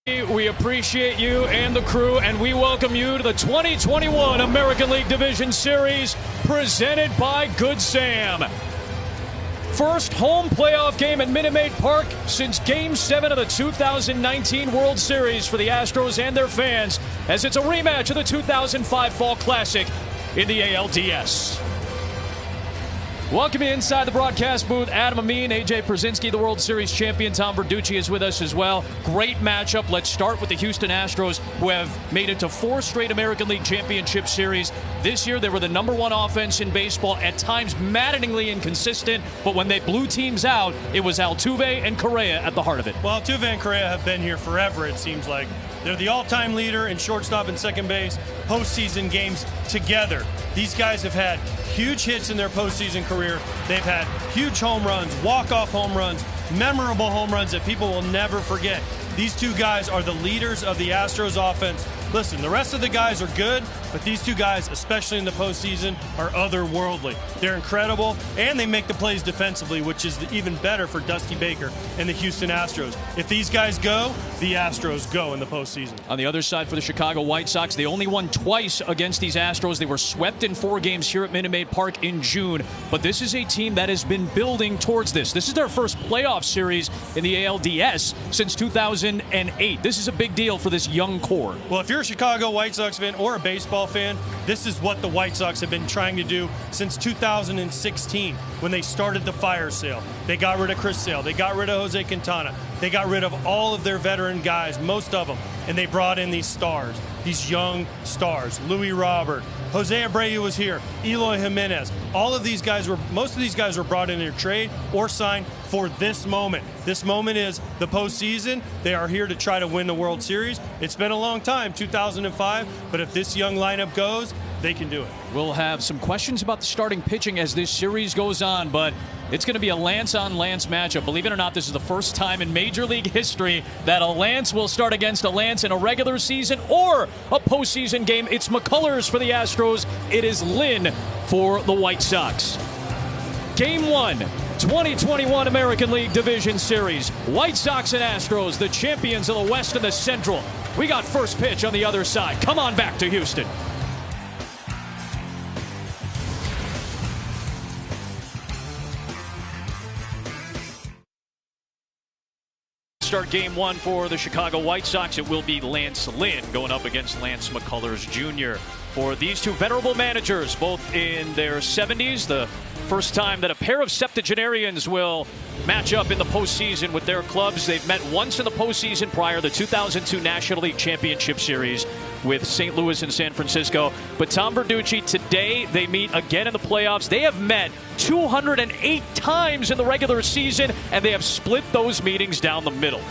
We appreciate you and the crew, and we welcome you to the 2021 American League Division Series presented by Good Sam. First home playoff game at Minute Maid Park since Game 7 of the 2019 World Series for the Astros and their fans, as it's a rematch of the 2005 Fall Classic in the ALDS. Welcome inside the broadcast booth. Adam Amin, AJ Przinsky, the World Series champion. Tom Verducci is with us as well. Great matchup. Let's start with the Houston Astros, who have made it to 4 straight American League Championship Series. This year, they were the #1 offense in baseball, at times maddeningly inconsistent, but when they blew teams out, it was Altuve and Correa at the heart of it. Well, Altuve and Correa have been here forever, it seems like. They're the all-time leader in shortstop and second base postseason games together. These guys have had huge hits in their postseason career. They've had huge home runs, walk-off home runs, memorable home runs that people will never forget. These two guys are the leaders of the Astros offense. Listen, the rest of the guys are good, but these two guys, especially in the postseason, are otherworldly. They're incredible, and they make the plays defensively, which is even better for Dusty Baker and the Houston Astros. If these guys go, the Astros go in the postseason. On the other side for the Chicago White Sox, they only won twice against these Astros. They were swept in 4 games here at Minute Maid Park in June, but this is a team that has been building towards this. This is their first playoff series in the ALDS since 2008. This is a big deal for this young core. Well, if you're a Chicago White Sox fan or a baseball fan, this is what the White Sox have been trying to do since 2016 when they started the fire sale. They got rid of Chris Sale. They got rid of Jose Quintana. They got rid of all of their veteran guys, most of them, and they brought in these stars, these young stars. Louis Robert, Jose Abreu was here, Eloy Jimenez. All of these guys most of these guys were brought in a trade or signed for this moment. This moment is the postseason. They are here to try to win the World Series. It's been a long time, 2005, but if this young lineup goes, they can do it. We'll have some questions about the starting pitching as this series goes on, but it's going to be a Lance-on-Lance matchup. Believe it or not, this is the first time in Major League history that a Lance will start against a Lance in a regular season or a postseason game. It's McCullers for the Astros. It is Lynn for the White Sox. Game 1, 2021 American League Division Series. White Sox and Astros, the champions of the West and the Central. We got first pitch on the other side. Come on back to Houston. Start game 1 for the Chicago White Sox. It will be Lance Lynn going up against Lance McCullers Jr. For these two venerable managers, both in their 70s, the first time that a pair of septuagenarians will match up in the postseason with their clubs. They've met once in the postseason prior, the 2002 National League Championship Series with St. Louis and San Francisco. But Tom Verducci, today they meet again in the playoffs. They have met 208 times in the regular season, and they have split those meetings down the middle.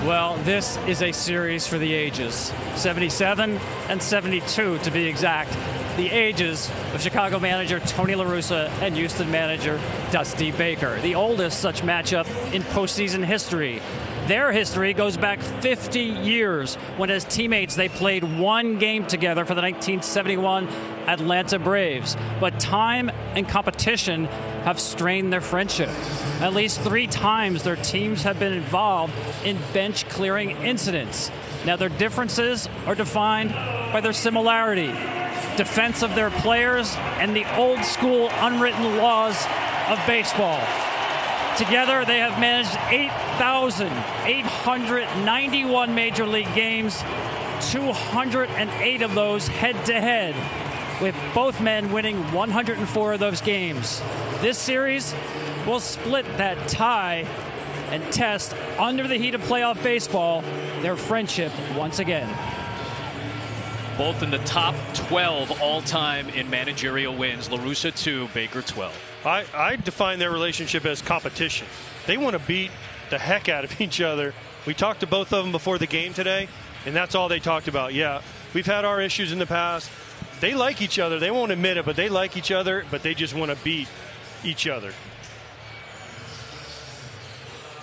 Well, this is a series for the ages. 77 and 72 to be exact. The ages of Chicago manager Tony La Russa and Houston manager Dusty Baker. The oldest such matchup in postseason history. Their history goes back 50 years when, as teammates, they played 1 game together for the 1971 Atlanta Braves. But time and competition have strained their friendship. At least 3 times their teams have been involved in bench-clearing incidents. Now, their differences are defined by their similarity, defense of their players, and the old-school unwritten laws of baseball. Together, they have managed 8,891 Major League games, 208 of those head-to-head, with both men winning 104 of those games. This series will split that tie and test, under the heat of playoff baseball, their friendship once again. Both in the top 12 all-time in managerial wins. La Russa 2, Baker 12. I define their relationship as competition. They want to beat the heck out of each other. We talked to both of them before the game today, and that's all they talked about. Yeah, we've had our issues in the past. They like each other. They won't admit it, but they like each other, but they just want to beat each other.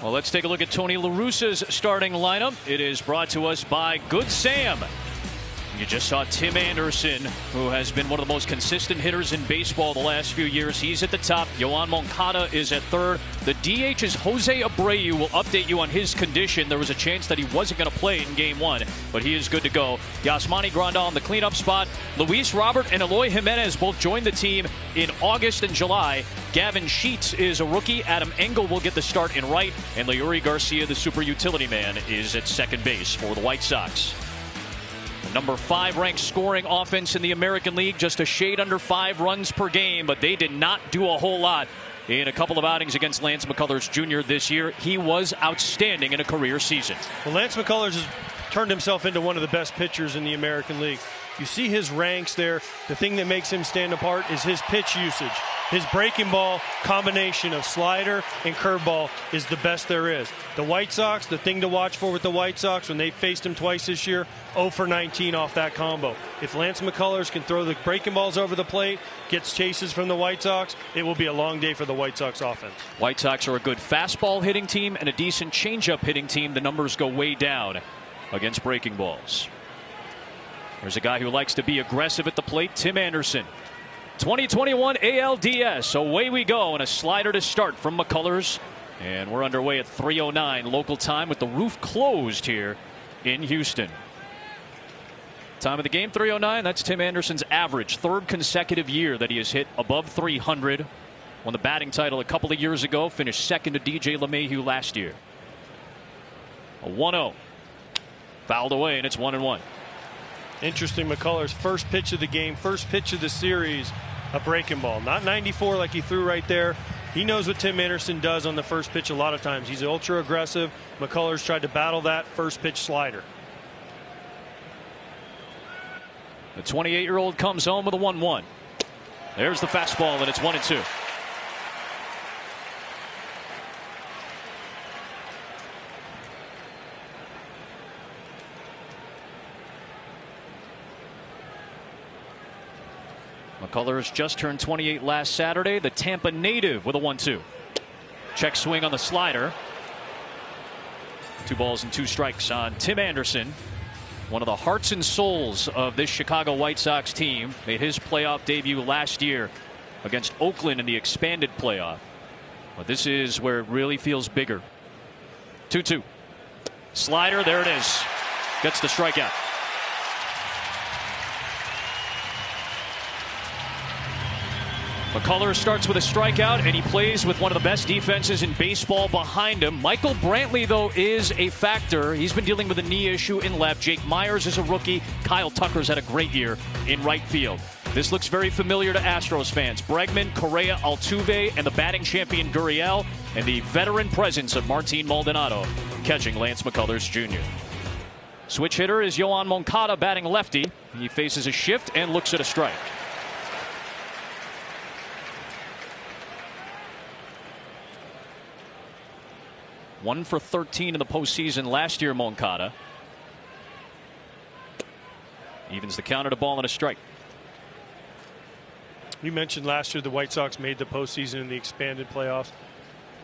Well, let's take a look at Tony La Russa's starting lineup. It is brought to us by Good Sam. You just saw Tim Anderson, who has been one of the most consistent hitters in baseball the last few years. He's at the top. Yoan Moncada is at third. The DH is Jose Abreu. Will update you on his condition. There was a chance that he wasn't going to play in Game 1, but he is good to go. Yasmani Grandal in the cleanup spot. Luis Robert and Eloy Jimenez both joined the team in August and July. Gavin Sheets is a rookie. Adam Engel will get the start in right. And Leury Garcia, the super utility man, is at second base for the White Sox. Number 5 ranked scoring offense in the American League, just a shade under 5 runs per game, but they did not do a whole lot in a couple of outings against Lance McCullers Jr. this year. He was outstanding in a career season. Well, Lance McCullers has turned himself into one of the best pitchers in the American League. You see his ranks there. The thing that makes him stand apart is his pitch usage. His breaking ball combination of slider and curveball is the best there is. The White Sox, the thing to watch for with the White Sox, when they faced him twice this year, 0 for 19 off that combo. If Lance McCullers can throw the breaking balls over the plate, gets chases from the White Sox, it will be a long day for the White Sox offense. White Sox are a good fastball hitting team and a decent changeup hitting team. The numbers go way down against breaking balls. There's a guy who likes to be aggressive at the plate, Tim Anderson. 2021 ALDS. Away we go, and a slider to start from McCullers. And we're underway at 3:09 local time with the roof closed here in Houston. Time of the game, 3:09. That's Tim Anderson's average. 3rd consecutive year that he has hit above 300. Won the batting title a couple of years ago. Finished second to DJ LeMahieu last year. A 1-0. Fouled away, and it's 1-1. Interesting, McCullers' first pitch of the game, first pitch of the series, a breaking ball. Not 94 like he threw right there. He knows what Tim Anderson does on the first pitch a lot of times. He's ultra aggressive. McCullers tried to battle that first pitch slider. The 28-year-old comes home with a 1-1. There's the fastball, and it's 1-2. McCullers just turned 28 last Saturday. The Tampa native with a 1-2. Check swing on the slider. 2 balls and 2 strikes on Tim Anderson. One of the hearts and souls of this Chicago White Sox team. Made his playoff debut last year against Oakland in the expanded playoff. But this is where it really feels bigger. 2-2. Slider, there it is. Gets the strikeout. McCullers starts with a strikeout, and he plays with one of the best defenses in baseball behind him. Michael Brantley, though, is a factor. He's been dealing with a knee issue in left. Jake Myers is a rookie. Kyle Tucker's had a great year in right field. This looks very familiar to Astros fans. Bregman, Correa, Altuve, and the batting champion Gurriel, and the veteran presence of Martin Maldonado catching Lance McCullers Jr. Switch hitter is Yoan Moncada batting lefty. He faces a shift and looks at a strike. One for 13 in the postseason last year, Moncada. Evens the count at a ball and a strike. You mentioned last year the White Sox made the postseason in the expanded playoffs.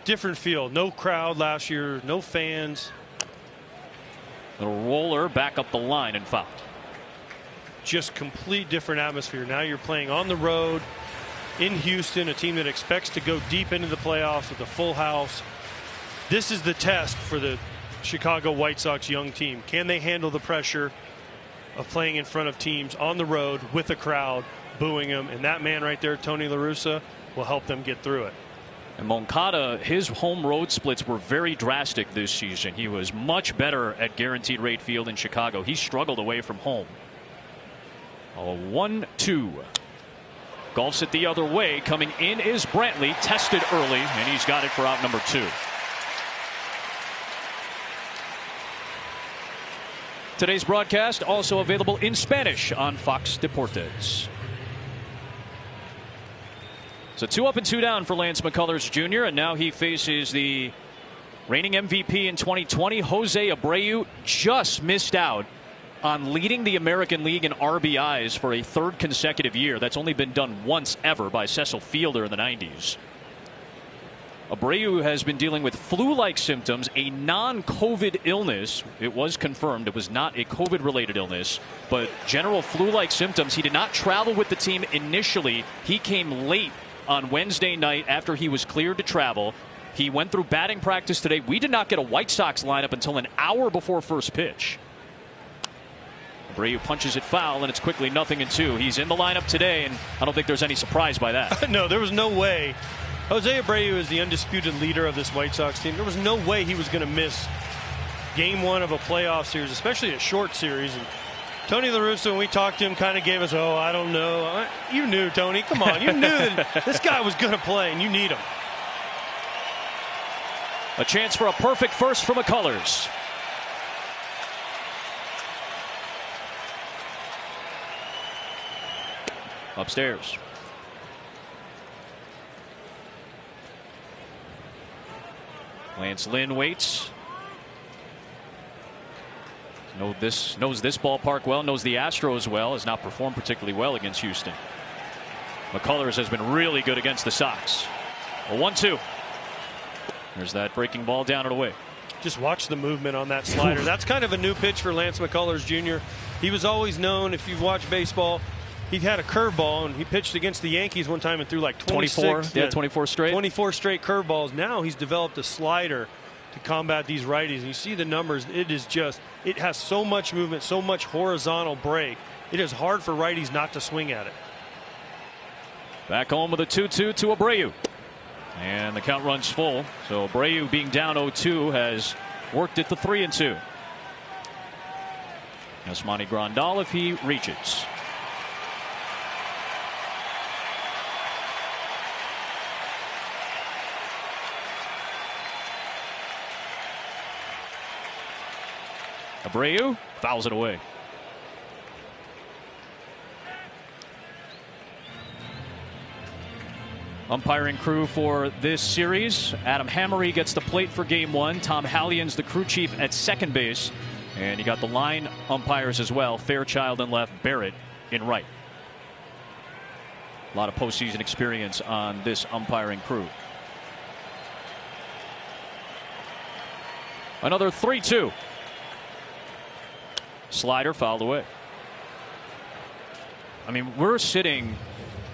Different field. No crowd last year. No fans. Little roller back up the line and fouled. Just complete different atmosphere. Now you're playing on the road in Houston, a team that expects to go deep into the playoffs with a full house. This is the test for the Chicago White Sox young team. Can they handle the pressure of playing in front of teams on the road with a crowd booing them? And that man right there, Tony La Russa, will help them get through it. And Moncada, his home road splits were very drastic this season. He was much better at guaranteed rate field in Chicago. He struggled away from home. A 1-2. Golfs it the other way. Coming in is Brantley. Tested early, and he's got it for out number 2. Today's broadcast also available in Spanish on Fox Deportes. So 2 up and 2 down for Lance McCullers Jr. And now he faces the reigning MVP in 2020, Jose Abreu. Just missed out on leading the American League in RBIs for a 3rd consecutive year. That's only been done once ever by Cecil Fielder in the 90s. Abreu has been dealing with flu-like symptoms, a non-COVID illness. It was confirmed it was not a COVID-related illness, but general flu-like symptoms. He did not travel with the team initially. He came late on Wednesday night after he was cleared to travel. He went through batting practice today. We did not get a White Sox lineup until an hour before first pitch. Abreu punches it foul, and it's quickly 0-2. He's in the lineup today, and I don't think there's any surprise by that. No, there was no way. Jose Abreu is the undisputed leader of this White Sox team. There was no way he was going to miss game one of a playoff series, especially a short series. And Tony La Russa, when we talked to him, kind of gave us, oh, I don't know. You knew, Tony. Come on. You knew that this guy was going to play, and you need him. A chance for a perfect first for McCullers. Upstairs. Lance Lynn waits. Knows this ballpark well, knows the Astros well, has not performed particularly well against Houston. McCullers has been really good against the Sox. A 1-2. There's that breaking ball down and away. Just watch the movement on that slider. That's kind of a new pitch for Lance McCullers Jr. He was always known, if you've watched baseball, he had a curveball, and he pitched against the Yankees one time and threw like 24 straight. 24 straight curveballs. Now he's developed a slider to combat these righties. And you see the numbers. It has so much movement, so much horizontal break. It is hard for righties not to swing at it. Back home with a 2-2 to Abreu. And the count runs full. So Abreu, being down 0-2, has worked it to 3-2. Yasmani Grandal if he reaches. Abreu fouls it away. Umpiring crew for this series: Adam Hammery gets the plate for game one. Tom Hallion's the crew chief at second base. And you got the line umpires as well: Fairchild in left, Barrett in right. A lot of postseason experience on this umpiring crew. Another 3-2. Slider fouled away. I mean, we're sitting,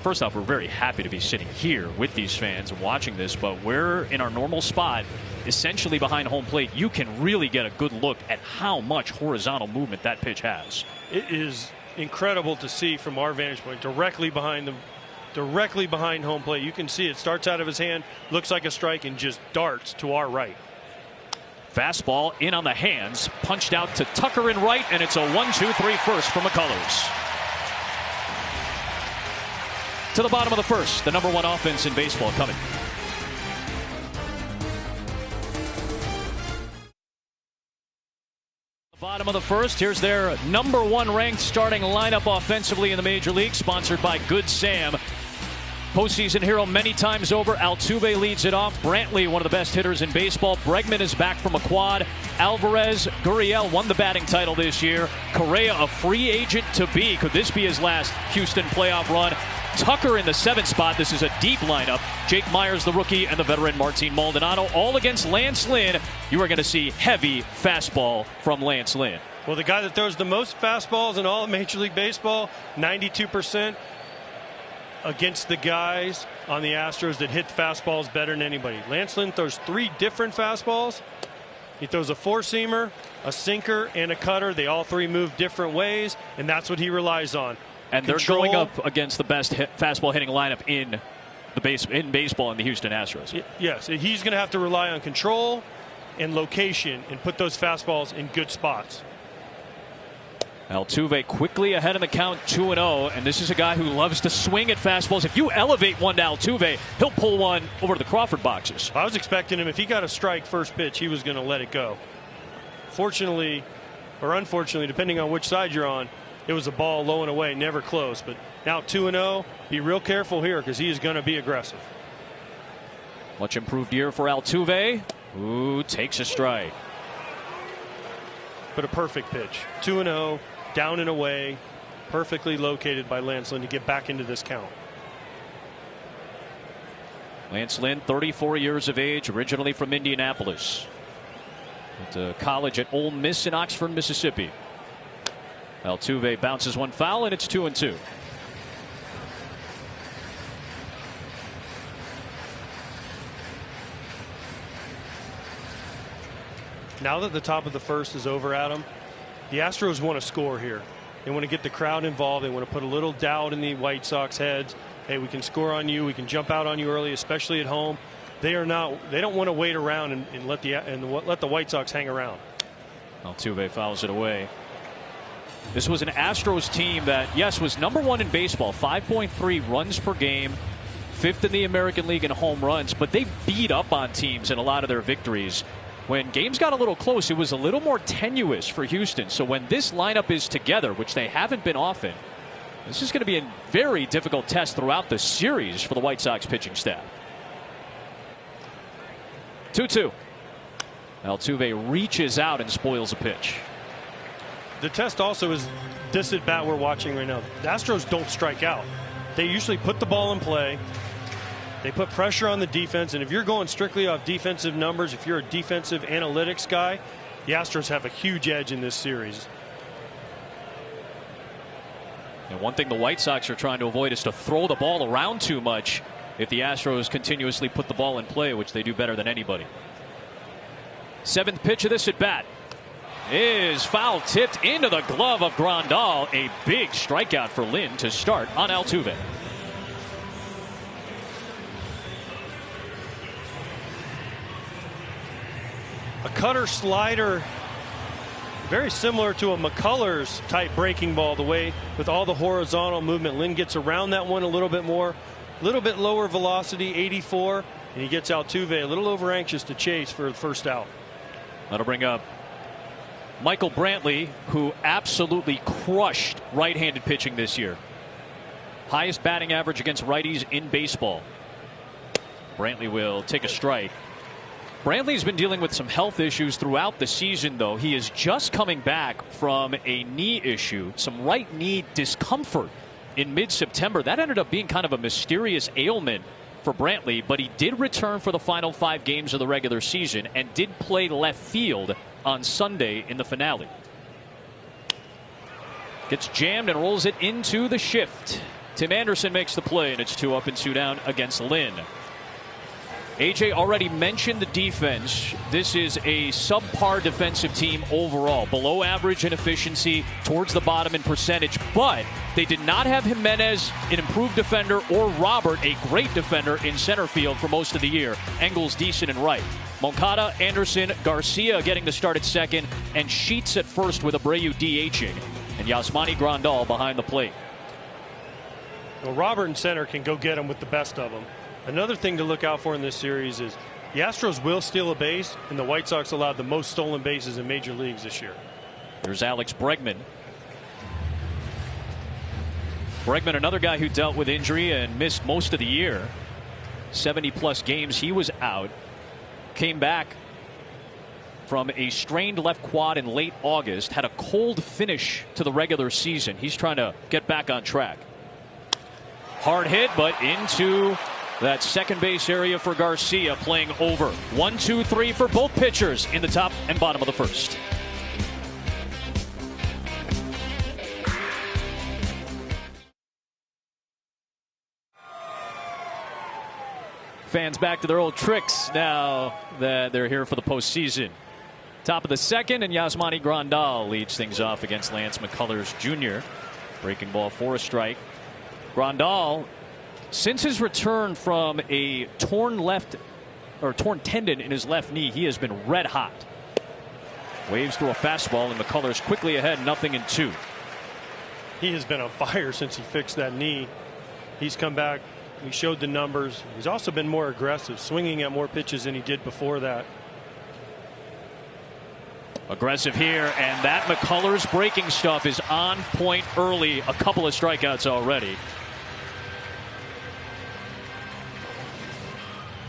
first off, we're very happy to be sitting here with these fans and watching this, but we're in our normal spot, essentially behind home plate. You can really get a good look at how much horizontal movement that pitch has. It is incredible to see from our vantage point, directly behind home plate. You can see it starts out of his hand, looks like a strike, and just darts to our right. Fastball in on the hands, punched out to Tucker in right, and it's a 1-2-3 first for McCullers. To the bottom of the first, the #1 offense in baseball coming. Bottom of the first, here's their #1 ranked starting lineup offensively in the major league, sponsored by Good Sam. Postseason hero many times over. Altuve leads it off. Brantley, one of the best hitters in baseball. Bregman is back from a quad. Alvarez, Gurriel won the batting title this year. Correa, a free agent to be. Could this be his last Houston playoff run? Tucker in the 7th spot. This is a deep lineup. Jake Myers, the rookie, and the veteran Martin Maldonado, all against Lance Lynn. You are going to see heavy fastball from Lance Lynn. Well, the guy that throws the most fastballs in all of Major League Baseball, 92%. Against the guys on the Astros that hit fastballs better than anybody. Lance Lynn throws 3 different fastballs. He throws a 4-seamer, a sinker, and a cutter. They all 3 move different ways, and that's what he relies on. And they're going up against the best fastball hitting lineup in baseball in the Houston Astros. Yes, he's going to have to rely on control and location and put those fastballs in good spots. Altuve quickly ahead in the count, 2-0, and this is a guy who loves to swing at fastballs. If you elevate one to Altuve, he'll pull one over to the Crawford boxes. I was expecting him, if he got a strike first pitch, he was going to let it go. Fortunately, or unfortunately, depending on which side you're on, it was a ball low and away, never close. But now 2-0, be real careful here because he is going to be aggressive. Much improved year for Altuve, who takes a strike. But a perfect pitch. 2-0. Down and away, perfectly located by Lance Lynn to get back into this count. Lance Lynn, 34 years of age, originally from Indianapolis. Went to college at Ole Miss in Oxford, Mississippi. Altuve bounces one foul, and it's 2-2. Now that the top of the first is over, Adam, the Astros want to score here. They want to get the crowd involved. They want to put a little doubt in the White Sox heads. Hey, we can score on you. We can jump out on you early, especially at home. They don't want to wait around and let the White Sox hang around. Altuve fouls it away. This was an Astros team that, yes, was #1 in baseball, 5.3 runs per game, 5th in the American League in home runs, but they beat up on teams in a lot of their victories. When games got a little close, it was a little more tenuous for Houston. So when this lineup is together, which they haven't been often, this is going to be a very difficult test throughout the series for the White Sox pitching staff. 2-2. Altuve reaches out and spoils a pitch. The test also is this at bat we're watching right now. The Astros don't strike out. They usually put the ball in play. They put pressure on the defense, and if you're going strictly off defensive numbers, if you're a defensive analytics guy, the Astros have a huge edge in this series. And one thing the White Sox are trying to avoid is to throw the ball around too much if the Astros continuously put the ball in play, which they do better than anybody. 7th pitch of this at bat is foul tipped into the glove of Grandal. A big strikeout for Lynn to start on Altuve. A cutter slider, very similar to a McCullers type breaking ball, the way with all the horizontal movement. Lynn gets around that one a little bit more, a little bit lower velocity, 84, and he gets Altuve a little over anxious to chase for the first out. That'll bring up Michael Brantley, who absolutely crushed right-handed pitching this year. Highest batting average against righties in baseball. Brantley will take a strike. Brantley's been dealing with some health issues throughout the season, though. He is just coming back from a knee issue, some right knee discomfort in mid-September. That ended up being kind of a mysterious ailment for Brantley, but he did return for the final 5 games of the regular season and did play left field on Sunday in the finale. Gets jammed and rolls it into the shift. Tim Anderson makes the play, and it's 2 up and 2 down against Lynn. AJ already mentioned the defense. This is a subpar defensive team overall, below average in efficiency, towards the bottom in percentage, but they did not have Jimenez, an improved defender, or Robert, a great defender, in center field for most of the year. Engels decent in right. Moncada, Anderson, Garcia getting the start at second, and Sheets at first with Abreu DHing, and Yasmani Grandal behind the plate. Well, Robert in center can go get him with the best of them. Another thing to look out for in this series is the Astros will steal a base, and the White Sox allowed the most stolen bases in major leagues this year. There's Alex Bregman. Bregman, another guy who dealt with injury and missed most of the year. 70-plus games he was out. Came back from a strained left quad in late August. Had a cold finish to the regular season. He's trying to get back on track. Hard hit, but into that second base area for Garcia, playing over. 1, 2, 3 for both pitchers in the top and bottom of the first. Fans back to their old tricks now that they're here for the postseason. Top of the second, and Yasmani Grandal leads things off against Lance McCullers Jr. Breaking ball for a strike. Grandal, since his return from a torn tendon in his left knee, he has been red hot. Waves through a fastball, and McCullers quickly ahead, 0-2. He has been on fire since he fixed that knee. He's come back. He showed the numbers. He's also been more aggressive, swinging at more pitches than he did before that. Aggressive here, and that McCullers breaking stuff is on point early. A couple of strikeouts already.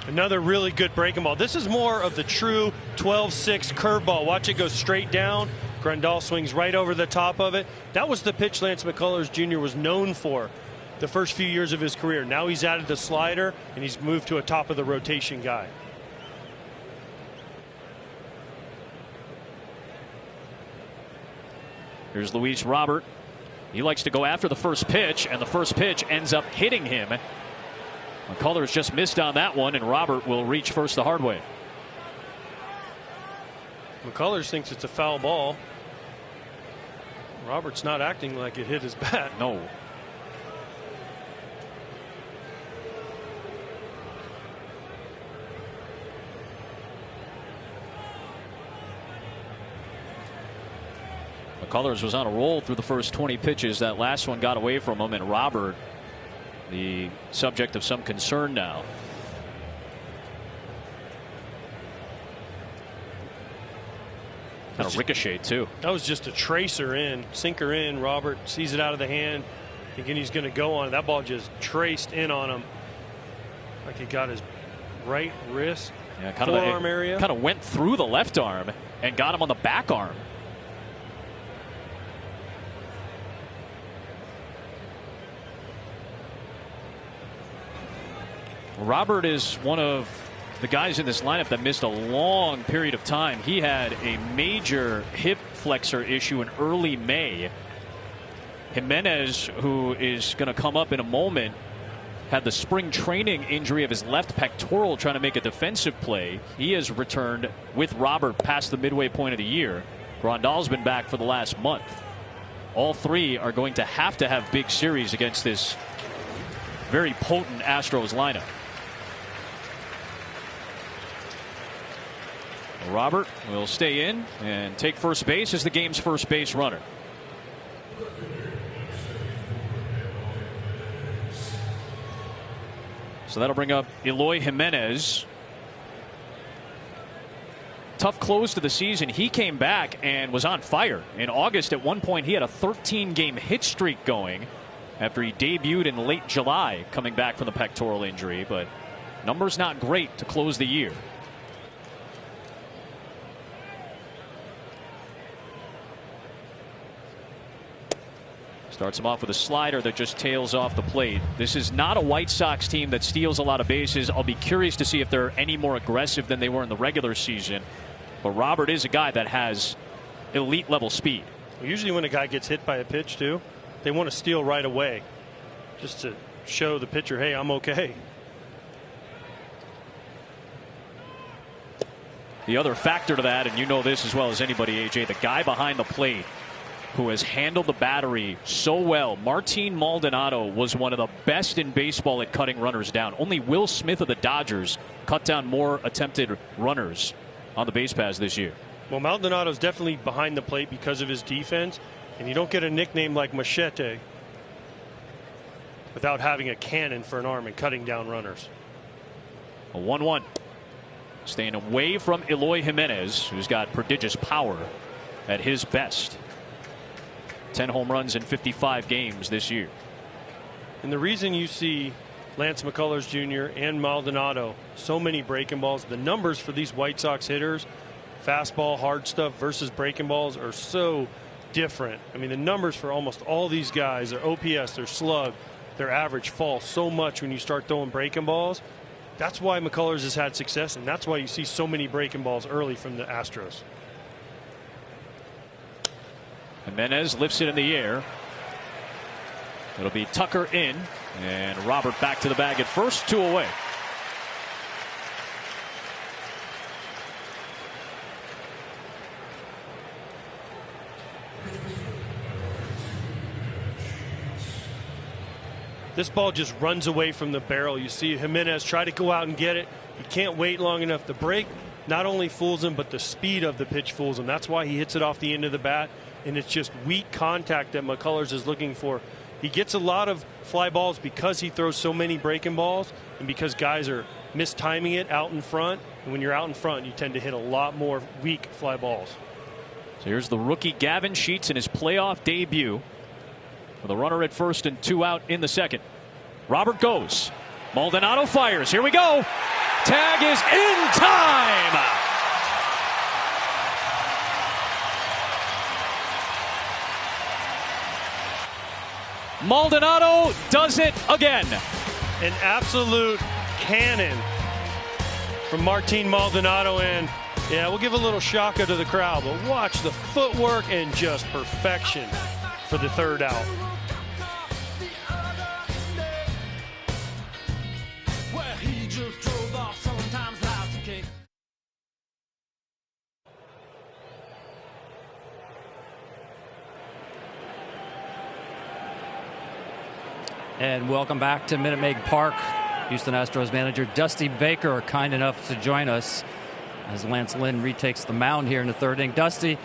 Another really good breaking ball. This is more of the true 12-6 curveball. Watch it go straight down. Grandal swings right over the top of it. That was the pitch Lance McCullers Jr. was known for. the first few years of his career. Now he's added the slider, and he's moved to a top of the rotation guy. Here's Luis Robert. He likes to go after the first pitch, and the first pitch ends up hitting him. McCullers just missed on that one, and Robert will reach first the hard way. McCullers thinks it's a foul ball. Robert's not acting like it hit his bat. No. McCullers was on a roll through the first 20 pitches. That last one got away from him, and Robert, the subject of some concern now. Kind of ricocheted too. That was just a tracer in, sinker in. Robert sees it out of the hand, thinking he's going to go on it. That ball just traced in on him, like he got his right wrist, forearm area. Kind of went through the left arm and got him on the back arm. Robert is one of the guys in this lineup that missed a long period of time. He had a major hip flexor issue in early May. Jimenez, who is going to come up in a moment, had the spring training injury of his left pectoral trying to make a defensive play. He has returned with Robert past the midway point of the year. Grandal's been back for the last month. All three are going to have big series against this very potent Astros lineup. Robert will stay in and take first base as the game's first base runner. So that'll bring up Eloy Jimenez. Tough close to the season. He came back and was on fire. In August, at one point, he had a 13-game hit streak going after he debuted in late July, coming back from the pectoral injury. But numbers not great to close the year. Starts him off with a slider that just tails off the plate. This is not a White Sox team that steals a lot of bases. I'll be curious to see if they're any more aggressive than they were in the regular season. But Robert is a guy that has elite level speed. Usually when a guy gets hit by a pitch too, they want to steal right away, just to show the pitcher, hey, I'm okay. The other factor to that, and you know this as well as anybody, AJ, the guy behind the plate who has handled the battery so well. Martin Maldonado was one of the best in baseball at cutting runners down. Only Will Smith of the Dodgers cut down more attempted runners on the base paths this year. Well, Maldonado's definitely behind the plate because of his defense, and you don't get a nickname like Machete without having a cannon for an arm and cutting down runners. A 1-1. Staying away from Eloy Jimenez, who's got prodigious power at his best. 10 home runs in 55 games this year. And the reason you see Lance McCullers Jr. and Maldonado so many breaking balls, the numbers for these White Sox hitters, fastball, hard stuff versus breaking balls, are so different. I mean, the numbers for almost all these guys, their OPS, their slug, their average fall so much when you start throwing breaking balls. That's why McCullers has had success, and that's why you see so many breaking balls early from the Astros. Jimenez lifts it in the air. It'll be Tucker in, and Robert back to the bag at first, 2 away. This ball just runs away from the barrel. You see Jimenez try to go out and get it. He can't wait long enough. The break not only fools him, but the speed of the pitch fools him. That's why he hits it off the end of the bat. And it's just weak contact that McCullers is looking for. He gets a lot of fly balls because he throws so many breaking balls and because guys are mistiming it out in front. And when you're out in front, you tend to hit a lot more weak fly balls. So here's the rookie Gavin Sheets in his playoff debut with a runner at first and 2 out in the second. Robert goes. Maldonado fires. Here we go. Tag is in time. Maldonado does it again. An absolute cannon from Martin Maldonado, and yeah, we'll give a little shocker to the crowd, but watch the footwork and just perfection for the third out. And welcome back to Minute Maid Park. Houston Astros manager Dusty Baker kind enough to join us as Lance Lynn retakes the mound here in the third inning. Dusty,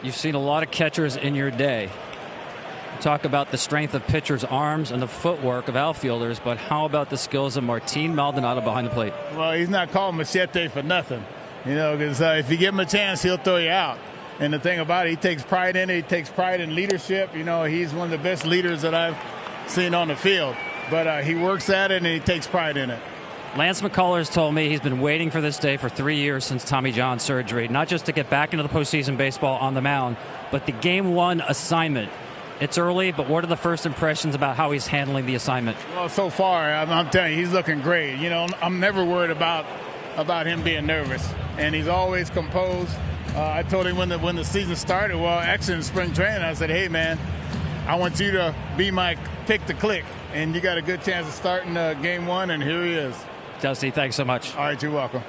you've seen a lot of catchers in your day. Talk about the strength of pitchers' arms and the footwork of outfielders, but how about the skills of Martin Maldonado behind the plate? Well, he's not called Machete for nothing, because if you give him a chance, he'll throw you out. And the thing about it, he takes pride in it. He takes pride in leadership. He's one of the best leaders that I've seen on the field. But he works at it, and he takes pride in it. Lance McCullers told me he's been waiting for this day for 3 years since Tommy John surgery, not just to get back into the postseason baseball on the mound, but the Game 1 assignment. It's early, but what are the first impressions about how he's handling the assignment? Well, so far, I'm telling you, he's looking great. I'm never worried about him being nervous, and he's always composed. I told him when the season started, actually in spring training, I said, hey, man, I want you to be my pick to click, and you got a good chance of starting Game 1, and here he is. Dusty, thanks so much. All right, you're welcome.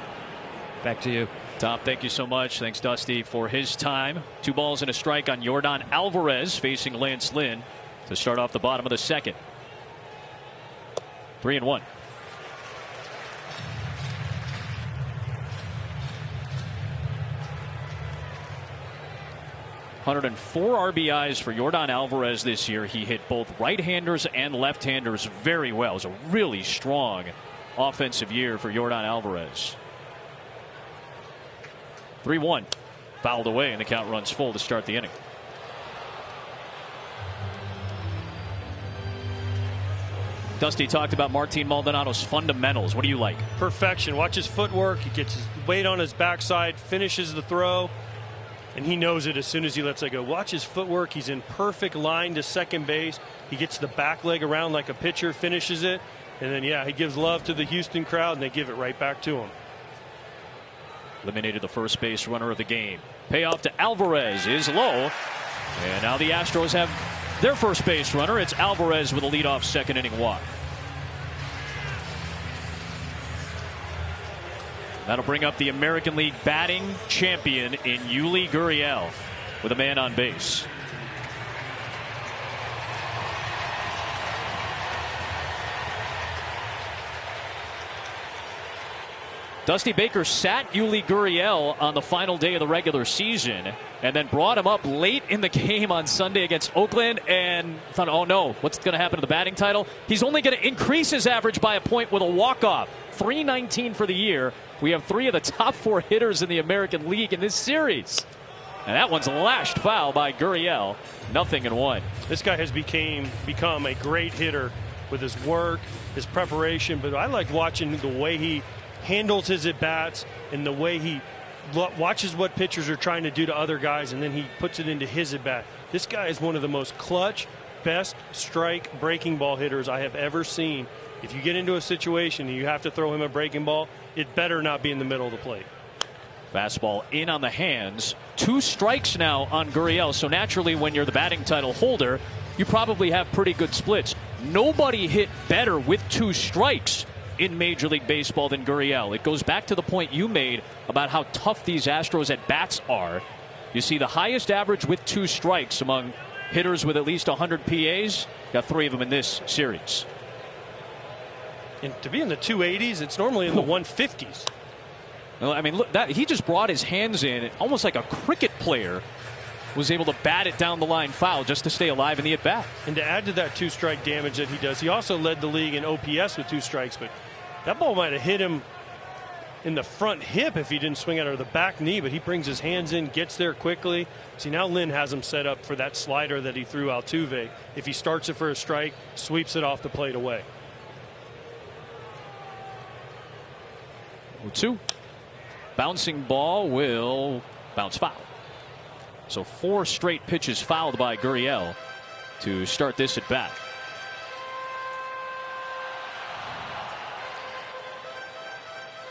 Back to you. Tom, thank you so much. Thanks, Dusty, for his time. 2 balls and a strike on Yordan Alvarez facing Lance Lynn to start off the bottom of the second. 3-1. ...104 RBIs for Yordan Alvarez this year. He hit both right-handers and left-handers very well. It was a really strong offensive year for Yordan Alvarez. 3-1. Fouled away, and the count runs full to start the inning. Dusty talked about Martin Maldonado's fundamentals. What do you like? Perfection. Watch his footwork. He gets his weight on his backside, finishes the throw, and he knows it as soon as he lets it go. Watch his footwork. He's in perfect line to second base. He gets the back leg around like a pitcher, finishes it, and then, he gives love to the Houston crowd, and they give it right back to him. Eliminated the first base runner of the game. Payoff to Alvarez is low. And now the Astros have their first base runner. It's Alvarez with a leadoff second inning walk. That'll bring up the American League batting champion in Yuli Gurriel with a man on base. Dusty Baker sat Yuli Gurriel on the final day of the regular season and then brought him up late in the game on Sunday against Oakland and thought, oh no, what's going to happen to the batting title? He's only going to increase his average by a point with a walk-off. .319 for the year. We have 3 of the top 4 hitters in the American League in this series. And that one's lashed foul by Gurriel. 0-1. This guy has become a great hitter with his work, his preparation, but I like watching the way he handles his at-bats and the way he watches what pitchers are trying to do to other guys, and then he puts it into his at-bat. This guy is one of the most clutch, best strike breaking ball hitters I have ever seen. If you get into a situation and you have to throw him a breaking ball, it better not be in the middle of the plate. Fastball in on the hands. 2 strikes now on Gurriel. So naturally, when you're the batting title holder, you probably have pretty good splits. Nobody hit better with 2 strikes in Major League Baseball than Gurriel. It goes back to the point you made about how tough these Astros at bats are. You see the highest average with 2 strikes among hitters with at least 100 PAs. Got 3 of them in this series. And to be in the 280s, it's normally in the 150s. Well, I mean, look, he just brought his hands in, almost like a cricket player was able to bat it down the line foul just to stay alive in the at-bat. And to add to that 2-strike damage that he does, he also led the league in OPS with 2 strikes, but that ball might have hit him in the front hip if he didn't swing it, or the back knee, but he brings his hands in, gets there quickly. See, now Lynn has him set up for that slider that he threw Altuve. If he starts it for a strike, sweeps it off the plate away. 0-2. Bouncing ball will bounce foul. So 4 straight pitches fouled by Gurriel. to start this at bat.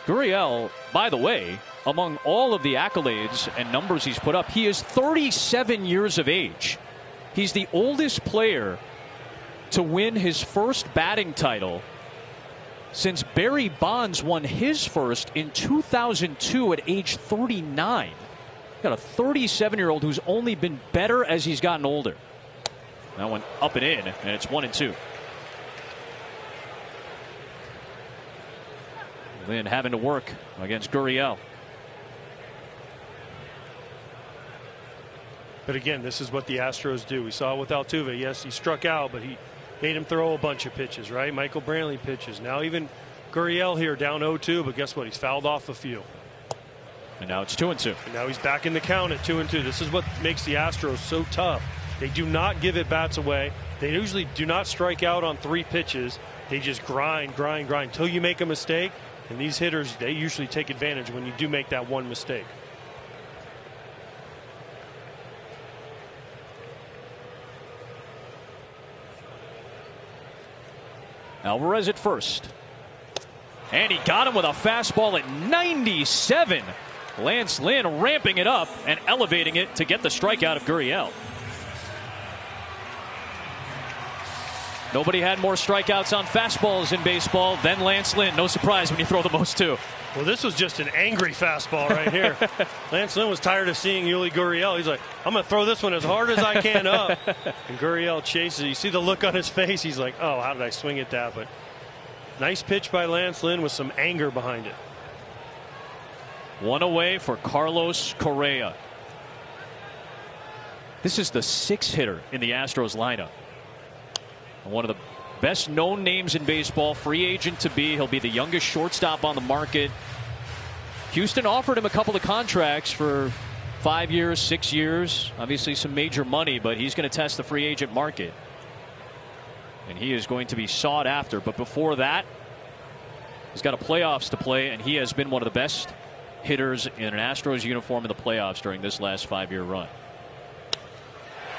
Gurriel, by the way, among all of the accolades and numbers he's put up, he is 37 years of age. He's the oldest player to win his first batting title since Barry Bonds won his first in 2002 at age 39. Got a 37-year-old who's only been better as he's gotten older. That one up and in, and it's 1-2. Lynn having to work against Gurriel. But again, this is what the Astros do. We saw it with Altuve. Yes, he struck out, but he made him throw a bunch of pitches, right? Michael Brantley pitches. Now even Gurriel here down 0-2, but guess what? He's fouled off a few. And now it's 2-2. And now he's back in the count at 2-2. This is what makes the Astros so tough. They do not give at bats away. They usually do not strike out on 3 pitches. They just grind until you make a mistake. And these hitters, they usually take advantage when you do make that one mistake. Alvarez at first. And he got him with a fastball at 97. Lance Lynn ramping it up and elevating it to get the strikeout of Gurriel. Nobody had more strikeouts on fastballs in baseball than Lance Lynn. No surprise when you throw the most too. Well, this was just an angry fastball right here. Lance Lynn was tired of seeing Yuli Gurriel. He's like, I'm going to throw this one as hard as I can up. And Gurriel chases. You see the look on his face. He's like, oh, how did I swing at that? But nice pitch by Lance Lynn with some anger behind it. One away for Carlos Correa. This is the 6th hitter in the Astros lineup. One of the best known names in baseball, free agent to be. He'll be the youngest shortstop on the market. Houston offered him a couple of contracts for 5 years, 6 years. Obviously some major money, but he's going to test the free agent market. And he is going to be sought after. But before that, he's got a playoffs to play, and he has been one of the best hitters in an Astros uniform in the playoffs during this last 5-year run.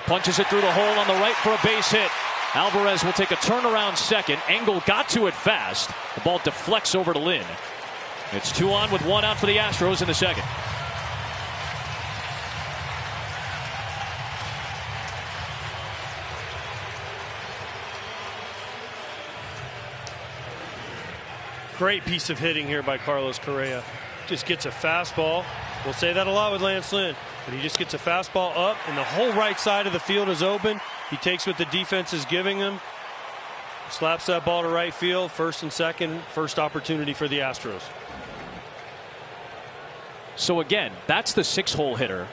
Punches it through the hole on the right for a base hit. Alvarez will take a turnaround second. Engel got to it fast. The ball deflects over to Lynn. It's 2 on with 1 out for the Astros in the second. Great piece of hitting here by Carlos Correa. Just gets a fastball. We'll say that a lot with Lance Lynn. But he just gets a fastball up, and the whole right side of the field is open. He takes what the defense is giving him. Slaps that ball to right field. First and second. First opportunity for the Astros. So again, that's the 6-hole hitter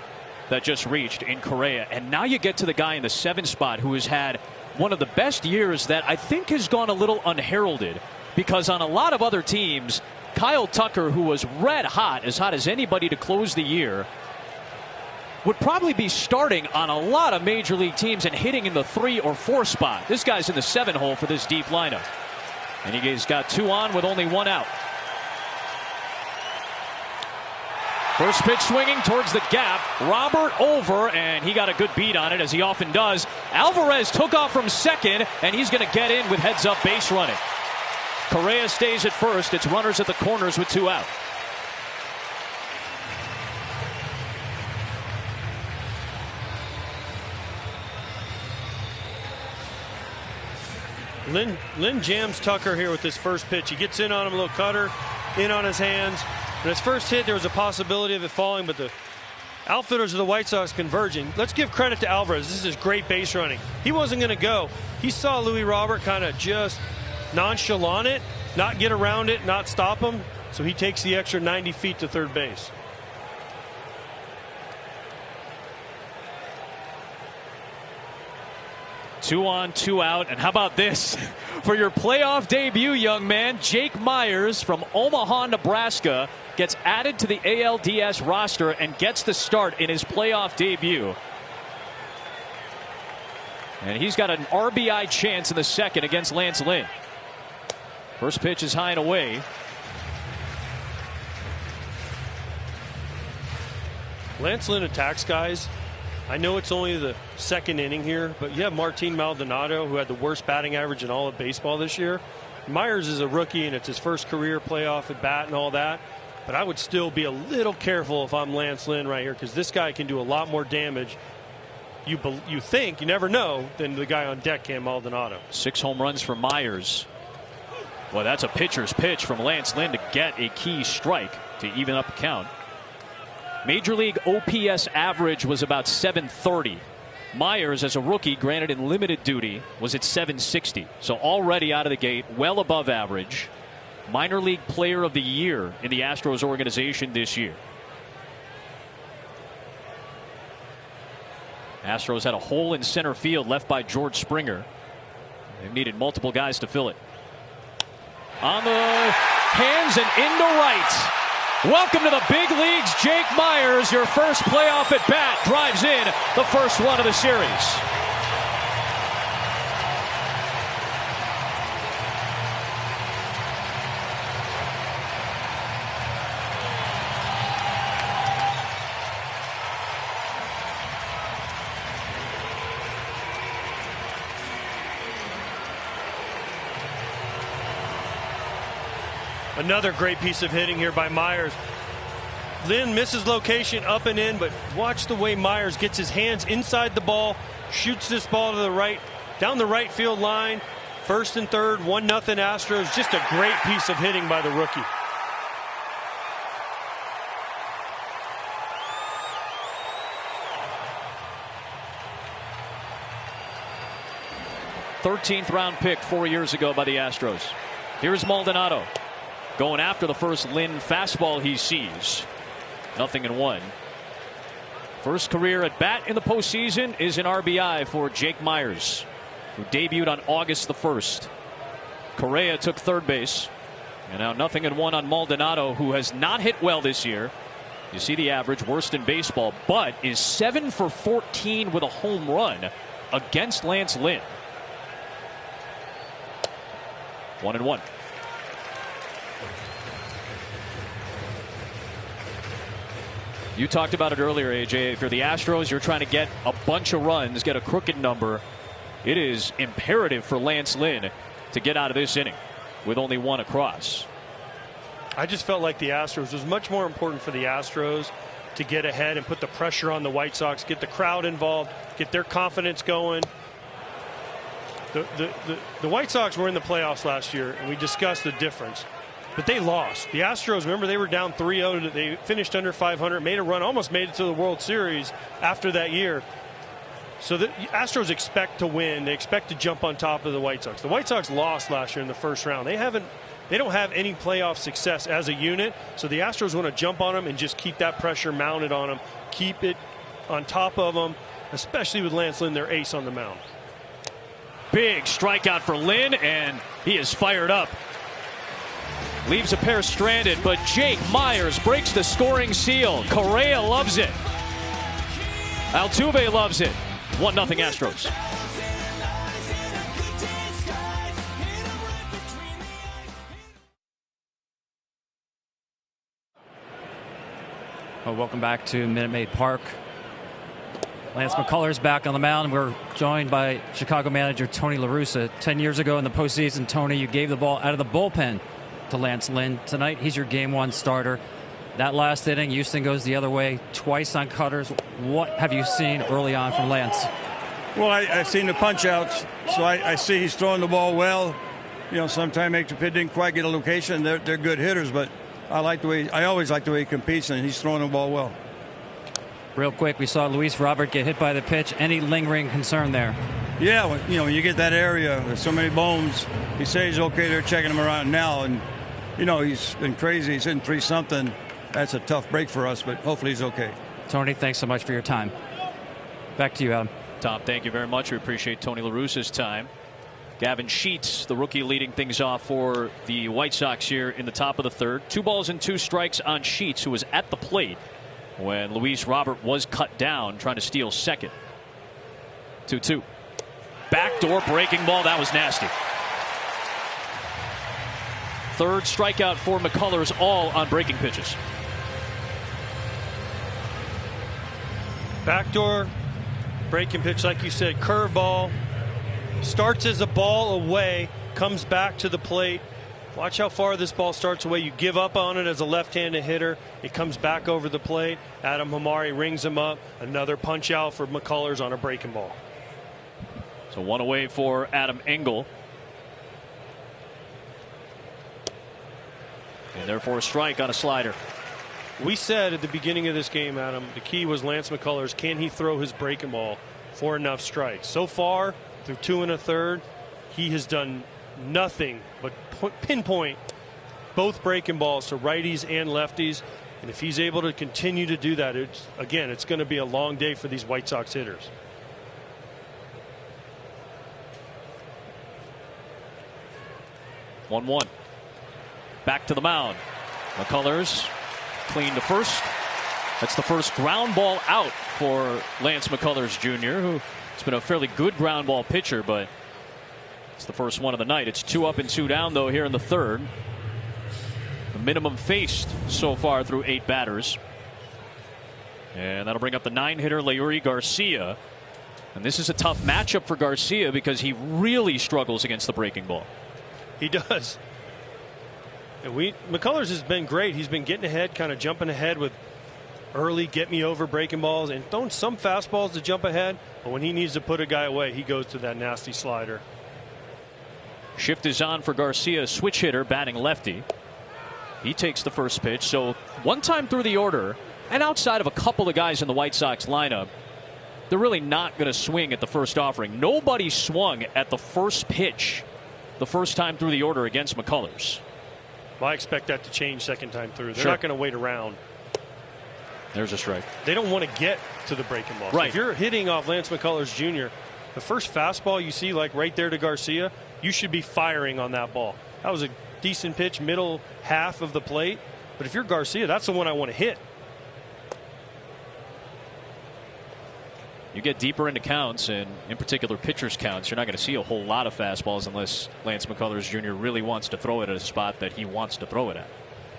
that just reached in Correa. And now you get to the guy in the 7 spot who has had one of the best years that I think has gone a little unheralded. Because on a lot of other teams, Kyle Tucker, who was red hot as anybody to close the year, would probably be starting on a lot of major league teams and hitting in the 3 or 4 spot. This guy's in the 7-hole for this deep lineup. And he's got 2 on with only 1 out. First pitch swinging towards the gap. Robert over, and he got a good beat on it, as he often does. Alvarez took off from second, and he's going to get in with heads-up base running. Correa stays at first. It's runners at the corners with 2 out. Lynn jams Tucker here with this first pitch. He gets in on him, a little cutter, in on his hands. And his first hit, there was a possibility of it falling, but the outfielders of the White Sox converging. Let's give credit to Alvarez. This is great base running. He wasn't going to go. He saw Louis Robert kind of just nonchalant it, not get around it, not stop him. So he takes the extra 90 feet to third base. Two on, 2 out. And how about this? For your playoff debut, young man, Jake Myers from Omaha, Nebraska, gets added to the ALDS roster and gets the start in his playoff debut. And he's got an RBI chance in the second against Lance Lynn. First pitch is high and away. Lance Lynn attacks guys I know it's only the second inning here, but you have Martin Maldonado, who had the worst batting average in all of baseball this year. Myers is a rookie, and it's his first career playoff at bat and all that. But I would still be a little careful if I'm Lance Lynn right here, because this guy can do a lot more damage. You think, you never know, than the guy on deck can, Maldonado. 6 home runs for Myers. Well, that's a pitcher's pitch from Lance Lynn to get a key strike to even up the count. Major League OPS average was about 730. Myers, as a rookie, granted in limited duty, was at 760. So already out of the gate, well above average. Minor League Player of the Year in the Astros organization this year. Astros had a hole in center field left by George Springer. They've needed multiple guys to fill it. On the hands and into right. Welcome to the big leagues, Jake Myers. Your first playoff at bat drives in the first run of the series. Another great piece of hitting here by Myers. Lynn misses location up and in, but watch the way Myers gets his hands inside the ball, shoots this ball to the right, down the right field line. First and third, 1-0 Astros. Just a great piece of hitting by the rookie. th round pick 4 years ago by the Astros. Here's Maldonado going after the first Lynn fastball he sees. 0-1. First career at bat in the postseason is an RBI for Jake Myers, who debuted on August the 1st. Correa took third base. And now 0-1 on Maldonado, who has not hit well this year. You see the average, worst in baseball, but is 7 for 14 with a home run against Lance Lynn. 1-1. You talked about it earlier, AJ. If you're the Astros, you're trying to get a bunch of runs, get a crooked number. It is imperative for Lance Lynn to get out of this inning with only one across. I just felt like the Astros, it was much more important for the Astros to get ahead and put the pressure on the White Sox, get the crowd involved, get their confidence going. The White Sox were in the playoffs last year, and we discussed the difference. But they lost. The Astros, remember, they were down 3-0. They finished under 500, made a run, almost made it to the World Series after that year. So the Astros expect to win. They expect to jump on top of the White Sox. The White Sox lost last year in the first round. They don't have any playoff success as a unit. So the Astros want to jump on them and just keep that pressure mounted on them, keep it on top of them, especially with Lance Lynn, their ace on the mound. Big strikeout for Lynn, and he is fired up. Leaves a pair stranded, but Jake Myers breaks the scoring seal. Correa loves it. Altuve loves it. 1-0 Astros. Well, welcome back to Minute Maid Park. Lance McCullers back on the mound. We're joined by Chicago manager Tony La Russa. 10 years ago in the postseason, Tony, you gave the ball out of the bullpen to Lance Lynn. Tonight, he's your game one starter. That last inning, Houston goes the other way, twice on cutters. What have you seen early on from Lance? Well, I've seen the punch outs, so I see he's throwing the ball well. You know, sometimes it didn't quite get a location. They're good hitters, but I always like the way he competes, and he's throwing the ball well. Real quick, we saw Luis Robert get hit by the pitch. Any lingering concern there? Yeah, when you get that area, there's so many bones. He says he's okay. They're checking him around now, and he's been crazy. He's hitting 3-something. That's a tough break for us, but hopefully he's okay. Tony, thanks so much for your time. Back to you, Adam. Tom, thank you very much. We appreciate Tony La Russa's time. Gavin Sheets, the rookie, leading things off for the White Sox here in the top of the third. 2 balls and 2 strikes on Sheets, who was at the plate when Luis Robert was cut down trying to steal second. 2-2. Backdoor breaking ball. That was nasty. Third strikeout for McCullers, all on breaking pitches. Backdoor Breaking pitch, like you said, curveball. Starts as a ball away, comes back to the plate. Watch how far this ball starts away. You give up on it as a left-handed hitter. It comes back over the plate. Adam Hamari rings him up. Another punch out for McCullers on a breaking ball. So one away for Adam Engel. And therefore a strike on a slider. We said at the beginning of this game, Adam, the key was Lance McCullers. Can he throw his breaking ball for enough strikes? So far, through 2 1/3, he has done nothing but pinpoint both breaking balls to righties and lefties. And if he's able to continue to do that, it's going to be a long day for these White Sox hitters. One. Back to the mound. McCullers clean to first. That's the first ground ball out for Lance McCullers Jr., who has been a fairly good ground ball pitcher, but it's the first one of the night. It's 2 up and 2 down, though, here in the third. The minimum faced so far through 8 batters. And that'll bring up the 9-hitter Leury Garcia. And this is a tough matchup for Garcia because he really struggles against the breaking ball. He does. And McCullers has been great. He's been getting ahead, kind of jumping ahead with early get me over breaking balls and throwing some fastballs to jump ahead. But when he needs to put a guy away, he goes to that nasty slider. Shift is on for Garcia, switch hitter, batting lefty. He takes the first pitch. So one time through the order, and outside of a couple of guys in the White Sox lineup, they're really not going to swing at the first offering. Nobody swung at the first pitch the first time through the order against McCullers. Well, I expect that to change second time through. They're Sure. not going to wait around. There's a strike. They don't want to get to the breaking ball. Right. So if you're hitting off Lance McCullers Jr., the first fastball you see, like right there to Garcia, you should be firing on that ball. That was a decent pitch, middle half of the plate. But if you're Garcia, that's the one I want to hit. You get deeper into counts, and in particular pitchers' counts, you're not going to see a whole lot of fastballs unless Lance McCullers Jr. really wants to throw it at a spot that he wants to throw it at.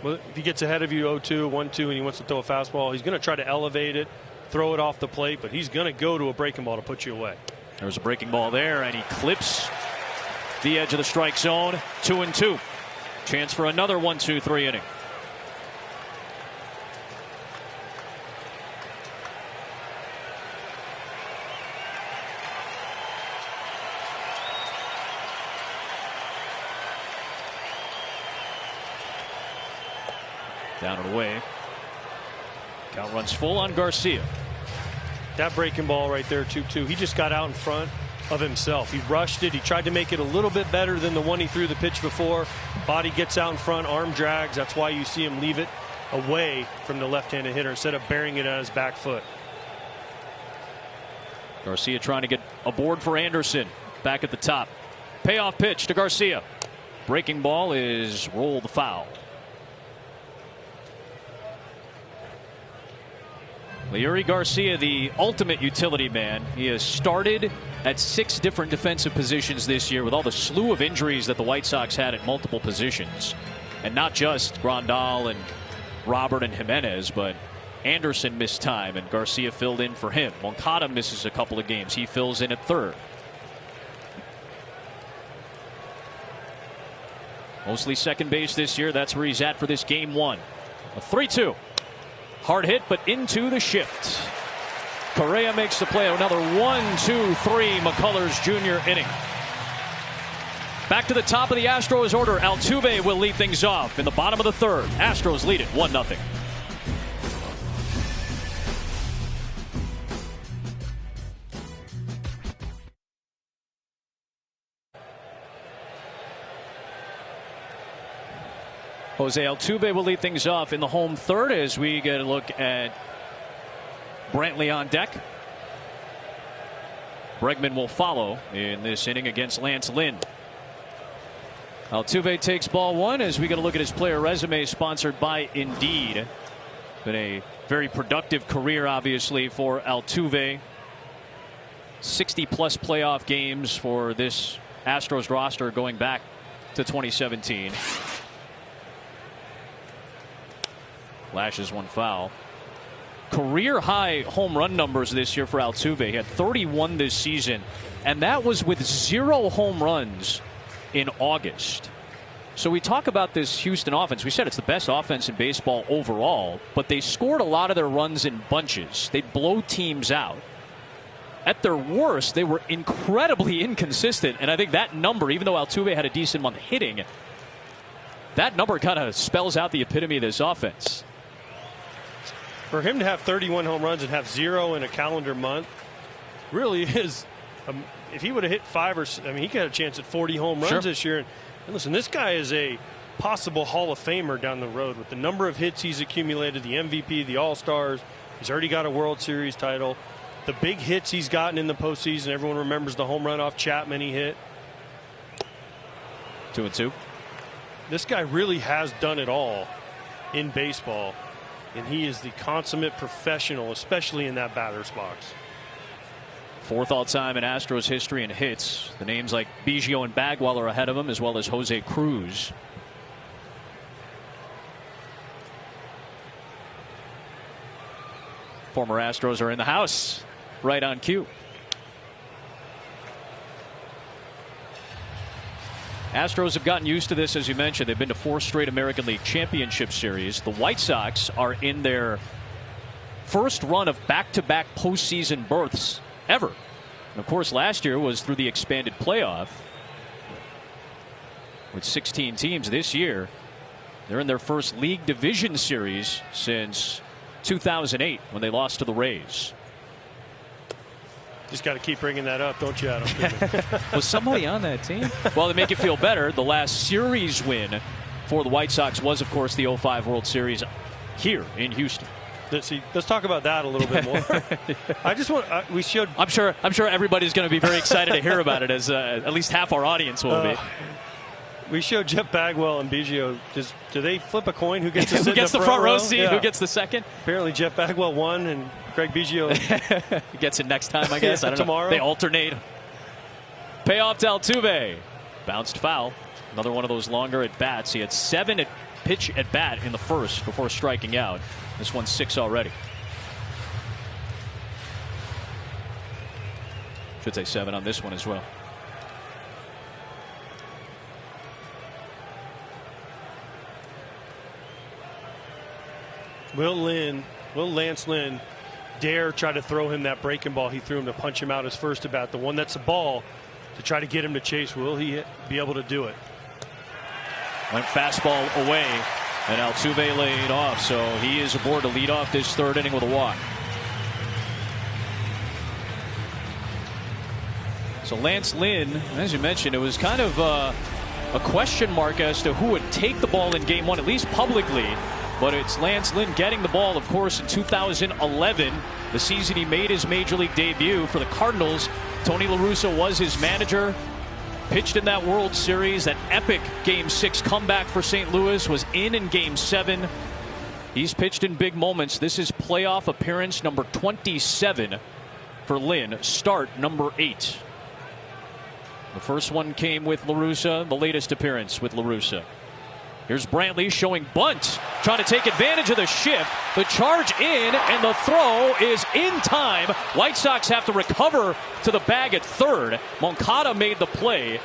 Well, if he gets ahead of you 0-2, 1-2, and he wants to throw a fastball, he's going to try to elevate it, throw it off the plate, but he's going to go to a breaking ball to put you away. There's a breaking ball there, and he clips the edge of the strike zone. 2-2. Chance for another 1-2-3 inning. Down and away. Count runs full on Garcia. That breaking ball right there, 2-2. He just got out in front of himself. He rushed it. He tried to make it a little bit better than the one he threw the pitch before. Body gets out in front, arm drags. That's why you see him leave it away from the left-handed hitter instead of burying it on his back foot. Garcia trying to get a board for Anderson. Back at the top. Payoff pitch to Garcia. Breaking ball is rolled foul. Leury Garcia, the ultimate utility man. He has started at 6 different defensive positions this year with all the slew of injuries that the White Sox had at multiple positions. And not just Grandal and Robert and Jimenez, but Anderson missed time and Garcia filled in for him. Moncada misses a couple of games. He fills in at third. Mostly second base this year. That's where he's at for this game 1. A 3-2. Hard hit, but into the shift. Correa makes the play. Another 1-2-3 McCullers Jr. inning. Back to the top of the Astros order. Altuve will lead things off in the bottom of the third. Astros lead it 1-0. Jose Altuve will lead things off in the home third as we get a look at Brantley on deck. Bregman will follow in this inning against Lance Lynn. Altuve takes ball 1 as we get a look at his player resume, sponsored by Indeed. Been a very productive career, obviously, for Altuve. 60-plus playoff games for this Astros roster going back to 2017. Lashes one foul. career high home run numbers this year for Altuve. He had 31 this season, and that was with 0 home runs in August. So we talk about this Houston offense. We said it's the best offense in baseball overall, but they scored a lot of their runs in bunches. They'd blow teams out. At their worst, they were incredibly inconsistent, and I think that number, even though Altuve had a decent month hitting, that number kind of spells out the epitome of this offense. For him to have 31 home runs and have 0 in a calendar month really is, if he would have hit 5 or, I mean, he could have a chance at 40 home runs this year. And listen, this guy is a possible Hall of Famer down the road with the number of hits he's accumulated, the MVP, the All-Stars. He's already got a World Series title. The big hits he's gotten in the postseason. Everyone remembers the home run off Chapman he hit. 2-2. This guy really has done it all in baseball, and he is the consummate professional, especially in that batter's box. 4th all-time in Astros history in hits. The names like Biggio and Bagwell are ahead of him, as well as Jose Cruz. Former Astros are in the house, right on cue. Astros have gotten used to this, as you mentioned. They've been to 4 straight American League Championship Series. The White Sox are in their first run of back-to-back postseason berths ever. And of course, last year was through the expanded playoff with 16 teams. This year, they're in their first league division series since 2008 when they lost to the Rays. Just got to keep bringing that up, don't you, Adam? Was somebody on that team? Well, to make it feel better, the last series win for the White Sox was, of course, the 05 World Series here in Houston. Let's talk about that a little bit more. I just want we showed. I'm sure everybody's going to be very excited to hear about it, as at least half our audience will be. We showed Jeff Bagwell and Biggio. Do they flip a coin? Who gets to sit who gets in the front row seat? Yeah. Who gets the second? Apparently, Jeff Bagwell won, and Craig Biggio gets it next time. I guess. I don't tomorrow. know. They alternate. Payoff to Altuve. Bounced foul. Another one of those longer at bats. He had 7 pitch at bat in the first before striking out. This one's 6 already. Should say 7 on this one as well. Will Lance Lynn dare try to throw him that breaking ball he threw him to punch him out his first at bat, the one that's a ball, to try to get him to chase? Will he be able to do it? Went fastball away, and Altuve laid off, so he is aboard to lead off this 3rd inning with a walk. So Lance Lynn, as you mentioned, it was kind of a question mark as to who would take the ball in Game 1, at least publicly. But it's Lance Lynn getting the ball, of course, in 2011, the season he made his Major League debut for the Cardinals. Tony La Russa was his manager. Pitched in that World Series. That epic Game 6 comeback for St. Louis was in Game 7. He's pitched in big moments. This is playoff appearance number 27 for Lynn. Start number 8. The first one came with La Russa, the latest appearance with La Russa. Here's Brantley showing bunt, trying to take advantage of the shift. The charge in, and the throw is in time. White Sox have to recover to the bag at 3rd. Moncada made the play.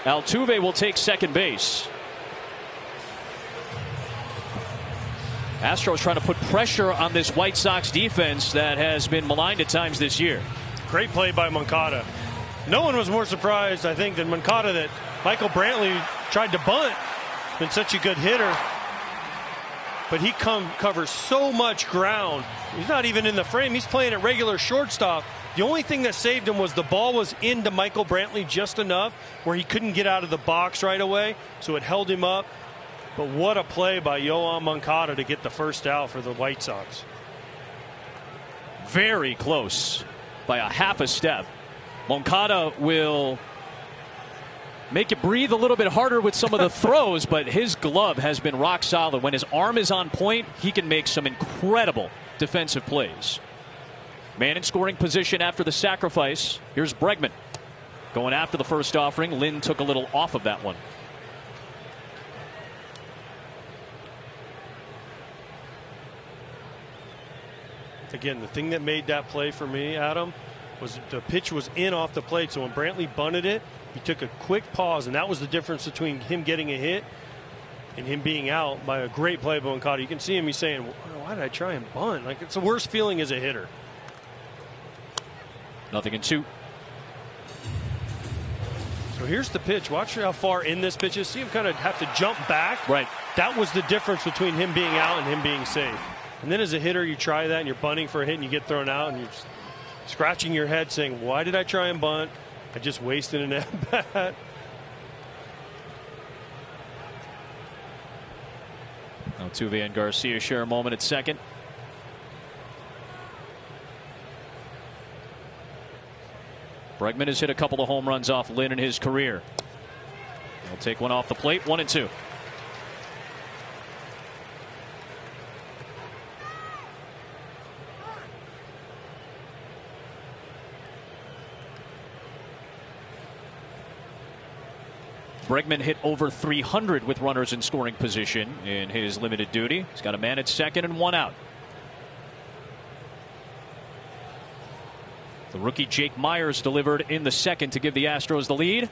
Altuve will take second base. Astros trying to put pressure on this White Sox defense that has been maligned at times this year. Great play by Moncada. No one was more surprised, I think, than Moncada that Michael Brantley tried to bunt. Been such a good hitter, but he covers so much ground. He's not even in the frame. He's playing at regular shortstop. The only thing that saved him was the ball was into Michael Brantley just enough where he couldn't get out of the box right away, so it held him up. But what a play by Yoan Moncada to get the first out for the White Sox. Very close by a half a step. Moncada will make it breathe a little bit harder with some of the throws, but his glove has been rock solid. When his arm is on point, he can make some incredible defensive plays. Man in scoring position after the sacrifice. Here's Bregman going after the first offering. Lynn took a little off of that one. again, the thing that made that play for me, Adam, was the pitch was in off the plate. So when Brantley bunted it, he took a quick pause, and that was the difference between him getting a hit and him being out by a great play by Moncada. You can see him, he's saying, why did I try and bunt? Like, it's the worst feeling as a hitter. 0-2. So here's the pitch. Watch how far in this pitch is. See him kind of have to jump back. Right. That was the difference between him being out and him being safe. And then as a hitter, you try that and you're bunting for a hit and you get thrown out and you're scratching your head saying, why did I try and bunt? I just wasted an at-bat. Altuve and Garcia share a moment at second. Bregman has hit a couple of home runs off Lynn in his career. He'll take one off the plate. 1-2. Bregman hit over 300 with runners in scoring position in his limited duty. He's got a man at second and one out. The rookie Jake Myers delivered in the second to give the Astros the lead.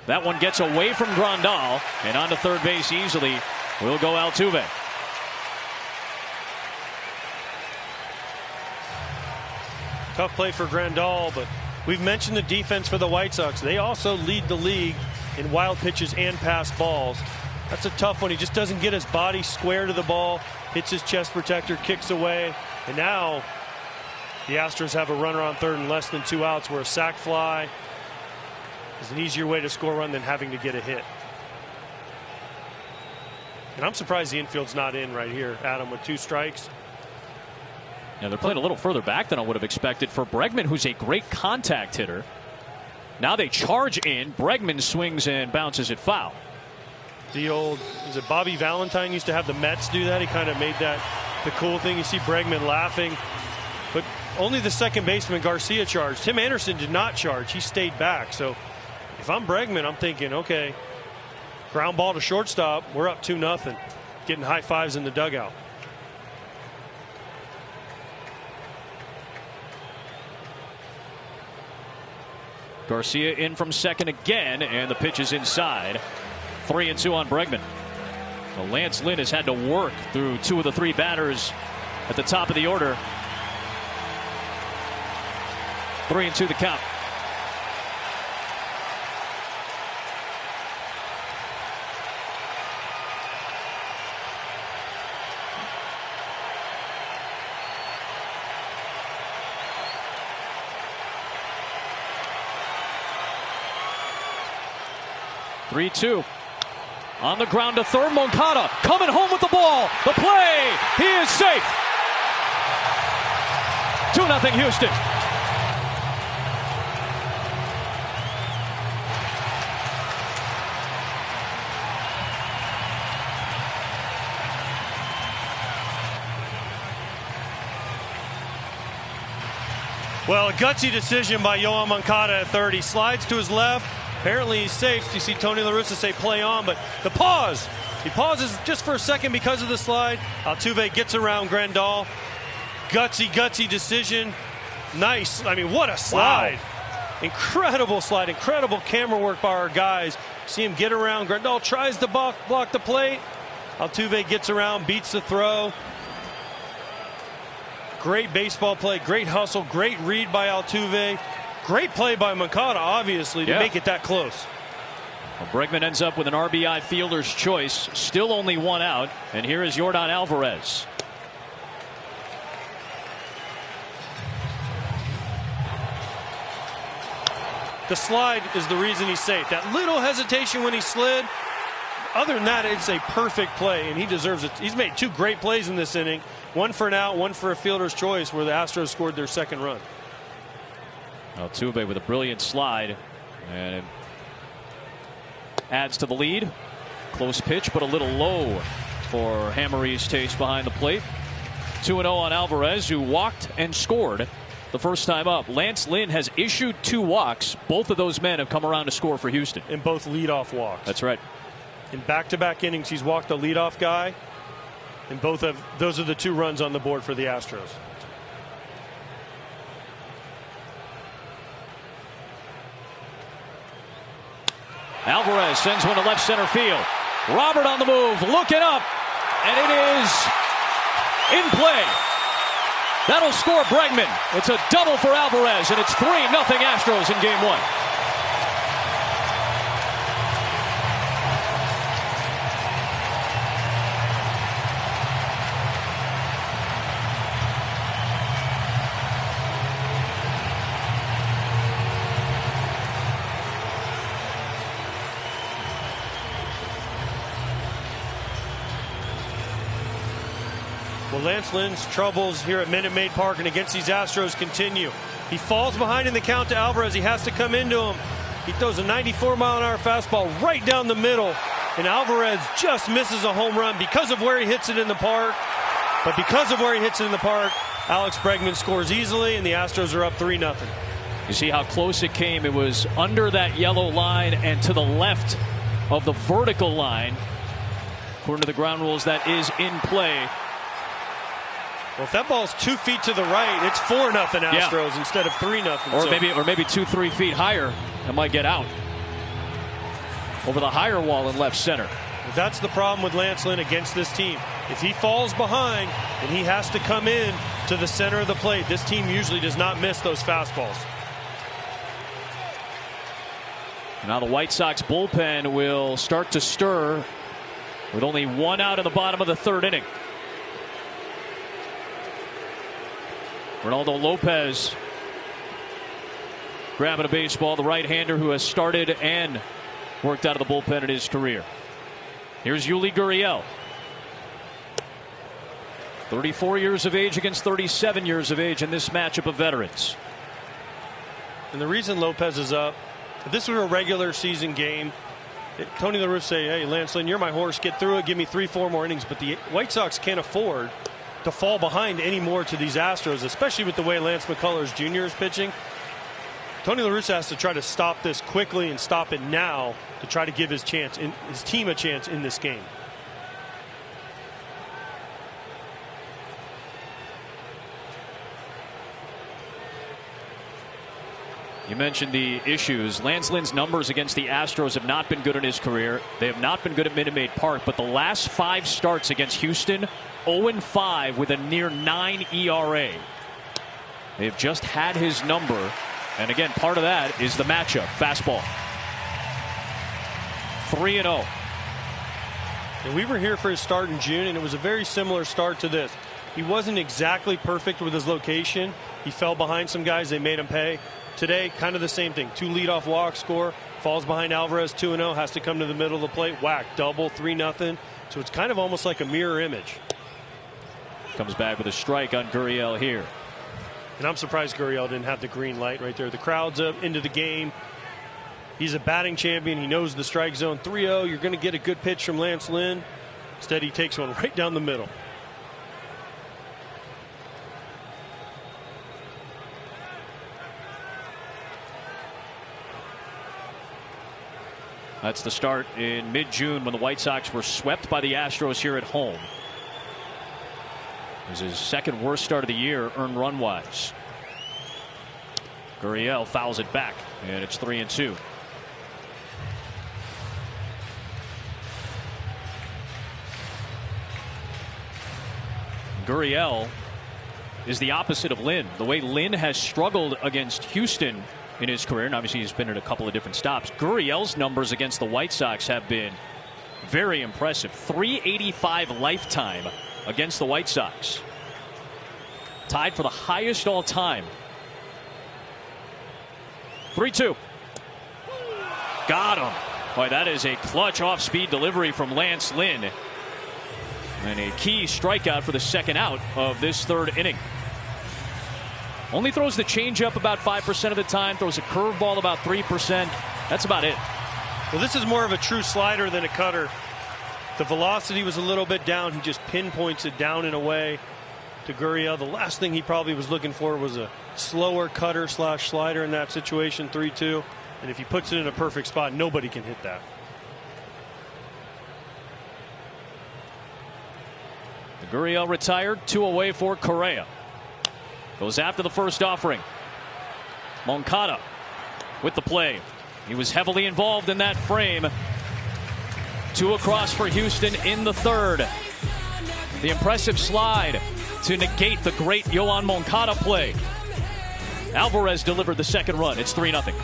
That one gets away from Grandal, and onto third base easily will go Altuve. Tough play for Grandal, but we've mentioned the defense for the White Sox. They also lead the league in wild pitches and pass balls. That's a tough one. He just doesn't get his body square to the ball, hits his chest protector, kicks away, and now the Astros have a runner on third and less than 2 outs, where a sac fly is an easier way to score a run than having to get a hit. And I'm surprised the infield's not in right here, Adam, with 2 strikes. Now they're playing a little further back than I would have expected for Bregman, who's a great contact hitter. Now they charge in. Bregman swings and bounces it foul. The old, is it Bobby Valentine used to have the Mets do that? He kind of made that the cool thing. You see Bregman laughing, but only the second baseman Garcia charged. Tim Anderson did not charge. He stayed back. So if I'm Bregman, I'm thinking, okay, ground ball to shortstop. We're up 2-0. Getting high fives in the dugout. Garcia in from second again, and the pitch is inside. 3-2 on Bregman. So Lance Lynn has had to work through 2 of the 3 batters at the top of the order. 3-2 the count. Three-2. On the ground to third. Moncada coming home with the ball. The play. He is safe. 2-0 Houston. Well, a gutsy decision by Yoan Moncada at third. He slides to his left. Apparently he's safe. You see Tony La Russa say play on, but the pause. He pauses just for a second because of the slide. Altuve gets around Grandal. Gutsy decision. Nice. I mean, what a slide. Wow. Incredible slide. Incredible camera work by our guys. See him get around. Grandal tries to block the plate. Altuve gets around, beats the throw. Great baseball play. Great hustle. Great read by Altuve. Great play by Moncada, obviously, to make it that close. Well, Bregman ends up with an RBI fielder's choice. Still only 1 out. And here is Yordan Alvarez. The slide is the reason he's safe. That little hesitation when he slid. Other than that, it's a perfect play, and he deserves it. He's made 2 great plays in this inning. 1 for an out, 1 for a fielder's choice, where the Astros scored their second run. Altuve with a brilliant slide, and it adds to the lead. Close pitch, but a little low for Hammerie's taste behind the plate. 2-0 on Alvarez, who walked and scored the first time up. Lance Lynn has issued 2 walks. Both of those men have come around to score for Houston. And both leadoff walks. That's right. In back-to-back innings, he's walked the leadoff guy, and those are the 2 runs on the board for the Astros. Alvarez sends one to left center field. Robert on the move, looking up, and it is in play. That'll score Bregman. It's a double for Alvarez, and it's 3-0 Astros in game 1. Well, Lance Lynn's troubles here at Minute Maid Park and against these Astros continue. He falls behind in the count to Alvarez. He has to come into him. He throws a 94-mile-an-hour fastball right down the middle, and Alvarez just misses a home run because of where he hits it in the park. But because of where he hits it in the park, Alex Bregman scores easily, and the Astros are up 3-0. You see how close it came. It was under that yellow line and to the left of the vertical line. According to the ground rules, that is in play. Well, if that ball's 2 feet to the right, it's 4-0 Astros instead of 3-0. Or maybe 2-3 feet higher, it might get out over the higher wall in left center. That's the problem with Lance Lynn against this team. If he falls behind and he has to come in to the center of the plate, this team usually does not miss those fastballs. Now the White Sox bullpen will start to stir with only 1 out in the bottom of the 3rd inning. Ronaldo Lopez grabbing a baseball, the right-hander who has started and worked out of the bullpen in his career. Here's Yuli Gurriel. 34 years of age against 37 years of age in this matchup of veterans. And the reason Lopez is up, if this were a regular season game, Tony La Russa say, hey, Lance Lynn, you're my horse, get through it, give me 3-4 more innings. But the White Sox can't afford to fall behind anymore to these Astros, especially with the way Lance McCullers Jr. is pitching. Tony La Russa has to try to stop this quickly and stop it now to try to give his team a chance in this game. You mentioned the issues. Lance Lynn's numbers against the Astros have not been good in his career. They have not been good at Minute Maid Park, but the last 5 starts against Houston, 0-5 with a near 9 ERA. They've just had his number, and again, part of that is the matchup. Fastball. 3-0. And we were here for his start in June, and it was a very similar start to this. He wasn't exactly perfect with his location. He fell behind some guys. They made him pay. Today, kind of the same thing. 2 leadoff walks score. Falls behind Alvarez 2-0. Has to come to the middle of the plate. Whack. Double. 3-0. So it's kind of almost like a mirror image. Comes back with a strike on Gurriel here. And I'm surprised Gurriel didn't have the green light right there. The crowd's up into the game. He's a batting champion. He knows the strike zone. 3-0. You're going to get a good pitch from Lance Lynn. Instead, he takes one right down the middle. That's the start in mid-June when the White Sox were swept by the Astros here at home. It was his 2nd worst start of the year, earned run-wise. Gurriel fouls it back, and it's 3-2. Gurriel is the opposite of Lynn. The way Lynn has struggled against Houston in his career, and obviously he's been at a couple of different stops. Gurriel's numbers against the White Sox have been very impressive. 385 lifetime against the White Sox. Tied for the highest all time. 3-2. Got him. Boy, that is a clutch off-speed delivery from Lance Lynn. And a key strikeout for the 2nd out of this 3rd inning. Only throws the changeup about 5% of the time. Throws a curveball about 3%. That's about it. Well, this is more of a true slider than a cutter. The velocity was a little bit down. He just pinpoints it down and away to Gurriel. The last thing he probably was looking for was a slower cutter / slider in that situation. 3-2. And if he puts it in a perfect spot, nobody can hit that. The Gurriel retired. 2 away for Correa. Goes after the first offering. Moncada with the play. He was heavily involved in that frame. 2 across for Houston in the 3rd. The impressive slide to negate the great Yoan Moncada play. Alvarez delivered the 2nd run. It's 3-0.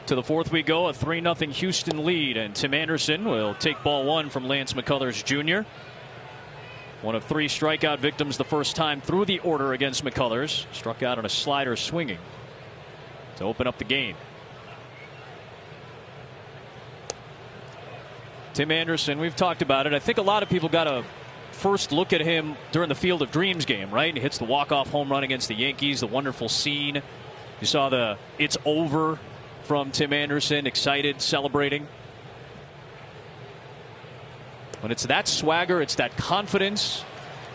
To the 4th we go, a 3-0 Houston lead, and Tim Anderson will take ball 1 from Lance McCullers Jr. One of 3 strikeout victims the first time through the order against McCullers. Struck out on a slider swinging to open up the game. Tim Anderson, we've talked about it. I think a lot of people got a first look at him during the Field of Dreams game, right? He hits the walk-off home run against the Yankees, the wonderful scene. You saw the "it's over" from Tim Anderson, excited, celebrating. When it's that swagger, it's that confidence.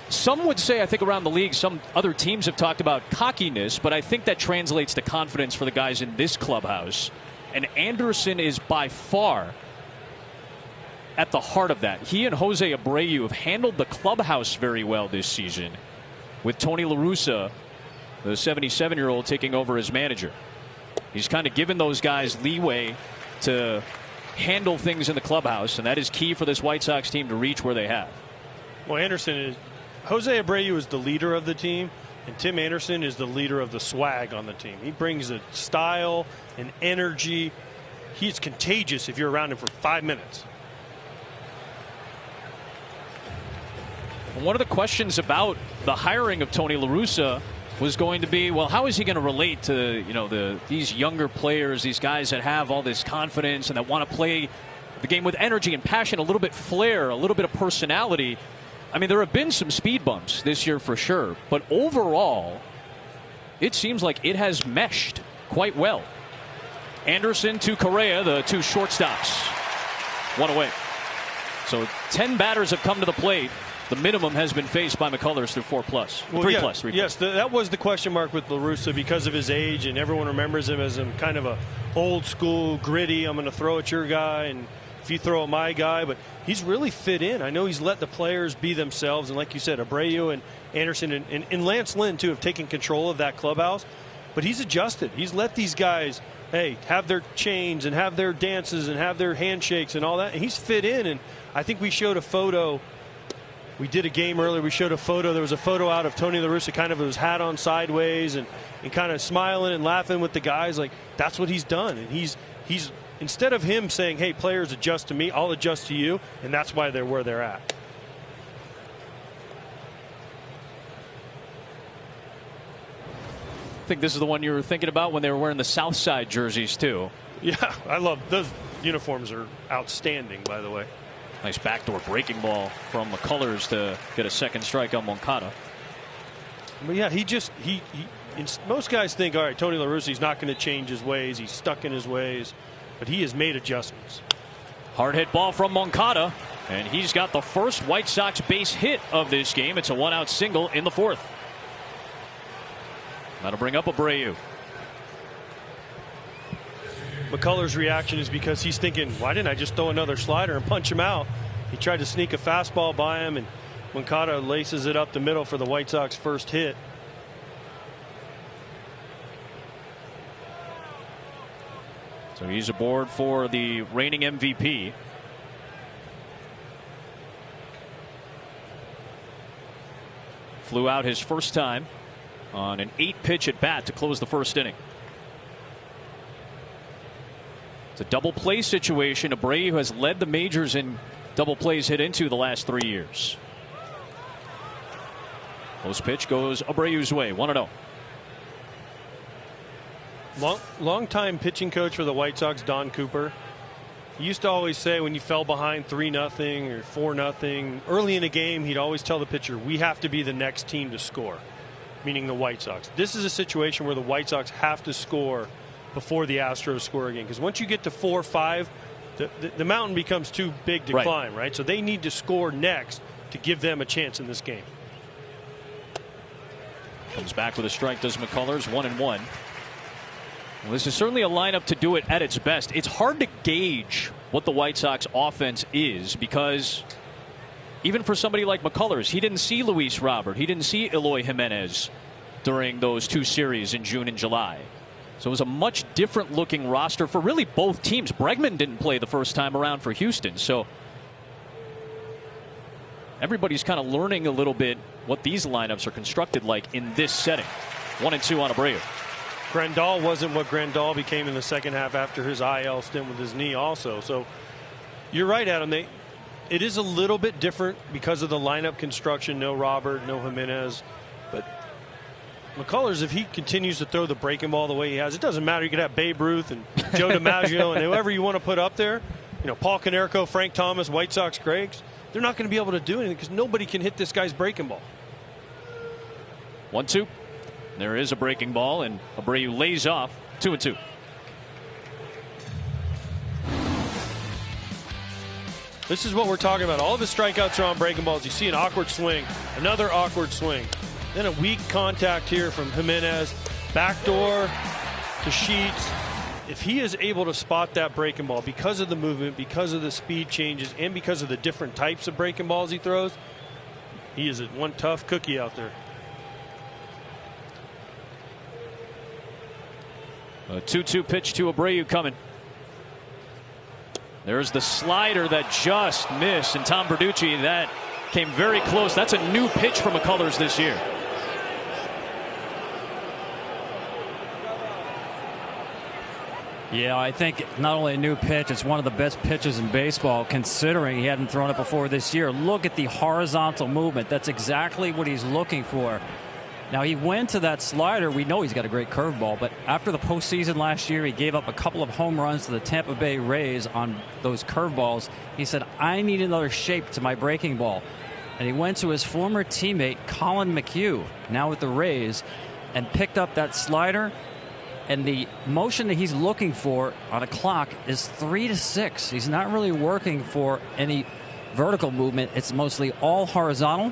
Some would say, I think around the league, some other teams have talked about cockiness, but I think that translates to confidence for the guys in this clubhouse. And Anderson is by far at the heart of that. He and Jose Abreu have handled the clubhouse very well this season, with Tony La Russa, the 77-year-old, taking over as manager. He's kind of given those guys leeway to handle things in the clubhouse, and that is key for this White Sox team to reach where they have. Well, Jose Abreu is the leader of the team, and Tim Anderson is the leader of the swag on the team. He brings a style and energy. He's contagious if you're around him for 5 minutes. One of the questions about the hiring of Tony La Russa was going to be, well, how is he going to relate to these younger players, these guys that have all this confidence and that want to play the game with energy and passion, a little bit flair, a little bit of personality. I mean, there have been some speed bumps this year for sure, but overall, it seems like it has meshed quite well. Anderson to Correa, the 2 shortstops, 1 away. So 10 batters have come to the plate. The minimum has been faced by McCullers through 4+. Well, 3+. Yes, that was the question mark with La Russa because of his age, and everyone remembers him as kind of a old school, gritty, I'm going to throw at your guy, and if you throw at my guy. But he's really fit in. I know he's let the players be themselves, and like you said, Abreu and Anderson and Lance Lynn, too, have taken control of that clubhouse. But he's adjusted. He's let these guys, have their chains and have their dances and have their handshakes and all that. And he's fit in, and I think we showed a photo. We did a game earlier. We showed a photo. There was a photo out of Tony La Russa kind of with his hat on sideways and kind of smiling and laughing with the guys. Like, that's what he's done. And he's instead of him saying, hey, players, adjust to me, I'll adjust to you. And that's why they're where they're at. I think this is the one you were thinking about when they were wearing the South Side jerseys, too. Yeah, I love those uniforms. Are outstanding, by the way. Nice backdoor breaking ball from McCullers to get a 2nd strike on Moncada. But yeah, most guys think, all right, Tony La Russa, he's not going to change his ways. He's stuck in his ways, but he has made adjustments. Hard hit ball from Moncada, and he's got the first White Sox base hit of this game. It's a 1-out single in the 4th. That'll bring up Abreu. McCullers' reaction is because he's thinking, why didn't I just throw another slider and punch him out? He tried to sneak a fastball by him, and Moncada laces it up the middle for the White Sox first hit. So he's aboard for the reigning MVP. Flew out his first time on an 8-pitch at bat to close the first inning. It's a double play situation. Abreu has led the majors in double plays hit into the last 3 years. Post pitch goes Abreu's way. 1-0. Long-time pitching coach for the White Sox, Don Cooper. He used to always say when you fell behind 3-0 or 4-0, early in a game, he'd always tell the pitcher, we have to be the next team to score, meaning the White Sox. This is a situation where the White Sox have to score before the Astros score again, because once you get to 4-5, the mountain becomes too big to climb, right? So they need to score next to give them a chance in this game. Comes back with a strike, does McCullers. 1-1. Well, this is certainly a lineup to do it at its best. It's hard to gauge what the White Sox offense is because even for somebody like McCullers, he didn't see Luis Robert. He didn't see Eloy Jimenez during those 2 series in June and July. So it was a much different looking roster for really both teams. Bregman didn't play the first time around for Houston. So everybody's kind of learning a little bit what these lineups are constructed like in this setting. 1-2 on Abreu. Grandal wasn't what Grandal became in the second half after his IL stint with his knee also. So you're right, Adam. It is a little bit different because of the lineup construction. No Robert, no Jimenez. But McCullers, if he continues to throw the breaking ball the way he has, it doesn't matter. You could have Babe Ruth and Joe DiMaggio and whoever you want to put up there. You know, Paul Konerko, Frank Thomas, White Sox Gregs. They're not going to be able to do anything because nobody can hit this guy's breaking ball. 1-2. There is a breaking ball, and Abreu lays off. 2-2. This is what we're talking about. All of his strikeouts are on breaking balls. You see an awkward swing, another awkward swing, then a weak contact here from Jimenez, backdoor to Sheets. If he is able to spot that breaking ball because of the movement, because of the speed changes, and because of the different types of breaking balls he throws, he is one tough cookie out there. A 2-2 pitch to Abreu coming. There's the slider that just missed, and Tom Verducci, that came very close. That's a new pitch for McCullers this year. Yeah, I think not only a new pitch, it's one of the best pitches in baseball considering he hadn't thrown it before this year. Look at the horizontal movement. That's exactly what he's looking for. Now, he went to that slider. We know he's got a great curveball, but after the postseason last year, he gave up a couple of home runs to the Tampa Bay Rays on those curveballs. He said, I need another shape to my breaking ball. And he went to his former teammate, Colin McHugh, now with the Rays, and picked up that slider. And the motion that he's looking for on a clock is 3-6. He's not really working for any vertical movement. It's mostly all horizontal.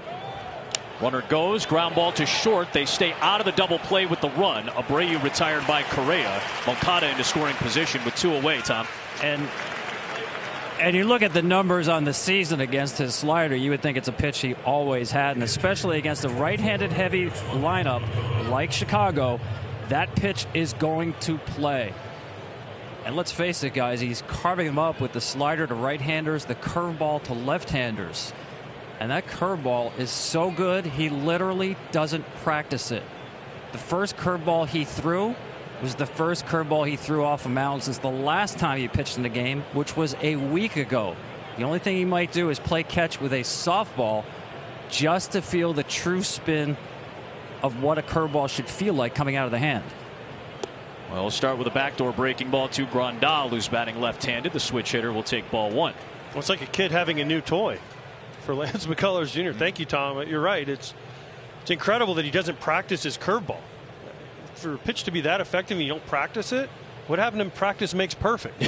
Runner goes, ground ball to short. They stay out of the double play with the run. Abreu retired by Correa. Moncada into scoring position with 2 away, Tom. And you look at the numbers on the season against his slider, you would think it's a pitch he always had, and especially against a right-handed heavy lineup like Chicago, that pitch is going to play. And let's face it, guys, he's carving them up with the slider to right-handers, the curveball to left-handers. And that curveball is so good, he literally doesn't practice it. The first curveball he threw was the first curveball he threw off a mound since the last time he pitched in the game, which was a week ago. The only thing he might do is play catch with a softball just to feel the true spin of what a curveball should feel like coming out of the hand. Well, we'll start with a backdoor breaking ball to Grandal, who's batting left-handed. The switch hitter will take ball 1. Well, it's like a kid having a new toy for Lance McCullers Jr. Thank you, Tom. You're right. It's incredible that he doesn't practice his curveball. For a pitch to be that effective and you don't practice it, what happened in practice makes perfect.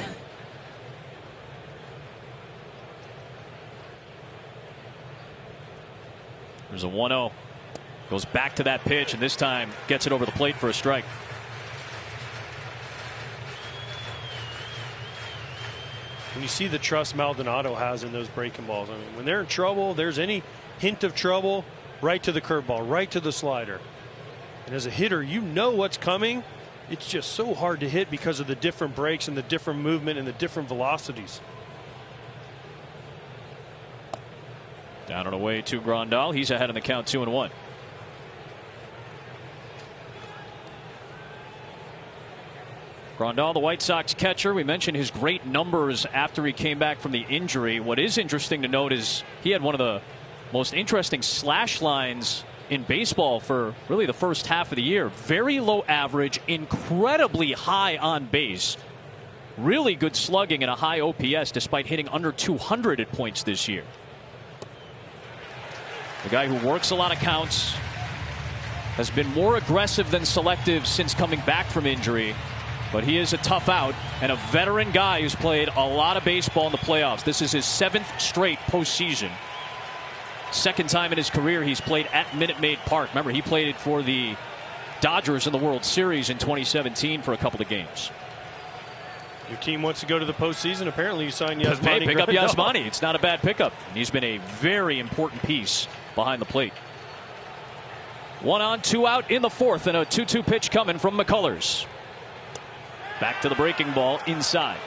There's a 1-0. Goes back to that pitch, and this time gets it over the plate for a strike. When you see the trust Maldonado has in those breaking balls, I mean, when they're in trouble, there's any hint of trouble, right to the curveball, right to the slider. And as a hitter, you know what's coming. It's just so hard to hit because of the different breaks and the different movement and the different velocities. Down and away to Grandal. He's ahead in the count, 2-1. Grandal, the White Sox catcher. We mentioned his great numbers after he came back from the injury. What is interesting to note is he had one of the most interesting slash lines in baseball for really the first half of the year. Very low average, incredibly high on base. Really good slugging and a high OPS despite hitting under 200 at points this year. The guy who works a lot of counts, has been more aggressive than selective since coming back from injury. But he is a tough out and a veteran guy who's played a lot of baseball in the playoffs. This is his 7th straight postseason. Second time in his career he's played at Minute Maid Park. Remember, he played it for the Dodgers in the World Series in 2017 for a couple of games. Your team wants to go to the postseason. Apparently, you signed Yasmani. Pick up Yasmani. It's not a bad pickup. He's been a very important piece behind the plate. 1 on, 2 out in the fourth, and a 2-2 pitch coming from McCullers. Back to the breaking ball inside.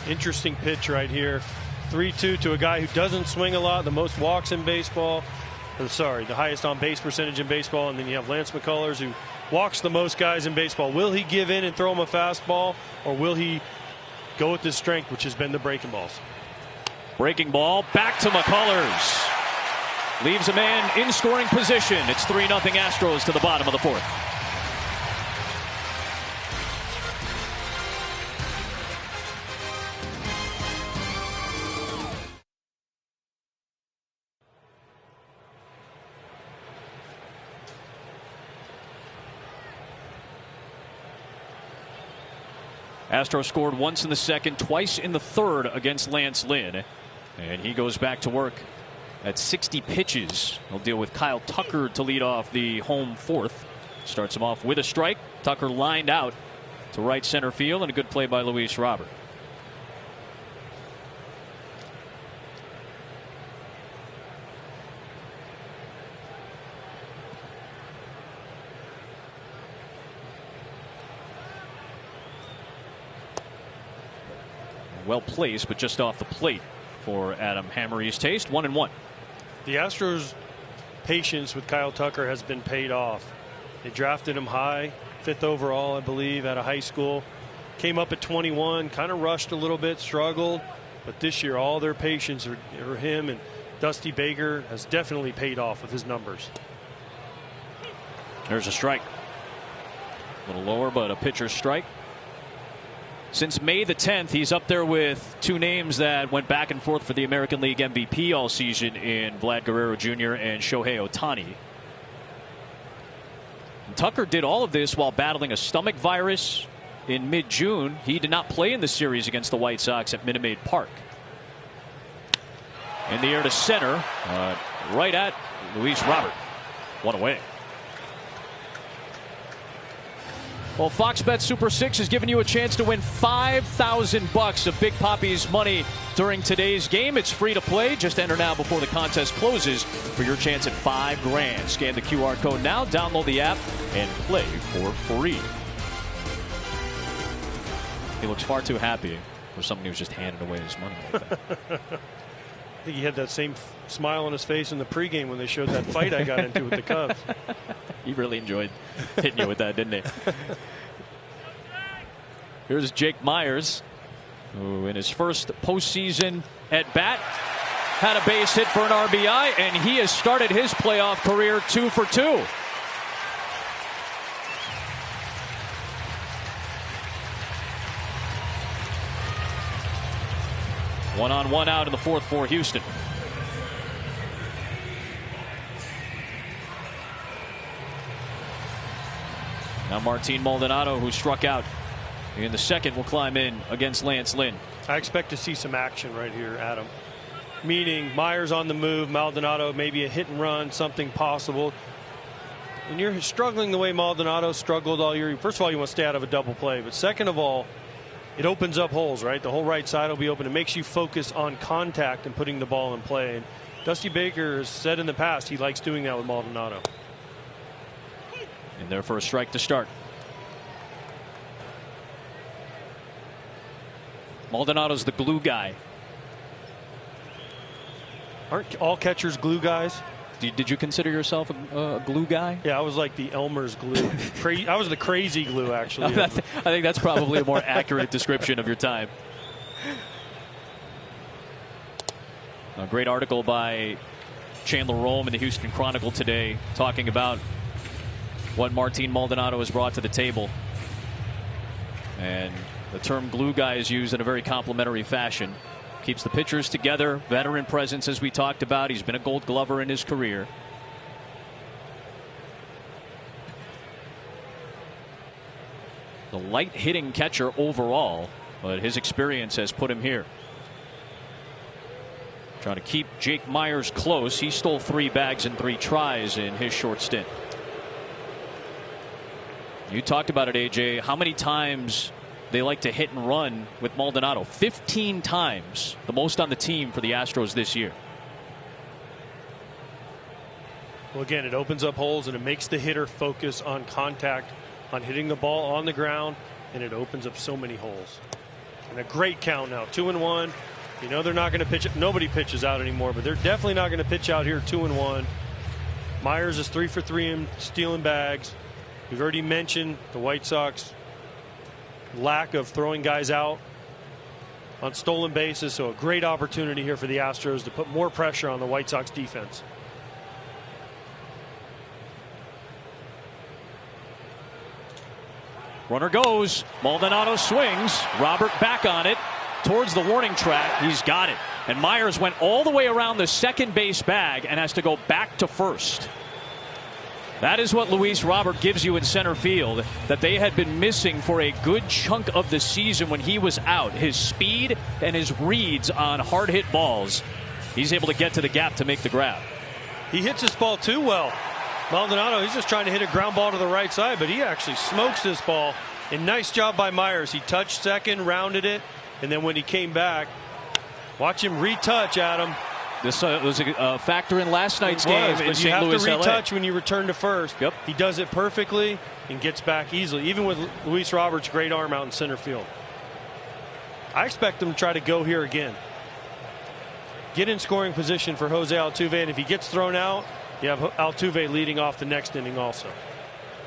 Interesting pitch right here. 3-2 to a guy who doesn't swing a lot, the most walks in baseball. Or sorry, the highest on base percentage in baseball. And then you have Lance McCullers, who walks the most guys in baseball. Will he give in and throw him a fastball, or will he go with his strength, which has been the breaking balls? Breaking ball back to McCullers. Leaves a man in scoring position. It's 3-0 Astros to the bottom of the fourth. Astros scored once in the second, twice in the third against Lance Lynn. And he goes back to work at 60 pitches. He'll deal with Kyle Tucker to lead off the home fourth. Starts him off with a strike. Tucker lined out to right center field, and a good play by Luis Robert. Well placed, but just off the plate for Adam Hammerey's taste. 1-1. The Astros' patience with Kyle Tucker has been paid off. They drafted him high, 5th overall, I believe, out of high school. Came up at 21, kind of rushed a little bit, struggled. But this year, all their patience are him, and Dusty Baker has definitely paid off with his numbers. There's a strike. A little lower, but a pitcher's strike. Since May the 10th, he's up there with two names that went back and forth for the American League MVP all season in Vlad Guerrero Jr. and Shohei Ohtani. And Tucker did all of this while battling a stomach virus in mid-June. He did not play in the series against the White Sox at Minute Maid Park. In the air to center, right at Luis Robert. One away. Well, Fox Bet Super 6 has given you a chance to win $5,000 of Big Papi's money during today's game. It's free to play. Just enter now before the contest closes for your chance at $5 grand. Scan the QR code now, download the app, and play for free. He looks far too happy for someone who's just handed away his money like that. I think he had that same smile on his face in the pregame when they showed that fight I got into with the Cubs. He really enjoyed hitting you with that, didn't he? Here's Jake Myers, who in his first postseason at bat had a base hit for an RBI, and he has started his playoff career 2 for 2. One on, one out in the fourth for Houston. Now Martin Maldonado, who struck out in the second, will climb in against Lance Lynn. I expect to see some action right here, Adam. Meaning Myers on the move, Maldonado maybe a hit and run, something possible. And you're struggling the way Maldonado struggled all year. First of all, you want to stay out of a double play. But second of all, it opens up holes, right? The whole right side will be open. It makes you focus on contact and putting the ball in play. And Dusty Baker has said in the past he likes doing that with Maldonado. In there for a strike to start. Maldonado's the glue guy. Aren't all catchers glue guys? Did you consider yourself a glue guy? Yeah, I was like the Elmer's glue. I was the crazy glue, actually. I think that's probably a more accurate description of your time. A great article by Chandler Rome in the Houston Chronicle today talking about what Martin Maldonado has brought to the table. And the term glue guy is used in a very complimentary fashion. Keeps the pitchers together, veteran presence as we talked about. He's been a Gold Glover in his career. The light hitting catcher overall, but his experience has put him here. Trying to keep Jake Myers close. He stole 3 bags and 3 tries in his short stint. You talked about it, AJ. How many times they like to hit and run with Maldonado? 15 times, the most on the team for the Astros this year. Well, again, it opens up holes and it makes the hitter focus on contact, on hitting the ball on the ground, and it opens up so many holes. And a great count now, 2-1. You know they're not going to pitch it. Nobody pitches out anymore, but they're definitely not going to pitch out here 2-1. Myers is 3 for 3 in stealing bags. We've already mentioned the White Sox lack of throwing guys out on stolen bases, so a great opportunity here for the Astros to put more pressure on the White Sox defense. Runner goes. Maldonado swings. Robert back on it towards the warning track. He's got it. And Myers went all the way around the second base bag and has to go back to first. That is what Luis Robert gives you in center field that they had been missing for a good chunk of the season when he was out. His speed and his reads on hard hit balls. He's able to get to the gap to make the grab. He hits this ball too well. Maldonado, he's just trying to hit a ground ball to the right side, but he actually smokes this ball. And nice job by Myers. He touched second, rounded it, and then when he came back, watch him retouch, Adam. This was a factor in last night's game in St. Louis, You have to retouch LA. when you return to first. Yep. He does it perfectly and gets back easily, even with Luis Roberts' great arm out in center field. I expect him to try to go here again. Get in scoring position for Jose Altuve, and if he gets thrown out, you have Altuve leading off the next inning also.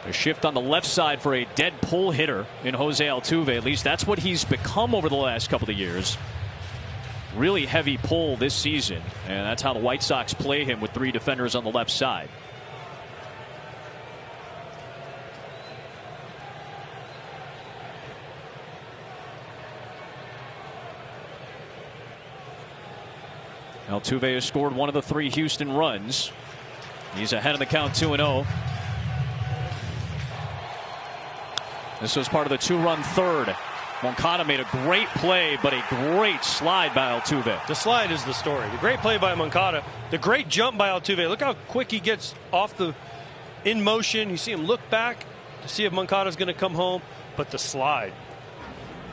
A shift on the left side for a dead pull hitter in Jose Altuve. At least that's what he's become over the last couple of years. Really heavy pull this season, and that's how the White Sox play him with 3 defenders on the left side. Altuve has scored 1 of the 3 Houston runs. He's ahead of the count 2-0. This was part of the 2-run third. Moncada made a great play, but a great slide by Altuve. The slide is the story. The great play by Moncada. The great jump by Altuve. Look how quick he gets off the in motion. You see him look back to see if Moncada's going to come home. But the slide.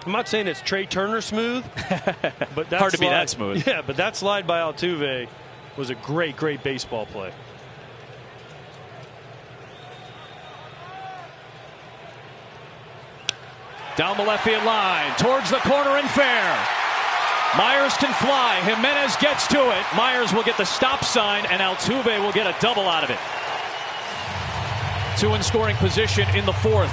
I'm not saying it's Trey Turner smooth, but that hard to slide, be that smooth. Yeah, but that slide by Altuve was a great, great baseball play. Down the left field line, towards the corner and fair. Myers can fly. Jimenez gets to it. Myers will get the stop sign, and Altuve will get a double out of it. 2 in scoring position in the 4th.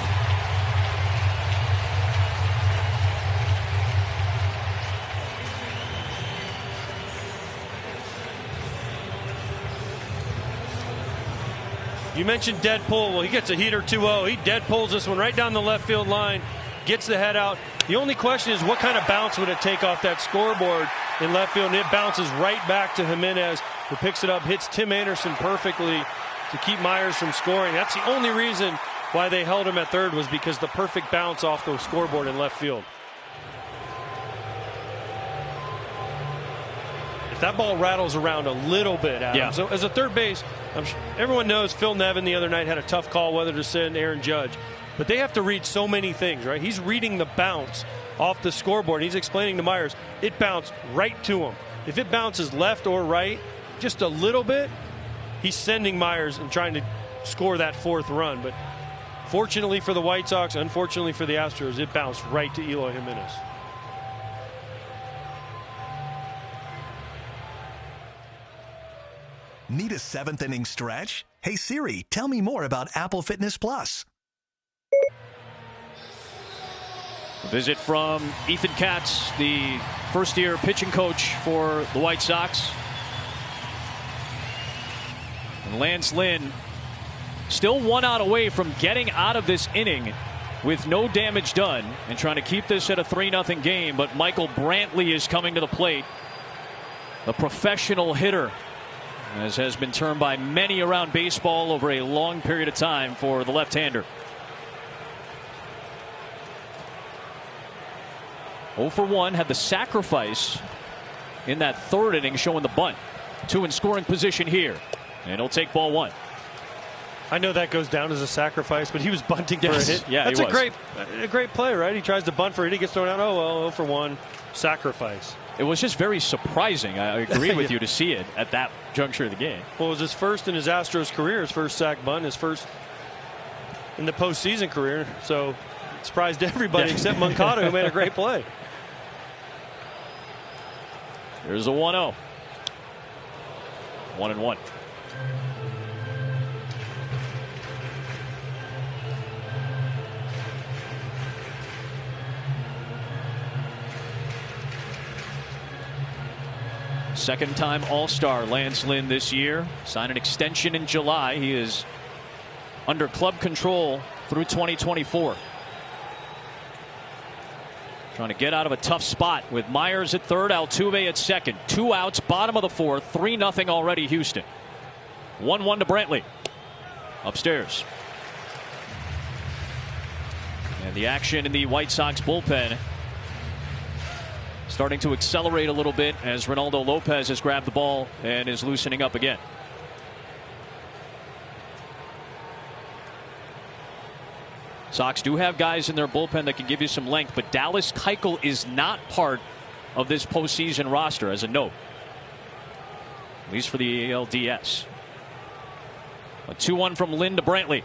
You mentioned dead pull. Well, he gets a heater 2-0. He dead pulls this one right down the left field line. Gets the head out. The only question is what kind of bounce would it take off that scoreboard in left field, and it bounces right back to Jimenez, who picks it up, hits Tim Anderson perfectly to keep Myers from scoring. That's the only reason why they held him at third, was because the perfect bounce off the scoreboard in left field. If that ball rattles around a little bit, Adam. Yeah. So as a third base, everyone knows Phil Nevin the other night had a tough call whether to send Aaron Judge. But they have to read so many things, right? He's reading the bounce off the scoreboard. He's explaining to Myers, it bounced right to him. If it bounces left or right, just a little bit, he's sending Myers and trying to score that 4th run. But fortunately for the White Sox, unfortunately for the Astros, it bounced right to Eloy Jimenez. Need a 7th inning stretch? Hey Siri, tell me more about Apple Fitness Plus. A visit from Ethan Katz, the first-year pitching coach for the White Sox. And Lance Lynn still 1 out away from getting out of this inning with no damage done and trying to keep this at a 3-0 game. But Michael Brantley is coming to the plate, a professional hitter, as has been termed by many around baseball over a long period of time for the left-hander. 0 for 1, had the sacrifice in that third inning, showing the bunt. 2 in scoring position here, and he'll take ball 1. I know that goes down as a sacrifice, but he was bunting for a hit. Yeah, that's he a great play, right? He tries to bunt for a hit, he gets thrown out. Oh well, 0 for 1, sacrifice. It was just very surprising. I agree with you to see it at that juncture of the game. Well, it was his first in his Astros career, his first sac bunt, his first in the postseason career. So it surprised everybody except Moncada, who made a great play. Here's a 1-0. 1-1. Second-time All-Star Lance Lynn this year. Signed an extension in July. He is under club control through 2024. Trying to get out of a tough spot with Myers at third, Altuve at second. 2 outs, bottom of the fourth, 3-0 already Houston. 1-1 to Brantley. Upstairs. And the action in the White Sox bullpen starting to accelerate a little bit as Ronaldo Lopez has grabbed the ball and is loosening up again. Sox do have guys in their bullpen that can give you some length, but Dallas Keuchel is not part of this postseason roster as a note, at least for the ALDS. A 2-1 from Lynn to Brantley.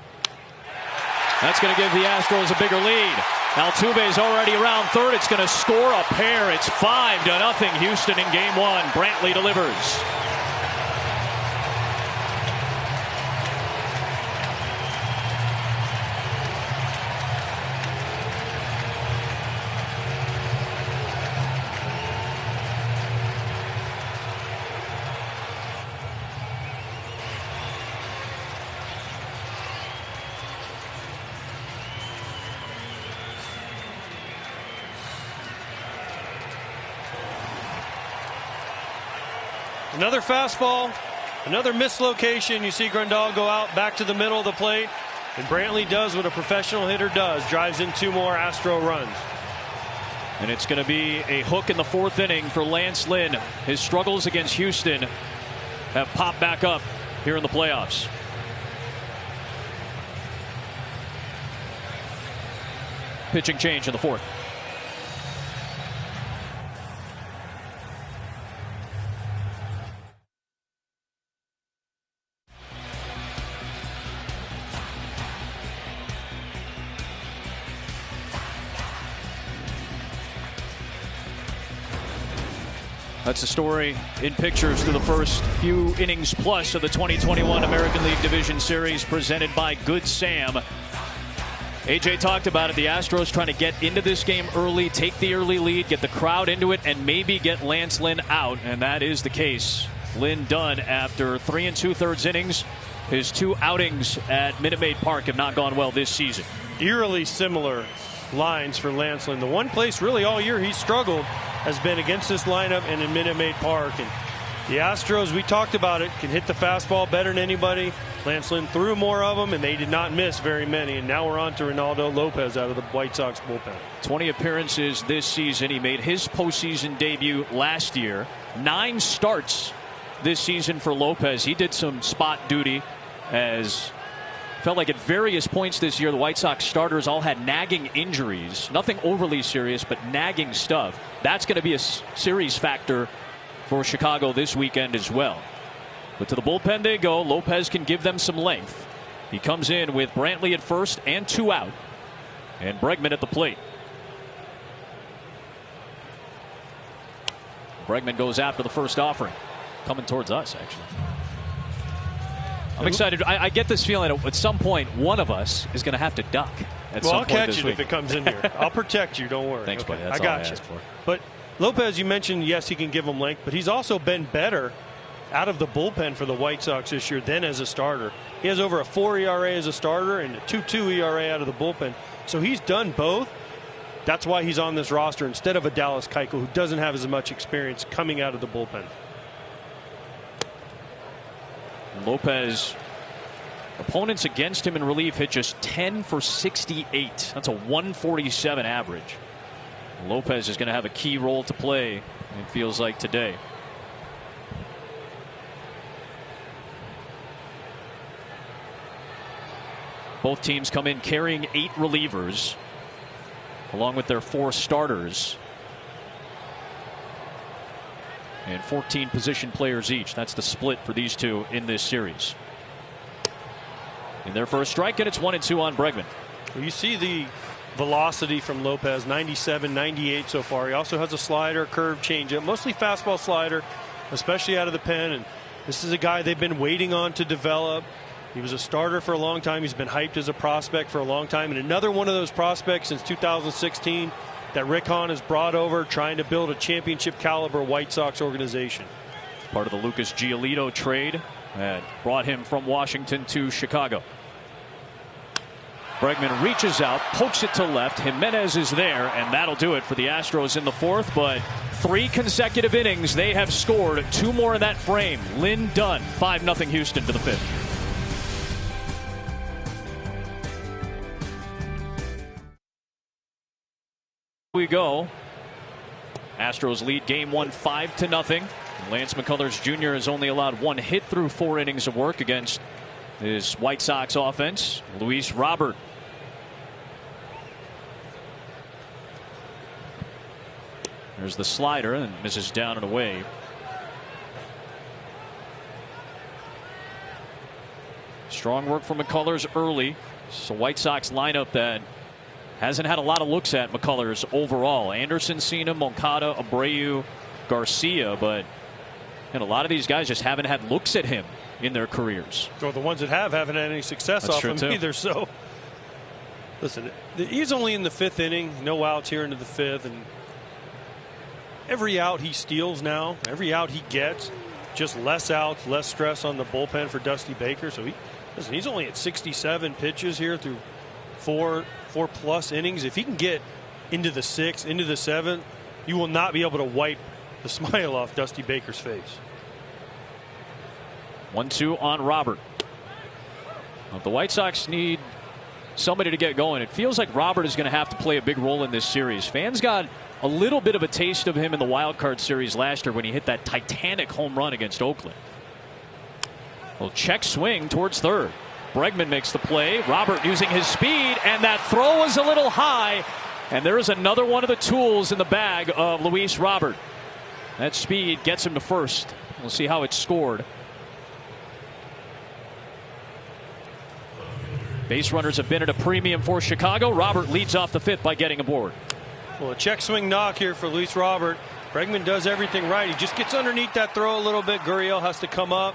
That's going to give the Astros a bigger lead. Altuve is already around third. It's going to score a pair. It's 5-0 Houston in game 1. Brantley delivers. Another fastball, another mislocation. You see Grandal go out back to the middle of the plate, and Brantley does what a professional hitter does, drives in 2 more Astro runs. And it's going to be a hook in the 4th inning for Lance Lynn. His struggles against Houston have popped back up here in the playoffs. Pitching change in the 4th. That's the story in pictures through the first few innings plus of the 2021 American League Division Series presented by Good Sam. AJ talked about it. The Astros trying to get into this game early, take the early lead, get the crowd into it, and maybe get Lance Lynn out. And that is the case. Lynn done after 3 2/3 innings. His 2 outings at Minute Maid Park have not gone well this season. Eerily similar lines for Lance Lynn. The one place really all year he's struggled has been against this lineup and in Minute Maid Park. And the Astros, we talked about it, can hit the fastball better than anybody. Lance Lynn threw more of them, and they did not miss very many. And now we're on to Ronaldo Lopez out of the White Sox bullpen. 20 appearances this season. He made his postseason debut last year. 9 starts this season for Lopez. He did some spot duty, as felt like at various points this year the White Sox starters all had nagging injuries. Nothing overly serious, but nagging stuff. That's going to be a series factor for Chicago this weekend as well. But to the bullpen they go. Lopez can give them some length. He comes in with Brantley at first and 2 out, and Bregman at the plate. Bregman goes after the first offering, coming towards us actually. I'm excited. I get this feeling at some point one of us is going to have to duck. Well, I'll catch it if it comes in here. I'll protect you. Don't worry. Thanks, okay. buddy. That's I got all I you. asked for. But Lopez, you mentioned, yes, he can give him length, but he's also been better out of the bullpen for the White Sox this year than as a starter. He has over a 4 ERA as a starter and a 2.2 ERA out of the bullpen. So he's done both. That's why he's on this roster instead of a Dallas Keuchel, who doesn't have as much experience coming out of the bullpen. Lopez, opponents against him in relief hit just 10 for 68. That's a 147 average. Lopez is going to have a key role to play it feels like today. Both teams come in carrying 8 relievers along with their 4 starters and 14 position players each. That's the split for these two in this series. In their first strike, and it's 1-2 on Bregman. Well, you see the velocity from Lopez, 97, 98 so far. He also has a slider, curve, changeup, mostly fastball slider, especially out of the pen. And this is a guy they've been waiting on to develop. He was a starter for a long time. He's been hyped as a prospect for a long time. And another one of those prospects since 2016 that Rick Hahn has brought over, trying to build a championship caliber White Sox organization. Part of the Lucas Giolito trade that brought him from Washington to Chicago. Bregman reaches out, pokes it to left. Jimenez is there, and that'll do it for the Astros in the 4th. But 3 consecutive innings, they have scored 2 more in that frame. Lynn Dunn, 5-0 Houston to the 5th. We go. Astros lead game 1 5-0. Lance McCullers Jr. has only allowed 1 hit through 4 innings of work against this White Sox offense. Luis Robert. There's the slider and misses down and away. Strong work from McCullers early. It's a White Sox lineup that hasn't had a lot of looks at McCullers overall. Anderson, Cena, Moncada, Abreu, Garcia, but a lot of these guys just haven't had looks at him in their careers. Well, the ones that haven't had any success off him either. So, listen, he's only in the 5th inning, no outs here into the 5th, and every out he steals now, every out he gets, just less outs, less stress on the bullpen for Dusty Baker. So he's only at 67 pitches here through 4+ innings. If he can get into the 6th, into the 7th, you will not be able to wipe the smile off Dusty Baker's face. 1-2 on Robert. Well, the White Sox need somebody to get going. It feels like Robert is going to have to play a big role in this series. Fans got a little bit of a taste of him in the wild card series last year when he hit that titanic home run against Oakland. Well, check swing towards 3rd. Bregman makes the play. Robert using his speed, and that throw is a little high. And there is another one of the tools in the bag of Luis Robert. That speed gets him to 1st. We'll see how it's scored. Base runners have been at a premium for Chicago. Robert leads off the 5th by getting aboard. Well, a check swing knock here for Luis Robert. Bregman does everything right. He just gets underneath that throw a little bit. Gurriel has to come up.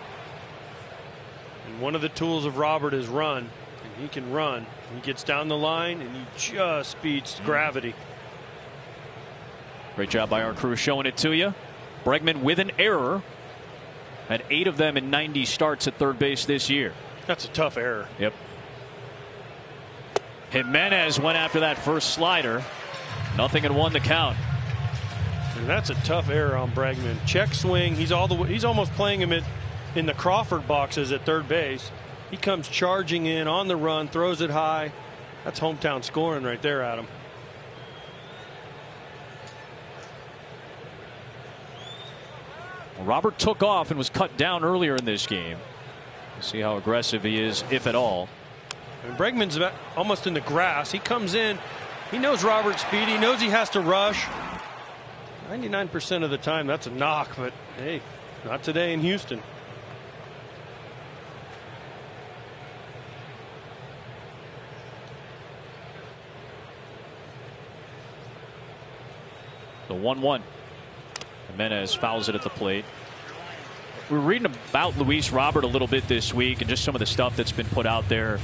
And one of the tools of Robert is run. And he can run. He gets down the line and he just beats gravity. Great job by our crew showing it to you. Bregman with an error. Had 8 of them in 90 starts at 3rd base this year. That's a tough error. Yep. Jimenez went after that first slider. 0-1 the count. And that's a tough error on Bregman. Check swing. He's almost playing him in the Crawford boxes at 3rd base. He comes charging in on the run, throws it high. That's hometown scoring right there, Adam. Robert took off and was cut down earlier in this game. We'll see how aggressive he is, if at all. And Bregman's almost in the grass. He comes in. He knows Robert's speed. He knows he has to rush. 99% of the time, that's a knock. But, hey, not today in Houston. The 1-1. Jimenez fouls it at the plate. We're reading about Luis Robert a little bit this week and just some of the stuff that's been put out there.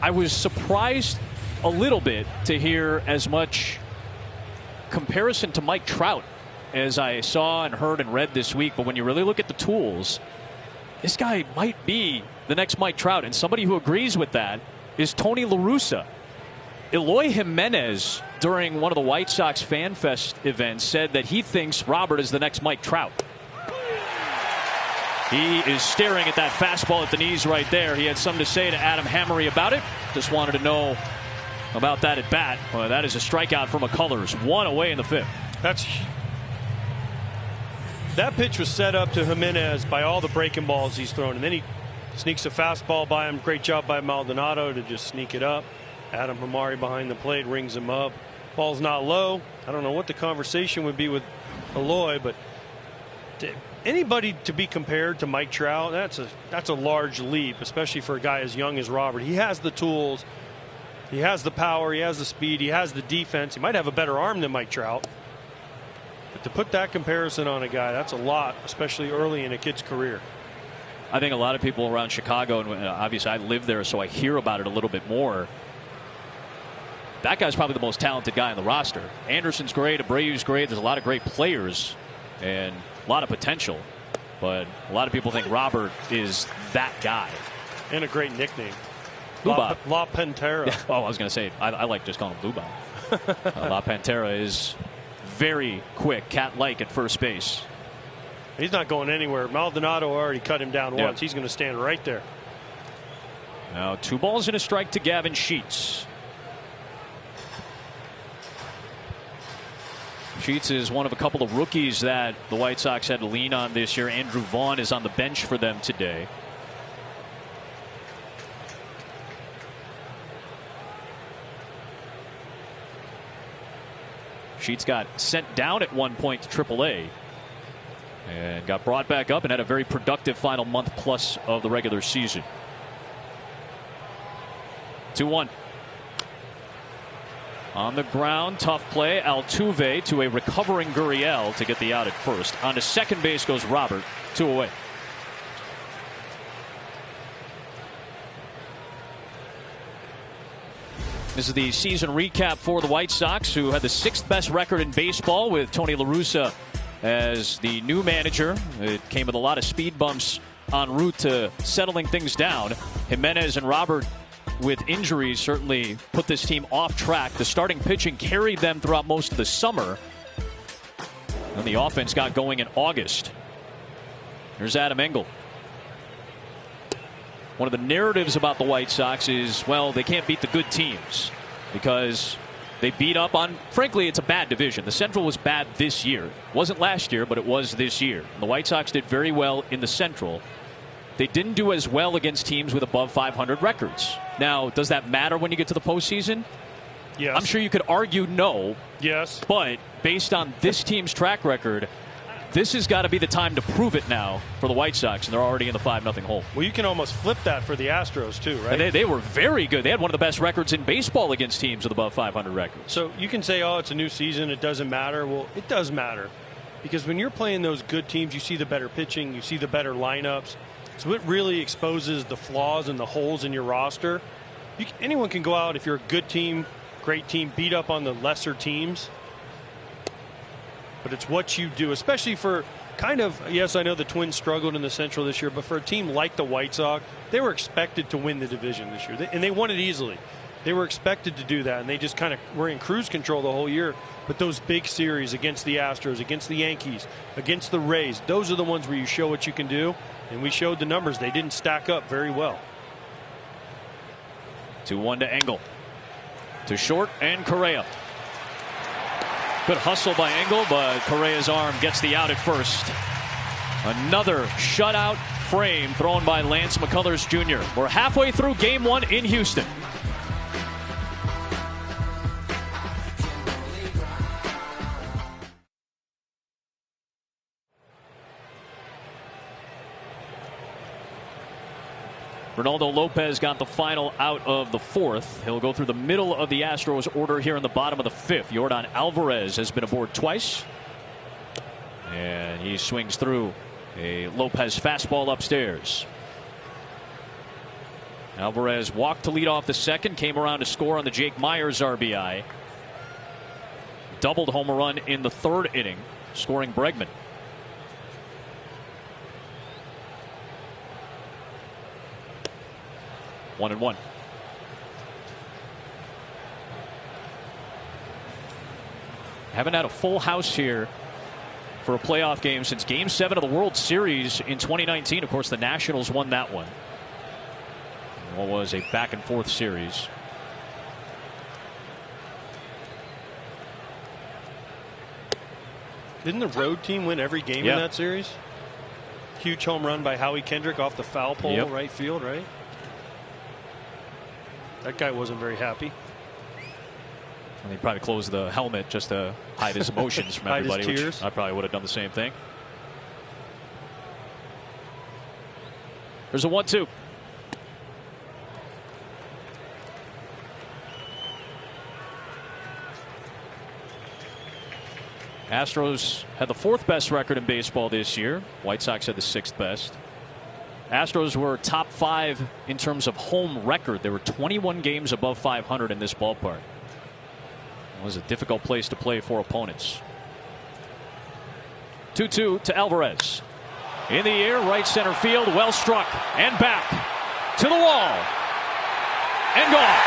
I was surprised a little bit to hear as much comparison to Mike Trout as I saw and heard and read this week. But when you really look at the tools, this guy might be the next Mike Trout. And somebody who agrees with that is Tony La Russa. Eloy Jimenez, during one of the White Sox Fan Fest events, said that he thinks Robert is the next Mike Trout. He is staring at that fastball at the knees right there. He had something to say to Adam Hammery about it. Just wanted to know about that at bat. Well, that is a strikeout from McCullers. 1 away in the 5th. That pitch was set up to Jimenez by all the breaking balls he's thrown, and then he sneaks a fastball by him. Great job by Maldonado to just sneak it up. Adam Hamari behind the plate rings him up. Ball's not low. I don't know what the conversation would be with Eloy, but anybody to be compared to Mike Trout, that's a large leap, especially for a guy as young as Robert. He has the tools, he has the power, he has the speed, he has the defense. He might have a better arm than Mike Trout. But to put that comparison on a guy, that's a lot, especially early in a kid's career. I think a lot of people around Chicago, and obviously I live there, so I hear about it a little bit more. That guy's probably the most talented guy on the roster. Anderson's great, Abreu's great. There's a lot of great players and a lot of potential. But a lot of people think Robert is that guy. And a great nickname. Luba. La Pantera. Oh, I was going to say, I like just calling him Luba. La Pantera is very quick, cat-like at first base. He's not going anywhere. Maldonado already cut him down once. He's going to stand right there. Now 2 balls and a strike to Gavin Sheets. Sheets is one of a couple of rookies that the White Sox had to lean on this year. Andrew Vaughn is on the bench for them today. Sheets got sent down at one point to AAA and got brought back up and had a very productive final month plus of the regular season. 2-1. On the ground, tough play. Altuve to a recovering Gurriel to get the out at first. On to second base goes Robert. 2 away. This is the season recap for the White Sox, who had the 6th best record in baseball with Tony La Russa as the new manager. It came with a lot of speed bumps en route to settling things down. Jimenez and Robert with injuries certainly put this team off track. The starting pitching carried them throughout most of the summer. And the offense got going in August. Here's Adam Engel. One of the narratives about the White Sox is, well, they can't beat the good teams because they beat up on, frankly, it's a bad division. The Central was bad this year. It wasn't last year, but it was this year. And the White Sox did very well in the Central. They didn't do as well against teams with above 500 records. Now, does that matter when you get to the postseason? Yes. I'm sure you could argue no. Yes. But based on this team's track record, this has got to be the time to prove it now for the White Sox, and they're already in the 5-0 hole. Well, you can almost flip that for the Astros, too, right? And they were very good. They had one of the best records in baseball against teams with above 500 records. So you can say, oh, it's a new season, it doesn't matter. Well, it does matter. Because when you're playing those good teams, you see the better pitching, you see the better lineups. So it really exposes the flaws and the holes in your roster. Anyone can go out, if you're a good team, great team, beat up on the lesser teams. But it's what you do, especially for kind of, yes, I know the Twins struggled in the Central this year, but for a team like the White Sox, they were expected to win the division this year. And they won it easily. They were expected to do that, and they just kind of were in cruise control the whole year. But those big series against the Astros, against the Yankees, against the Rays, those are the ones where you show what you can do. And we showed the numbers. They didn't stack up very well. 2-1 to Engel. To short and Correa. Good hustle by Engel, but Correa's arm gets the out at first. Another shutout frame thrown by Lance McCullers Jr. We're halfway through Game 1 in Houston. Ronaldo Lopez got the final out of the 4th. He'll go through the middle of the Astros order here in the bottom of the 5th. Yordan Alvarez has been aboard twice. And he swings through a Lopez fastball upstairs. Alvarez walked to lead off the 2nd, came around to score on the Jake Myers RBI. Doubled home run in the 3rd inning, scoring Bregman. 1-1. Haven't had a full house here for a playoff game since Game 7 of the World Series in 2019. Of course, the Nationals won that one. What was a back-and-forth series. Didn't the road team win every game in that series? Huge home run by Howie Kendrick off the foul pole, right field, right? That guy wasn't very happy. And he probably closed the helmet just to hide his emotions from hide everybody. his tears. I probably would have done the same thing. There's a 1-2. Astros had the 4th best record in baseball this year. White Sox had the 6th best. Astros were top 5 in terms of home record. There were 21 games above 500 in this ballpark. It was a difficult place to play for opponents. 2-2 to Alvarez. In the air, right center field, well struck, and back to the wall. And gone.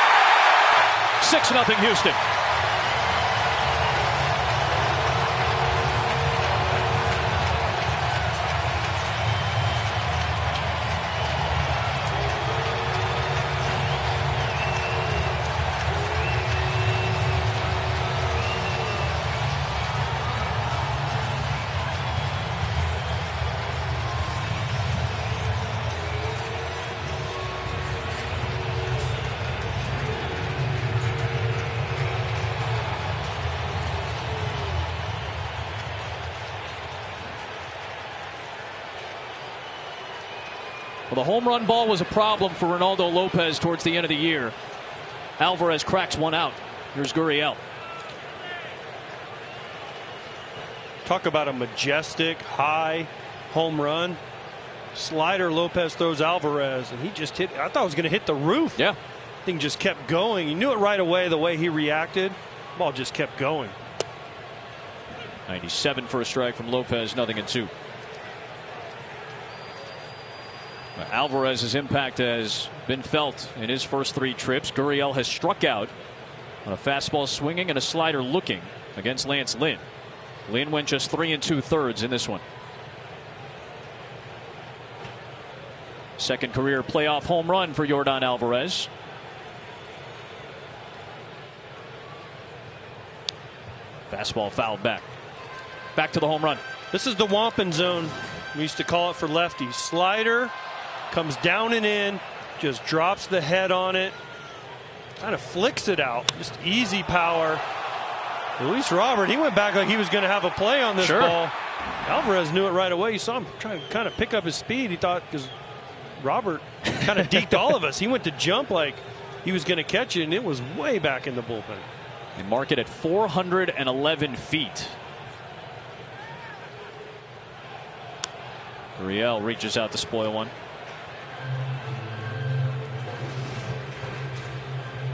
6-0 Houston. Well, the home run ball was a problem for Ronaldo Lopez towards the end of the year. Alvarez cracks one out. Here's Gurriel. Talk about a majestic, high home run. Slider Lopez throws Alvarez, and he just hit. I thought it was going to hit the roof. Yeah. Thing just kept going. You knew it right away the way he reacted. Ball just kept going. 97 for a strike from Lopez, 0-2. Alvarez's impact has been felt in his first 3 trips. Gurriel has struck out on a fastball swinging and a slider looking against Lance Lynn. Lynn went just 3 2/3 in this one. Second career playoff home run for Yordan Alvarez. Fastball fouled back. Back to the home run. This is the Wampin zone. We used to call it for lefties. Slider comes down and in, just drops the head on it, kind of flicks it out. Just easy power. Luis Robert, he went back like he was going to have a play on this ball. Alvarez knew it right away. You saw him trying to kind of pick up his speed. He thought, because Robert kind of deked all of us. He went to jump like he was going to catch it, and it was way back in the bullpen. They mark it at 411 feet. Gurriel reaches out to spoil one.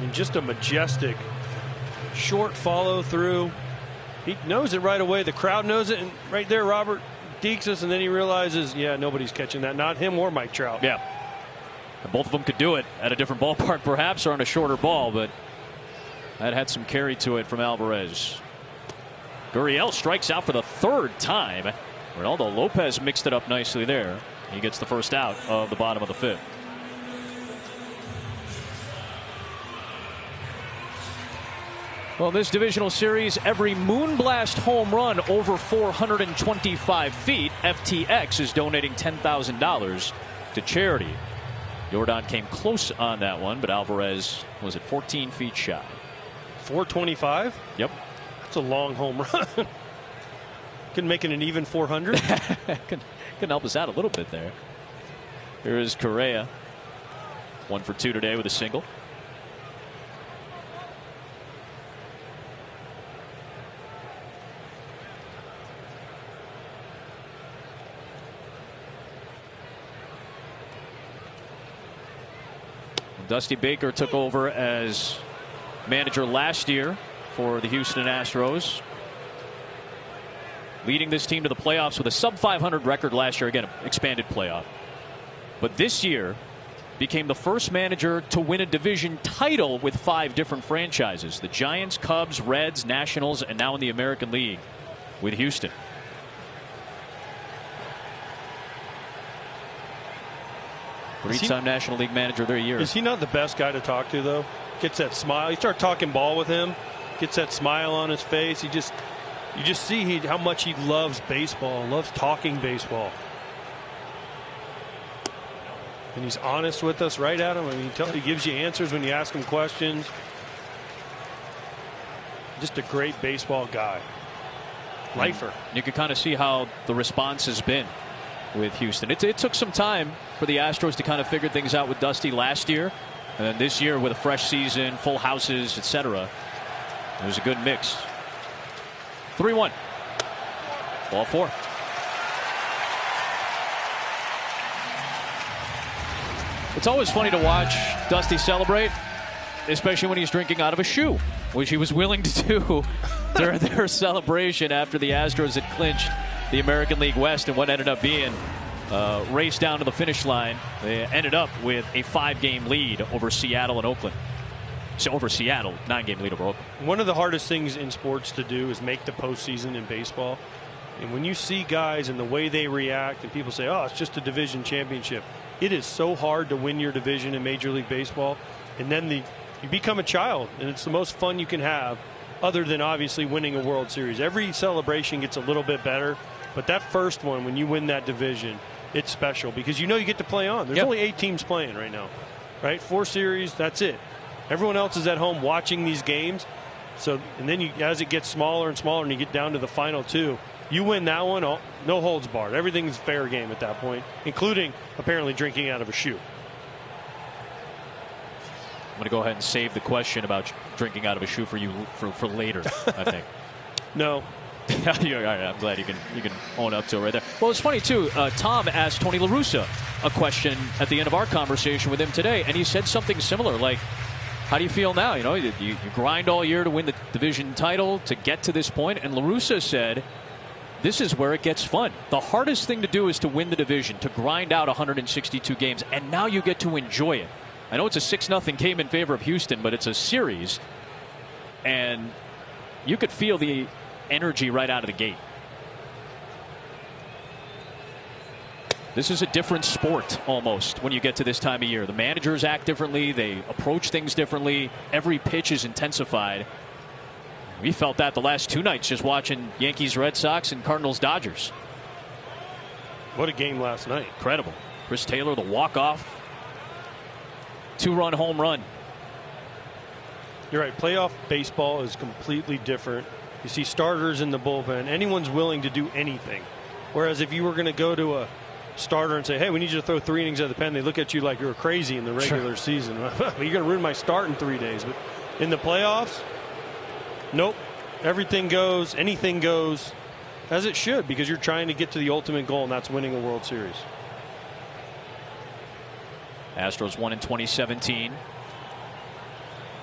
And just a majestic short follow through. He knows it right away. The crowd knows it. And right there, Robert dekes us, and then he realizes, yeah, nobody's catching that. Not him or Mike Trout. Yeah. And both of them could do it at a different ballpark, perhaps, or on a shorter ball, but that had some carry to it from Alvarez. Gurriel strikes out for the 3rd time. Ronaldo Lopez mixed it up nicely there. He gets the first out of the bottom of the 5th. Well, this divisional series, every Moonblast home run over 425 feet, FTX is donating $10,000 to charity. Yordan came close on that one, but Alvarez was at 14 feet shy. 425? Yep. That's a long home run. Can make it an even 400. Can help us out a little bit there. Here is Correa. 1 for 2 today with a single. Dusty Baker took over as manager last year for the Houston Astros, leading this team to the playoffs with a sub-500 record last year. Again, expanded playoff. But this year became the first manager to win a division title with 5 different franchises: the Giants, Cubs, Reds, Nationals, and now in the American League with Houston. Three-time National League Manager of the Year. Is he not the best guy to talk to, though? Gets that smile. You start talking ball with him, gets that smile on his face. You just see how much he loves baseball, loves talking baseball. And he's honest with us, right, Adam? I mean, he gives you answers when you ask him questions. Just a great baseball guy. Lifer. You can kind of see how the response has been with Houston. It took some time for the Astros to kind of figure things out with Dusty last year. And then this year with a fresh season, full houses, etc. It was a good mix. 3-1. Ball 4. It's always funny to watch Dusty celebrate, especially when he's drinking out of a shoe, which he was willing to do during their celebration after the Astros had clinched the American League West and what ended up being a race down to the finish line. They ended up with a 5-game lead over Seattle and Oakland. So over Seattle, 9-game lead over Oakland. One of the hardest things in sports to do is make the postseason in baseball. And when you see guys and the way they react, and people say, oh, it's just a division championship. It is so hard to win your division in Major League Baseball. And then you become a child, and it's the most fun you can have, other than obviously winning a World Series. Every celebration gets a little bit better, but that first one, when you win that division, it's special because you know you get to play on. There's only 8 teams playing right now, right? 4 series, that's it. Everyone else is at home watching these games. So, and then as it gets smaller and smaller and you get down to the final 2, you win that one, no holds barred. Everything's fair game at that point, including apparently drinking out of a shoe. I'm going to go ahead and save the question about drinking out of a shoe for you for later, I think. No. All right, I'm glad you can own up to it right there. Well, it's funny, too. Tom asked Tony La Russa a question at the end of our conversation with him today, and he said something similar, like, how do you feel now? You know, you grind all year to win the division title to get to this point, and La Russa said, this is where it gets fun. The hardest thing to do is to win the division, to grind out 162 games, and now you get to enjoy it. I know it's a 6-0 game in favor of Houston, but it's a series, and you could feel the energy right out of the gate. This is a different sport almost when you get to this time of year. The managers act differently. They approach things differently. Every pitch is intensified. We felt that the last 2 nights just watching Yankees, Red Sox, and Cardinals, Dodgers. What a game last night. Incredible. Chris Taylor, the walk-off. 2-run home run. You're right. Playoff baseball is completely different. You see starters in the bullpen. Anyone's willing to do anything. Whereas if you were going to go to a starter and say, hey, we need you to throw 3 innings at the pen, they look at you like you're crazy in the regular season. You're going to ruin my start in 3 days. But in the playoffs, nope. Everything goes, anything goes, as it should, because you're trying to get to the ultimate goal, and that's winning a World Series. Astros won in 2017.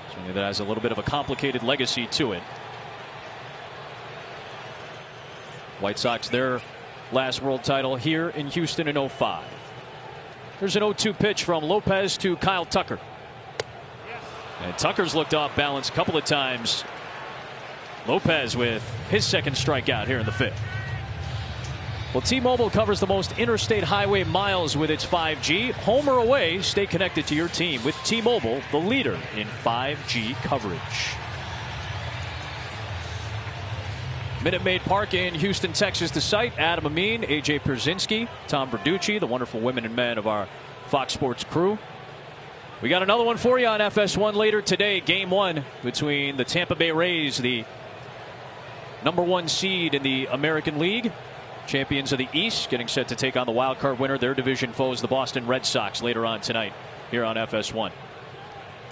Certainly that has a little bit of a complicated legacy to it. White Sox, their last world title here in Houston in 05. There's an 0-2 pitch from Lopez to Kyle Tucker. And Tucker's looked off balance a couple of times. Lopez with his second strikeout here in the 5th. Well, T-Mobile covers the most interstate highway miles with its 5G. Home or away, stay connected to your team with T-Mobile, the leader in 5G coverage. Minute Maid Park in Houston, Texas, the site. Adam Amin, AJ Pierzynski, Tom Verducci, the wonderful women and men of our Fox Sports crew. We got another one for you on FS1 later today. Game 1 between the Tampa Bay Rays, the #1 seed in the American League, champions of the East, getting set to take on the wild card winner, their division foes, the Boston Red Sox, later on tonight here on FS1.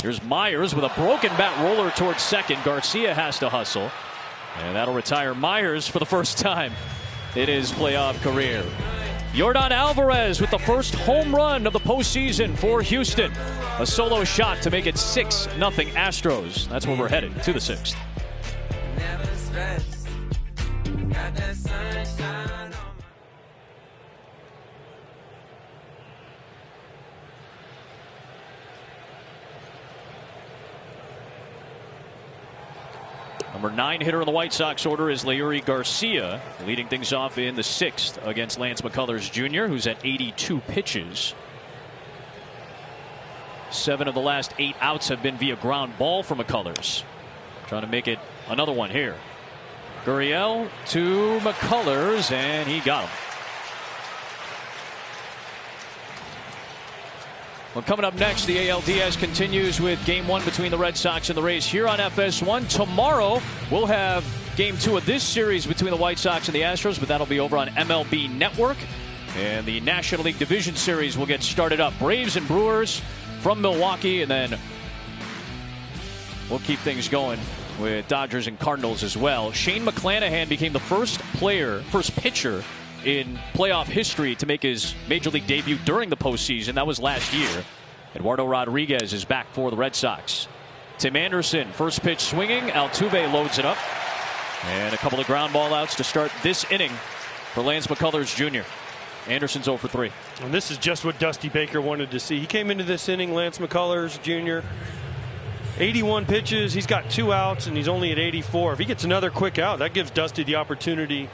Here's Myers with a broken bat roller towards second. Garcia has to hustle, and that'll retire Myers for the first time in his playoff career. Yordan Alvarez with the first home run of the postseason for Houston. A solo shot to make it 6-0 Astros. That's where we're headed, to the 6th. Number 9 hitter in the White Sox order is Leury Garcia, leading things off in the 6th against Lance McCullers Jr., who's at 82 pitches. 7 of the last 8 outs have been via ground ball for McCullers. Trying to make it another one here. Gurriel to McCullers, and he got him. Well, coming up next, the ALDS continues with Game 1 between the Red Sox and the Rays here on FS1. Tomorrow, we'll have Game 2 of this series between the White Sox and the Astros, but that'll be over on MLB Network. And the National League Division Series will get started up. Braves and Brewers from Milwaukee, and then we'll keep things going with Dodgers and Cardinals as well. Shane McClanahan became the first pitcher in playoff history to make his major league debut during the postseason. That was last year. Eduardo Rodriguez is back for the Red Sox. Tim Anderson, first pitch swinging. Altuve loads it up. And a couple of ground ball outs to start this inning for Lance McCullers Jr. Anderson's 0 for 3. And this is just what Dusty Baker wanted to see. He came into this inning, Lance McCullers Jr., 81 pitches. He's got 2 outs, and he's only at 84. If he gets another quick out, that gives Dusty the opportunity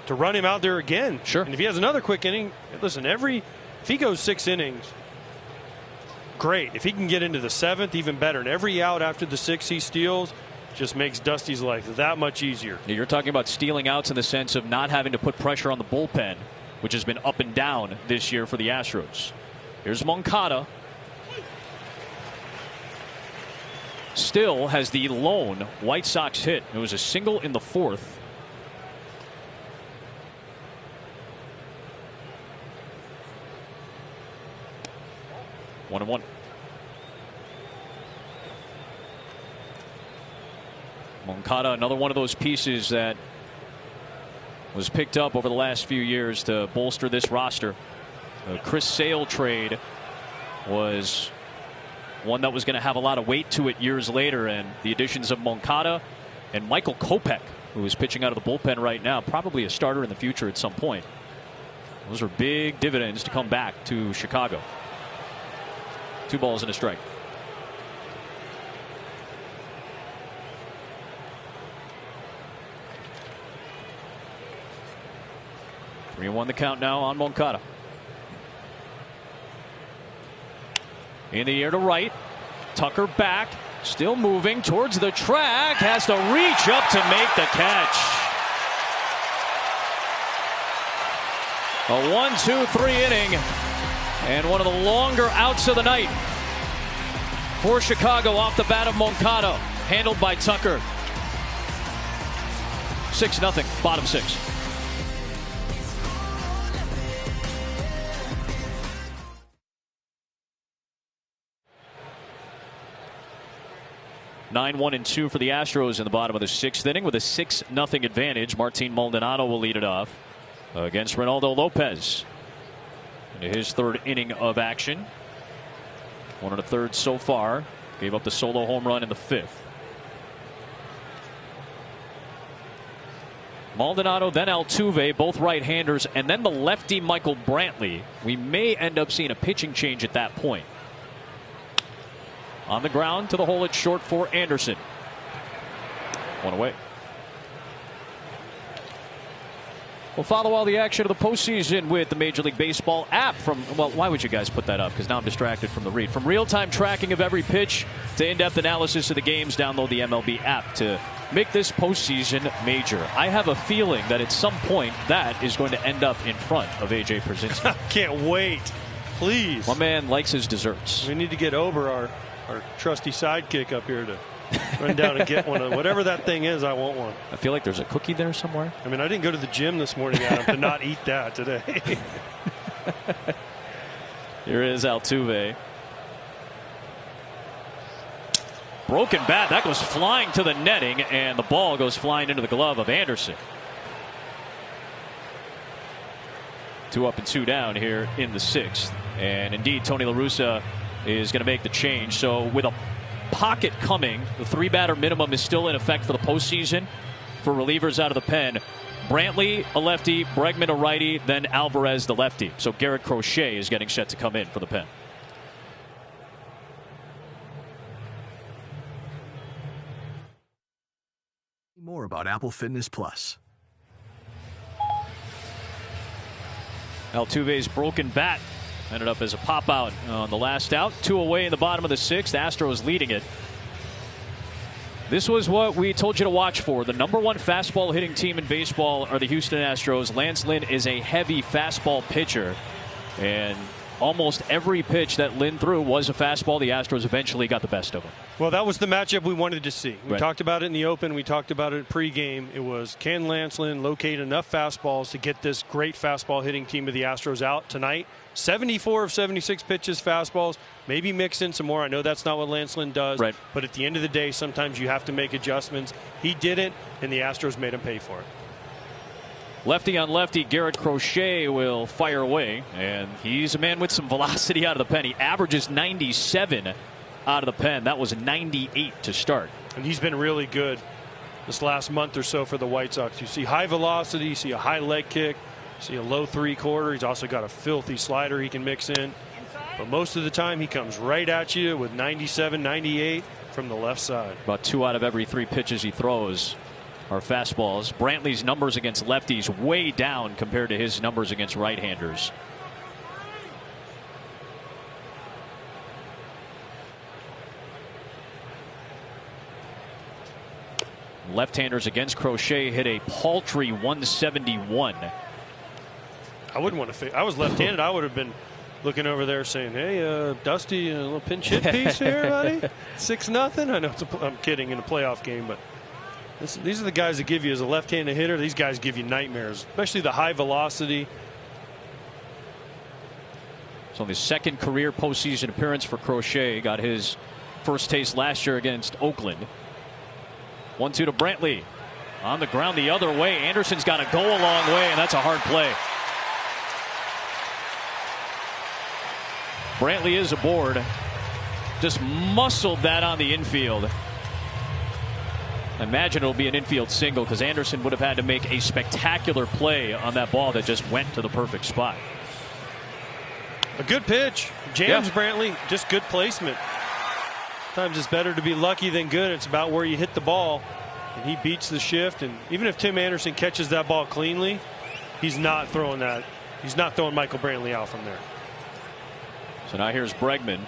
to run him out there again. Sure. And if he has another quick inning, listen, if he goes 6 innings, great. If he can get into the 7th, even better. And every out after the 6 he steals just makes Dusty's life that much easier. You're talking about stealing outs in the sense of not having to put pressure on the bullpen, which has been up and down this year for the Astros. Here's Moncada. Still has the lone White Sox hit. It was a single in the 4th. One and one. Moncada, another one of those pieces that was picked up over the last few years to bolster this roster. The Chris Sale trade was one that was going to have a lot of weight to it years later, and the additions of Moncada and Michael Kopech, who is pitching out of the bullpen right now, probably a starter in the future at some point. Those are big dividends to come back to Chicago. 2 balls and a strike. Three and 1 the count now on Moncada. In the air to right. Tucker back. Still moving towards the track. Has to reach up to make the catch. A 1-2-3 inning. And one of the longer outs of the night for Chicago off the bat of Moncada. Handled by Tucker. 6-0. Bottom 6. Nine, 1 and 2 for the Astros in the bottom of the 6th inning with a 6-0 advantage. Martin Maldonado will lead it off against Ronaldo Lopez. Into his 3rd inning of action. 1 1/3 so far. Gave up the solo home run in the 5th. Maldonado, then Altuve, both right-handers, and then the lefty Michael Brantley. We may end up seeing a pitching change at that point. On the ground to the hole at short for Anderson. 1 away. We'll follow all the action of the postseason with the Major League Baseball app from, well, why would you guys put that up? Because now I'm distracted from the read. From real-time tracking of every pitch to in-depth analysis of the games, download the MLB app to make this postseason major. I have a feeling that at some point that is going to end up in front of A.J. Pierzynski. Can't wait. Please. My man likes his desserts. We need to get over our trusty sidekick up here to run down and get one of whatever that thing is. I want one. I feel like there's a cookie there somewhere. I mean, I didn't go to the gym this morning, Adam, to not eat that today. Here is Altuve. Broken bat. That goes flying to the netting, and the ball goes flying into the glove of Anderson. 2 up and 2 down here in the 6th. And indeed, Tony La Russa is going to make the change. So with a pocket coming, the 3-batter minimum is still in effect for the postseason for relievers out of the pen. Brantley, a lefty, Bregman, a righty, then Alvarez, the lefty. So Garrett Crochet is getting set to come in for the pen. More about Apple Fitness Plus. Altuve's broken bat ended up as a pop out on the last out. 2 away in the bottom of the 6th. Astros leading it. This was what we told you to watch for. The #1 fastball hitting team in baseball are the Houston Astros. Lance Lynn is a heavy fastball pitcher, and almost every pitch that Lynn threw was a fastball. The Astros eventually got the best of him. Well, that was the matchup we wanted to see. We Right. talked about it in the open. We talked about it pregame. It was, can Lance Lynn locate enough fastballs to get this great fastball hitting team of the Astros out tonight? 74 of 76 pitches fastballs. Maybe mix in some more. I know that's not what Lance Lynn does. Right. But at the end of the day, sometimes you have to make adjustments. He didn't, and the Astros made him pay for it. Lefty on lefty, Garrett Crochet will fire away, and he's a man with some velocity out of the pen. He averages 97 out of the pen. That was 98 to start. And he's been really good this last month or so for the White Sox. You see high velocity, you see a high leg kick, you see a low 3/4. He's also got a filthy slider he can mix in. But most of the time he comes right at you with 97, 98 from the left side. About 2 out of every 3 pitches he throws are fastballs. Brantley's numbers against lefties way down compared to his numbers against right-handers. Left-handers against Crochet hit a paltry 171. I wouldn't want to. I was left-handed. I would have been looking over there saying, "Hey, Dusty, a little pinch hit piece here, buddy. 6-0." I know I'm kidding in a playoff game, but these are the guys that give you as a left-handed hitter. These guys give you nightmares, especially the high velocity. So the second career postseason appearance for Crochet. Got his first taste last year against Oakland. 1-2 to Brantley. On the ground the other way. Anderson's got to go a long way, and that's a hard play. Brantley is aboard. Just muscled that on the infield. I imagine it'll be an infield single because Anderson would have had to make a spectacular play on that ball that just went to the perfect spot. A good pitch. Jams Brantley. Just good placement. Sometimes it's better to be lucky than good. It's about where you hit the ball. And he beats the shift. And even if Tim Anderson catches that ball cleanly, he's not throwing that. He's not throwing Michael Brantley out from there. So now here's Bregman.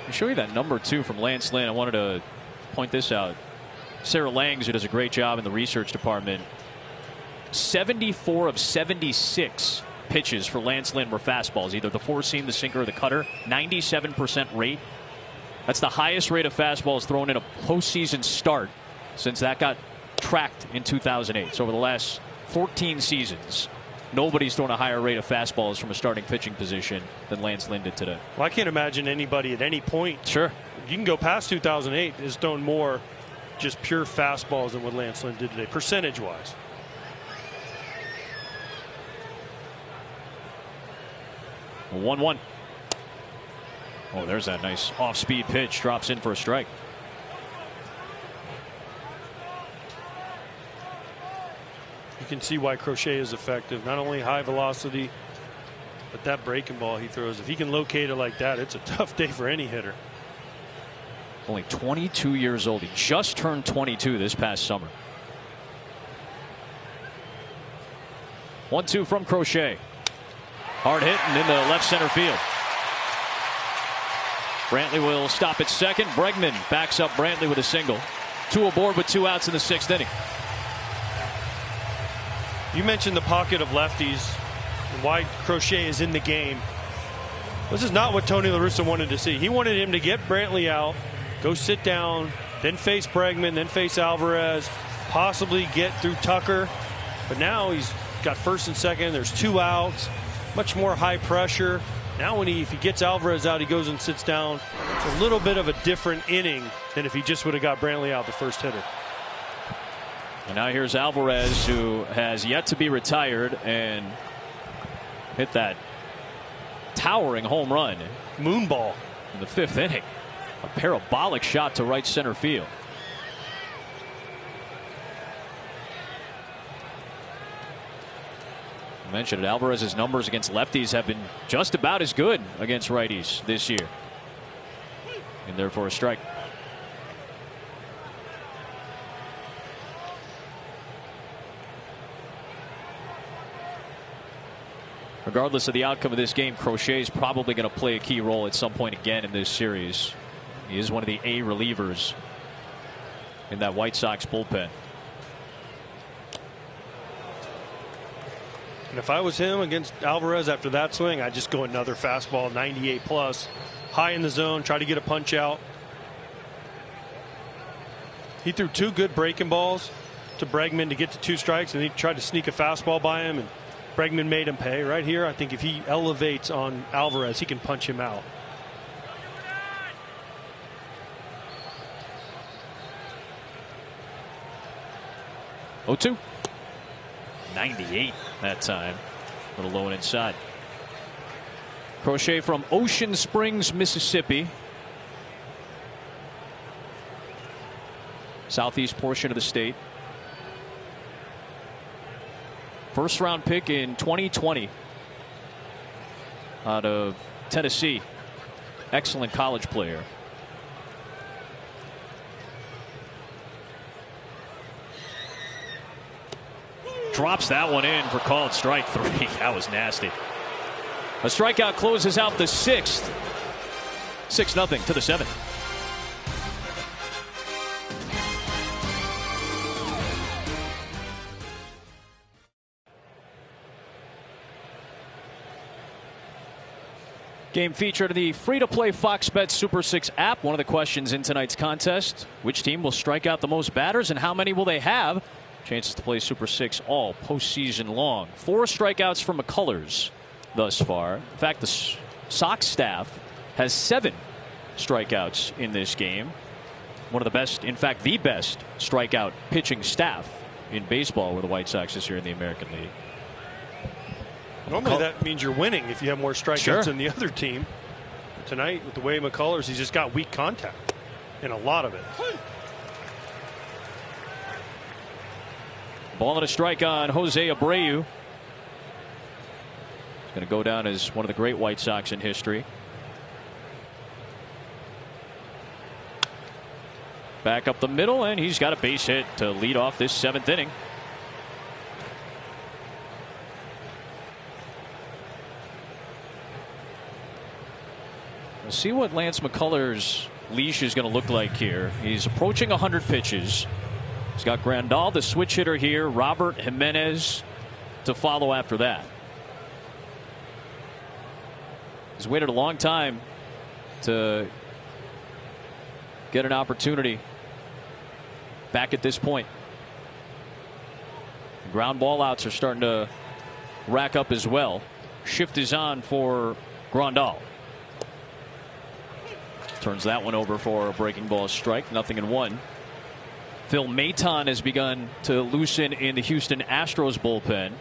I'll show you that #2 from Lance Lynn. I wanted to point this out. Sarah Langs, who does a great job in the research department, 74 of 76 pitches for Lance Lynn were fastballs, either the four seam, the sinker, or the cutter. 97% rate. That's the highest rate of fastballs thrown in a postseason start since that got tracked in 2008. So over the last 14 seasons, nobody's thrown a higher rate of fastballs from a starting pitching position than Lance Lynn did today. Well, I can't imagine anybody at any point. Sure. You can go past 2008 has thrown more just pure fastballs than what Lance Lynn did today, percentage-wise. A 1-1. Oh, there's that nice off-speed pitch. Drops in for a strike. You can see why Crochet is effective. Not only high velocity, but that breaking ball he throws. If he can locate it like that, it's a tough day for any hitter. Only 22 years old. He just turned 22 this past summer. 1-2 from Crochet. Hard hit and into left center field. Brantley will stop at second. Bregman backs up Brantley with a single. 2 aboard with 2 outs in the 6th inning. You mentioned the pocket of lefties and why Crochet is in the game. This is not what Tony La Russa wanted to see. He wanted him to get Brantley out, go sit down, then face Bregman, then face Alvarez, possibly get through Tucker. But now he's got first and second. There's 2 outs, much more high pressure. Now if he gets Alvarez out, he goes and sits down. It's a little bit of a different inning than if he just would have got Brantley out, the first hitter. And now here's Alvarez, who has yet to be retired and hit that towering home run. Moonball. In the 5th inning. A parabolic shot to right center field. I mentioned it, Alvarez's numbers against lefties have been just about as good against righties this year. And therefore a strike. Regardless of the outcome of this game, Crochet is probably going to play a key role at some point again in this series. He is one of the A relievers in that White Sox bullpen. And if I was him against Alvarez after that swing, I'd just go another fastball, 98 plus, high in the zone, try to get a punch out. He threw 2 good breaking balls to Bregman to get to 2 strikes, and he tried to sneak a fastball by him, and Bregman made him pay. Right here, I think if he elevates on Alvarez, he can punch him out. Oh, 2. 98 that time. A little low and inside. Crochet from Ocean Springs, Mississippi. Southeast portion of the state. First round pick in 2020 out of Tennessee. Excellent college player. Drops that one in for called strike 3. That was nasty. A strikeout closes out the 6th. 6-0 to the 7th. Game featured in the free-to-play Fox Bet Super 6 app. One of the questions in tonight's contest: which team will strike out the most batters and how many will they have? Chances to play Super 6 all postseason long. 4 strikeouts from McCullers thus far. In fact, the Sox staff has 7 strikeouts in this game. One of the best, in fact, the best strikeout pitching staff in baseball were the White Sox this year in the American League. Normally that means you're winning if you have more strikeouts than the other team. But tonight, with the way McCullers, he's just got weak contact, and a lot of it. Ball and a strike on Jose Abreu. He's going to go down as one of the great White Sox in history. Back up the middle, and he's got a base hit to lead off this 7th inning. We'll see what Lance McCullers' leash is going to look like here. He's approaching 100 pitches. He's got Grandal, the switch hitter here, Robert Jimenez to follow after that. He's waited a long time to get an opportunity back at this point. The ground ball outs are starting to rack up as well. Shift is on for Grandal. Turns that one over for a breaking ball strike. 0-1. Phil Maton has begun to loosen in the Houston Astros bullpen.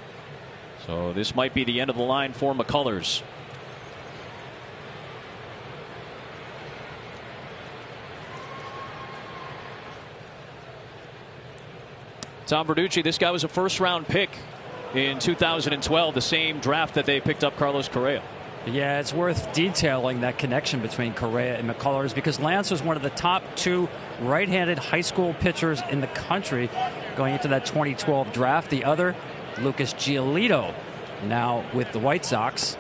So this might be the end of the line for McCullers. Tom Verducci, this guy was a first-round pick in 2012, the same draft that they picked up Carlos Correa. Yeah, it's worth detailing that connection between Correa and McCullers because Lance was one of the top 2 right-handed high school pitchers in the country going into that 2012 draft. The other, Lucas Giolito, now with the White Sox.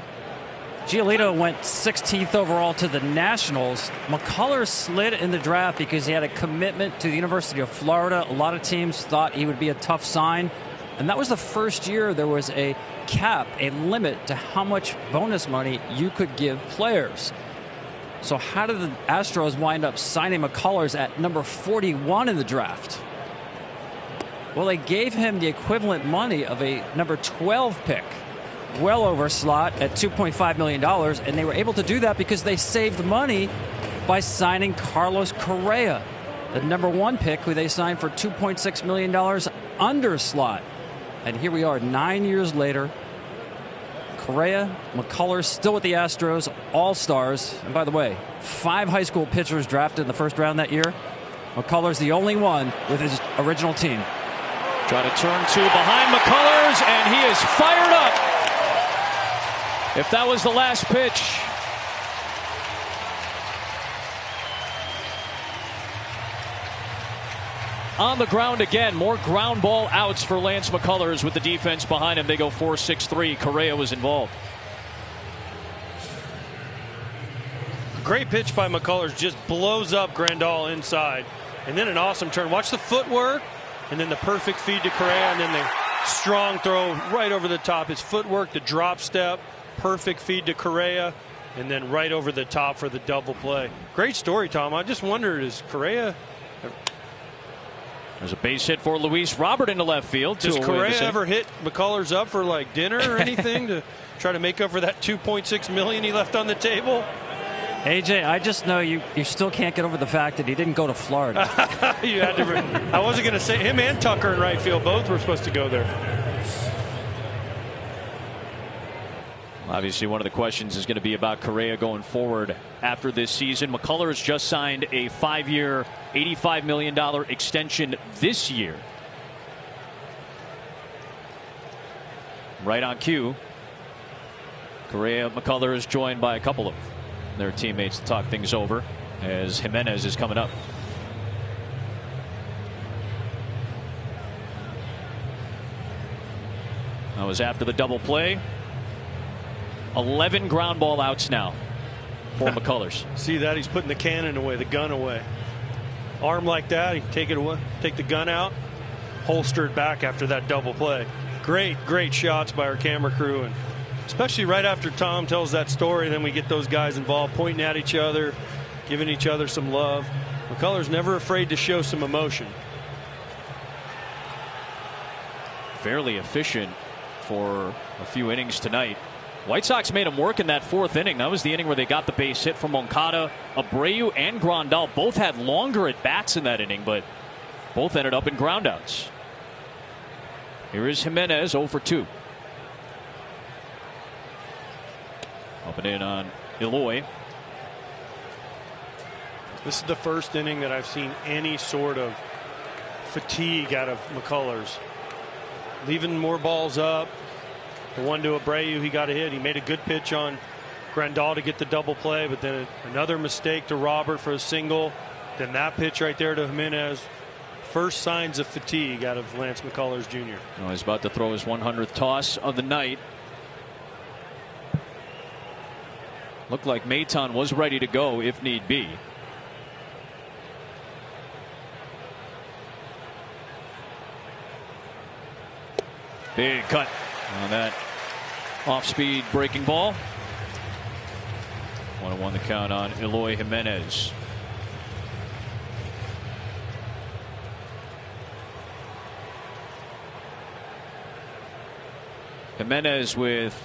Giolito went 16th overall to the Nationals. McCullers slid in the draft because he had a commitment to the University of Florida. A lot of teams thought he would be a tough sign. And that was the first year there was a cap, a limit to how much bonus money you could give players. So how did the Astros wind up signing McCullers at number 41 in the draft? Well, they gave him the equivalent money of a number 12 pick, well over slot at $2.5 million. And they were able to do that because they saved money by signing Carlos Correa, the number 1 pick, who they signed for $2.6 million under slot. And here we are 9 years later. Correa, McCullers still with the Astros, all-stars. And by the way, 5 high school pitchers drafted in the first round that year. McCullers the only one with his original team. Try to turn 2 behind McCullers, and he is fired up. If that was the last pitch. on the ground again. More ground ball outs for Lance McCullers with the defense behind him. They go 4-6-3. Correa was involved. Great pitch by McCullers, just blows up Grandal inside. And then an awesome turn. Watch the footwork, and then the perfect feed to Correa, and then the strong throw right over the top. His footwork, the drop step, perfect feed to Correa, and then right over the top for the double play. Great story, Tom. I just wondered, is Correa... There's a base hit for Luis Robert into left field. Does Correa ever hit McCullers up for like dinner or anything to try to make up for that $2.6 million he left on the table? AJ, I just know you still can't get over the fact that he didn't go to Florida. You had to. I wasn't going to say him and Tucker in right field. Both were supposed to go there. Obviously, one of the questions is going to be about Correa going forward after this season. McCullers just signed a 5-year, $85 million extension this year. Right on cue. Correa, McCullers joined by a couple of their teammates to talk things over as Jimenez is coming up. That was after the double play. 11 ground ball outs now for McCullers. See that? He's putting the cannon away, the gun away. Arm like that, he take it away, take the gun out, holstered back after that double play. Great shots by our camera crew, and especially right after Tom tells that story, then we get those guys involved, pointing at each other, giving each other some love. McCullers never afraid to show some emotion. Fairly efficient for a few innings tonight. White Sox made him work in that 4th inning. That was the inning where they got the base hit from Moncada. Abreu and Grandal both had longer at bats in that inning, but both ended up in groundouts. Here is Jimenez, 0 for 2. Up and in on Eloy. This is the first inning that I've seen any sort of fatigue out of McCullers. Leaving more balls up. The one to Abreu, he got a hit. He made a good pitch on Grandal to get the double play, but then another mistake to Robert for a single. Then that pitch right there to Jimenez. First signs of fatigue out of Lance McCullers Jr. Well, he's about to throw his 100th toss of the night. Looked like Maton was ready to go if need be. Big cut on that off-speed breaking ball. 1-1 the count on Eloy Jimenez. Jimenez with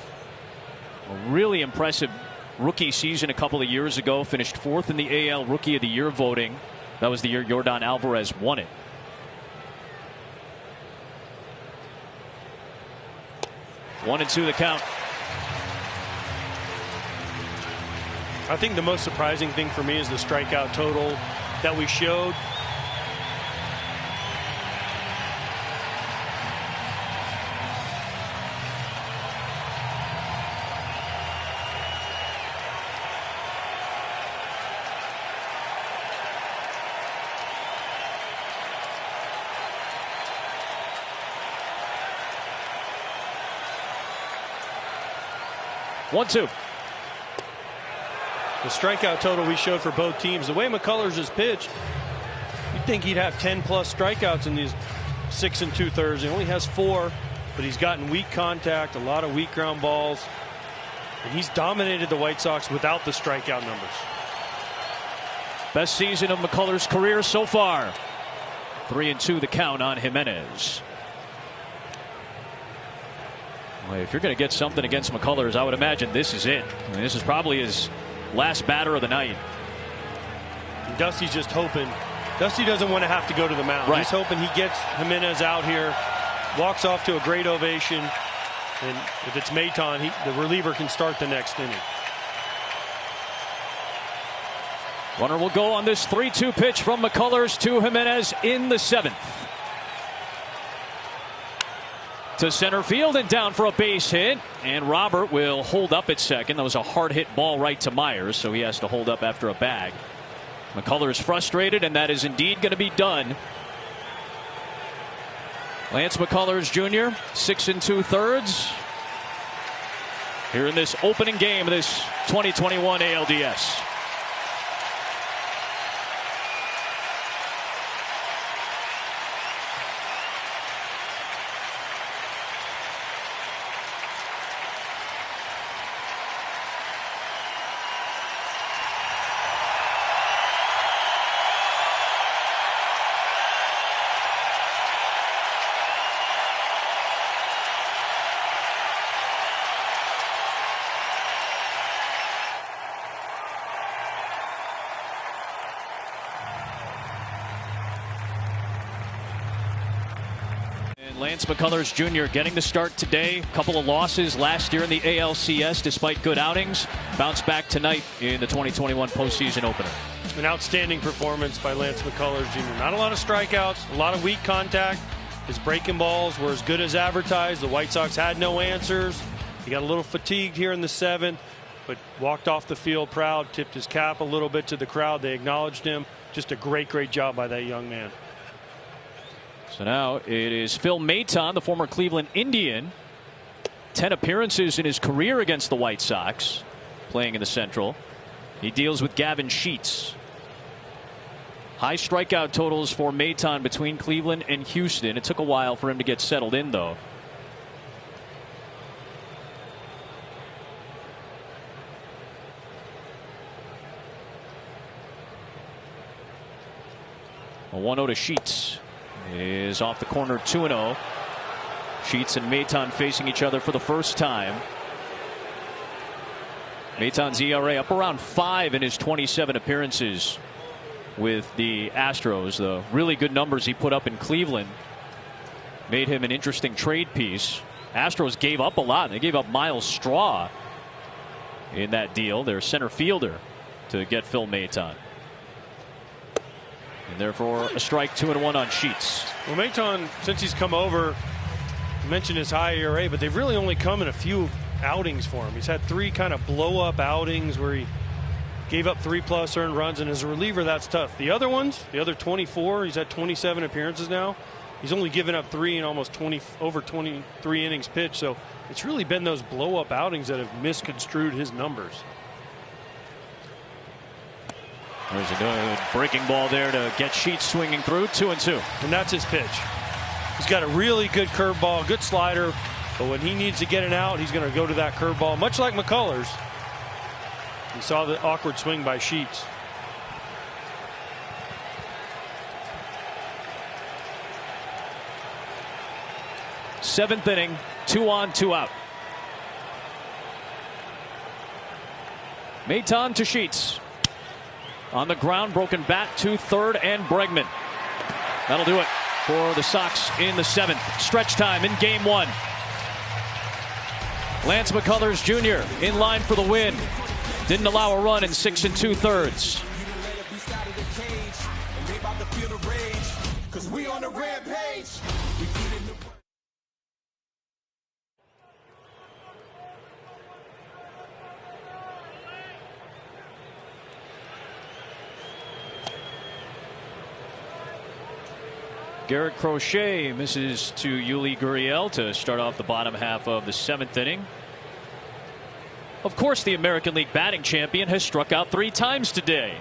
a really impressive rookie season a couple of years ago. Finished 4th in the AL Rookie of the Year voting. That was the year Yordan Alvarez won it. 1-2 the count. I think the most surprising thing for me is the strikeout total that we showed. One-two. The strikeout total we showed for both teams, the way McCullers has pitched, you'd think he'd have 10+ strikeouts in these 6 2/3. He only has 4, but he's gotten weak contact, a lot of weak ground balls, and he's dominated the White Sox without the strikeout numbers. Best season of McCullers' career so far. 3-2 the count on Jimenez. Well, if you're going to get something against McCullers, I would imagine this is it. I mean, this is probably his last batter of the night. And Dusty's just hoping. Dusty doesn't want to have to go to the mound. Right. He's hoping he gets Jimenez out here, walks off to a great ovation, and if it's Maton, the reliever can start the next inning. Runner will go on this 3-2 pitch from McCullers to Jimenez in the 7th. To center field and down for a base hit, and Robert will hold up at second. That was a hard hit ball right to Myers, so he has to hold up after a bag. McCullers frustrated, and that is indeed going to be done Lance McCullers Jr., 6 2/3. Here in this opening game of this 2021 ALDS. Lance McCullers Jr. getting the start today. A couple of losses last year in the ALCS despite good outings. Bounced back tonight in the 2021 postseason opener. An outstanding performance by Lance McCullers Jr. Not a lot of strikeouts, a lot of weak contact. His breaking balls were as good as advertised. The White Sox had no answers. He got a little fatigued here in the 7th, but walked off the field proud, tipped his cap a little bit to the crowd. They acknowledged him. Just a great job by that young man. So now it is Phil Maton, the former Cleveland Indian. 10 appearances in his career against the White Sox, playing in the Central. He deals with Gavin Sheets. High strikeout totals for Maton between Cleveland and Houston. It took a while for him to get settled in, though. A 1-0 to Sheets. Is off the corner, 2-0. Sheets and Maton facing each other for the first time. Maton's ERA up around 5 in his 27 appearances with the Astros. The really good numbers he put up in Cleveland made him an interesting trade piece. Astros gave up a lot. They gave up Miles Straw in that deal, their center fielder, to get Phil Maton. And therefore a strike, 2-1 on Sheets. Well, Maton, since he's come over, you mentioned his high ERA, but they've really only come in a few outings for him. He's had 3 kind of blow-up outings where he gave up 3+ earned runs, and as a reliever, that's tough. The other ones, the other 24, he's had 27 appearances now. He's only given up 3 in almost over 23 innings pitched, so it's really been those blow-up outings that have misconstrued his numbers. There's a good breaking ball there to get Sheets swinging through, 2-2. And that's his pitch. He's got a really good curveball, good slider, but when he needs to get it out, he's going to go to that curveball, much like McCullers. You saw the awkward swing by Sheets. Seventh inning, 2 on, 2 out. Maton to Sheets. On the ground, broken bat to third and Bregman. That'll do it for the Sox in the 7th. Stretch time in game 1. Lance McCullers Jr. in line for the win. Didn't allow a run in 6 2/3. Garrett Crochet misses to Yuli Gurriel to start off the bottom half of the 7th inning. Of course, the American League batting champion has struck out 3 times today.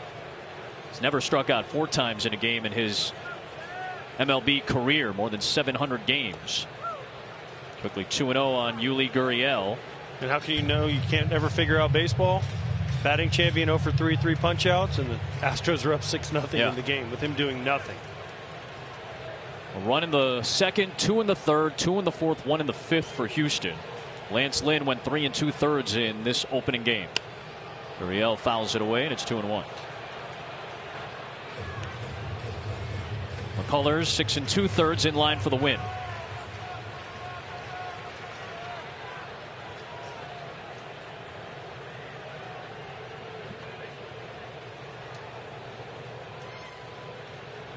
He's never struck out 4 times in a game in his MLB career, more than 700 games. Quickly 2-0 on Yuli Gurriel. And how can you know you can't ever figure out baseball? Batting champion 0 for 3 punch outs, and the Astros are up 6-0 in the game with him doing nothing. A run in the 2nd, 2 in the 3rd, 2 in the 4th, 1 in the 5th for Houston. Lance Lynn went 3 2/3 in this opening game. Gurriel fouls it away, and it's 2-1. McCullers 6 2/3 in line for the win.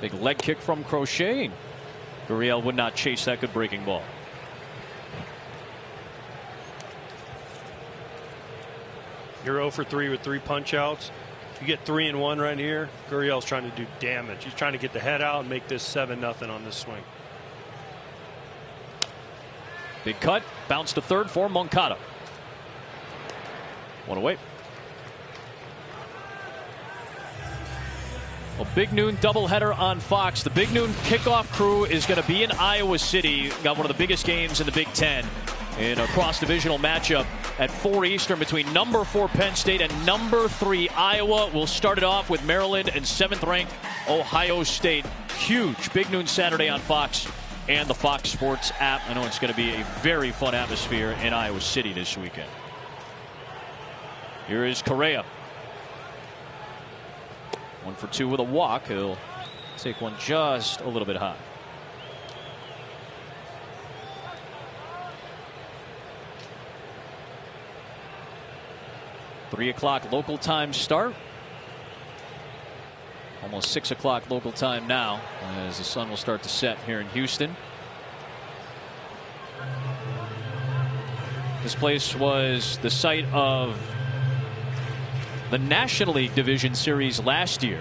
Big leg kick from Crochet. Gurriel would not chase that good breaking ball. You're 0 for 3 with 3 punch outs. You get 3 and 1 right here. Gurriel's trying to do damage. He's trying to get the head out and make this 7-0 on this swing. Big cut. Bounce to third for Moncada. One away. A big noon doubleheader on Fox. The big noon kickoff crew is going to be in Iowa City. Got one of the biggest games in the Big Ten in a cross-divisional matchup at 4 Eastern between number 4 Penn State and number 3 Iowa. We'll start it off with Maryland and 7th-ranked Ohio State. Huge big noon Saturday on Fox and the Fox Sports app. I know it's going to be a very fun atmosphere in Iowa City this weekend. Here is Correa. 1 for 2 with a walk. He'll take one just a little bit high. Three o'clock local time start. Almost 6 o'clock local time now as the sun will start to set here in Houston. This place was the site of the National League Division Series last year.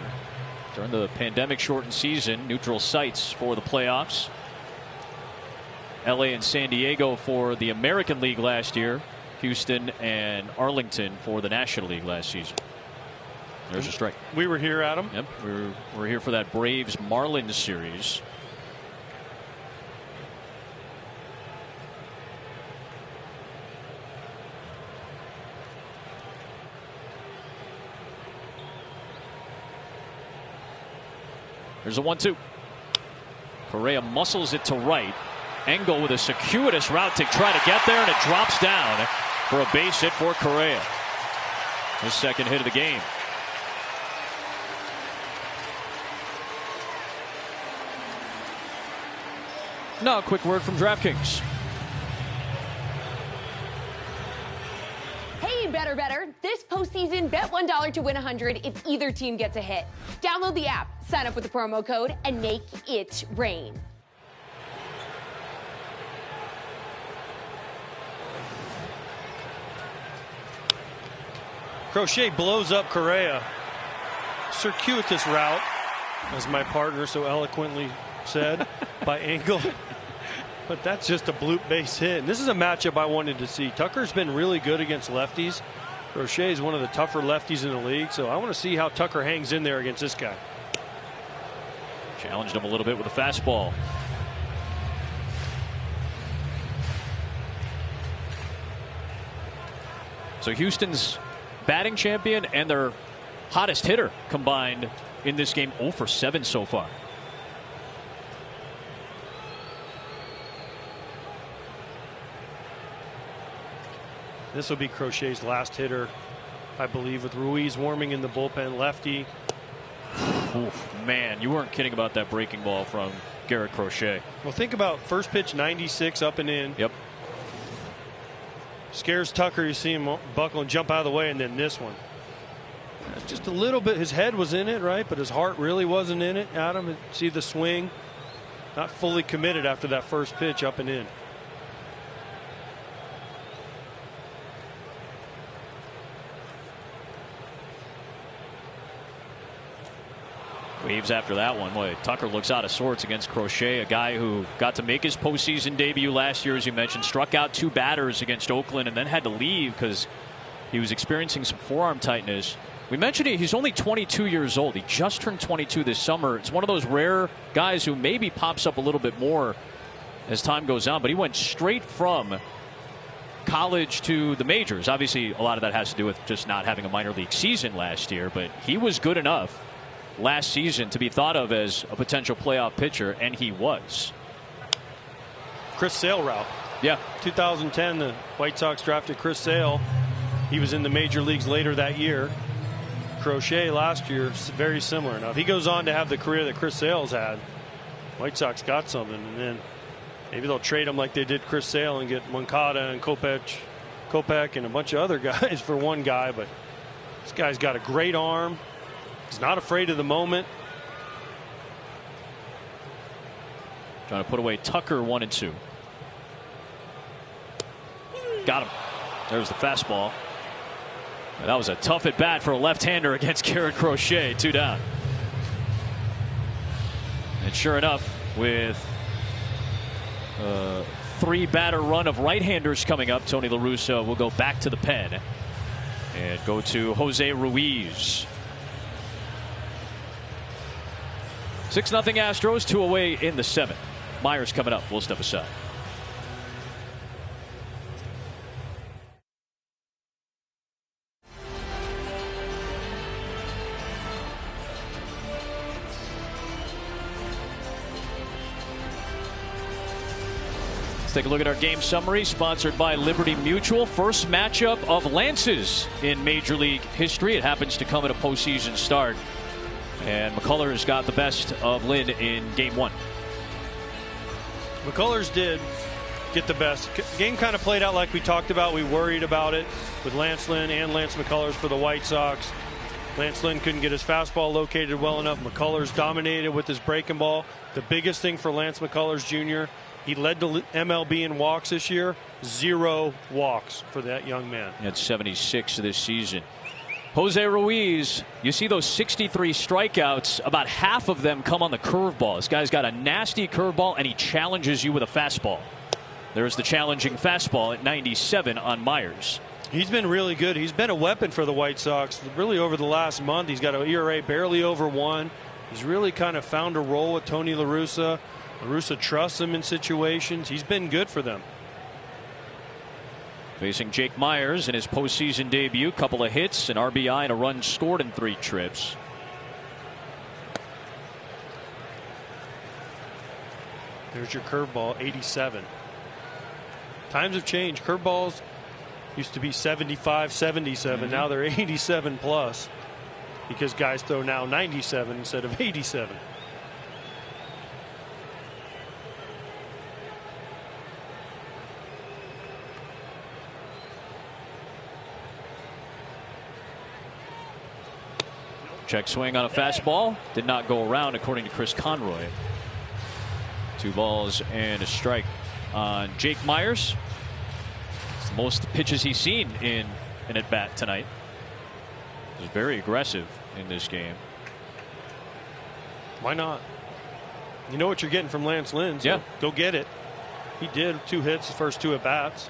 During the pandemic-shortened season, neutral sites for the playoffs. LA and San Diego for the American League last year. Houston and Arlington for the National League last season. There's a strike. We were here, Adam. Yep, we're here for that Braves-Marlins series. There's a 1-2. Correa muscles it to right. Engel with a circuitous route to try to get there, and it drops down for a base hit for Correa. His second hit of the game. Now a quick word from DraftKings. Hey, better. This postseason, bet $1 to win $100 if either team gets a hit. Download the app, sign up with the promo code, and make it rain. Crochet blows up Correa. Circuitous route, as my partner so eloquently said, by Engel. But that's just a bloop base hit. And this is a matchup I wanted to see. Tucker's been really good against lefties. Crochet is one of the tougher lefties in the league, so I want to see how Tucker hangs in there against this guy. Challenged him a little bit with a fastball. So Houston's batting champion and their hottest hitter combined in this game, 0 for 7 so far. This will be Crochet's last hitter, I believe, with Ruiz warming in the bullpen. Lefty. Oof, man, you weren't kidding about that breaking ball from Garrett Crochet. Well, think about first pitch 96 up and in. Yep. Scares Tucker. You see him buckle and jump out of the way, and then this one. Just a little bit. His head was in it, right? But his heart really wasn't in it. Adam, see the swing? Not fully committed after that first pitch up and in. Waves after that one. Boy, Tucker looks out of sorts against Crochet, a guy who got to make his postseason debut last year, as you mentioned, struck out 2 batters against Oakland and then had to leave because he was experiencing some forearm tightness. We mentioned he's only 22 years old. He just turned 22 this summer. It's one of those rare guys who maybe pops up a little bit more as time goes on, but he went straight from college to the majors. Obviously, a lot of that has to do with just not having a minor league season last year, but he was good enough last season to be thought of as a potential playoff pitcher, and he was. Chris Sale route. Yeah. 2010, the White Sox drafted Chris Sale. He was in the major leagues later that year. Crochet last year, very similar. Now, if he goes on to have the career that Chris Sale's had, White Sox got something, and then maybe they'll trade him like they did Chris Sale and get Moncada and Kopech and a bunch of other guys for one guy. But this guy's got a great arm. He's not afraid of the moment. Trying to put away Tucker 1-2. Got him. There's the fastball. And that was a tough at bat for a left-hander against Garrett Crochet. 2 down. And sure enough, with 3-batter run of right-handers coming up. Tony La Russa will go back to the pen and go to Jose Ruiz. 6-0 Astros, 2 away in the 7th. Myers coming up. We'll step aside. Let's take a look at our game summary, sponsored by Liberty Mutual. First matchup of Lances in Major League history. It happens to come at a postseason start. And McCullers got the best of Lynn in Game 1. McCullers did get the best. Game kind of played out like we talked about. We worried about it with Lance Lynn and Lance McCullers for the White Sox. Lance Lynn couldn't get his fastball located well enough. McCullers dominated with his breaking ball. The biggest thing for Lance McCullers Jr., he led the MLB in walks this year. 0 walks for that young man. He had 76 this season. Jose Ruiz, you see those 63 strikeouts, about half of them come on the curveball. This guy's got a nasty curveball, and he challenges you with a fastball. There's the challenging fastball at 97 on Myers. He's been really good. He's been a weapon for the White Sox really over the last month. He's got an ERA barely over 1. He's really kind of found a role with Tony La Russa. La Russa trusts him in situations. He's been good for them. Facing Jake Myers in his postseason debut. Couple of hits, an RBI, and a run scored in 3 trips. There's your curveball, 87. Times have changed. Curveballs used to be 75, 77. Now they're 87 plus because guys throw now 97 instead of 87. Check swing on a fastball. Did not go around, according to Chris Conroy. 2 balls and a strike on Jake Myers. It's the most pitches he's seen in an at-bat tonight. He was very aggressive in this game. Why not? You know what you're getting from Lance Lynn, so yeah, go get it. He did 2 hits the first 2 at-bats.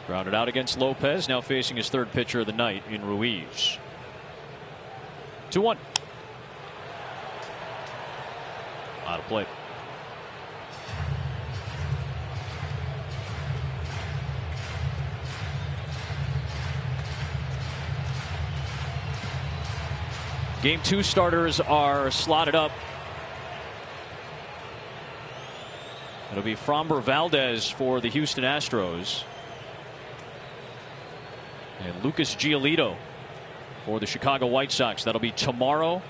Grounded out against Lopez, now facing his 3rd pitcher of the night in Ruiz. 2-1. Out of play. Game 2 starters are slotted up. It'll be Framber Valdez for the Houston Astros. And Lucas Giolito for the Chicago White Sox. That'll be tomorrow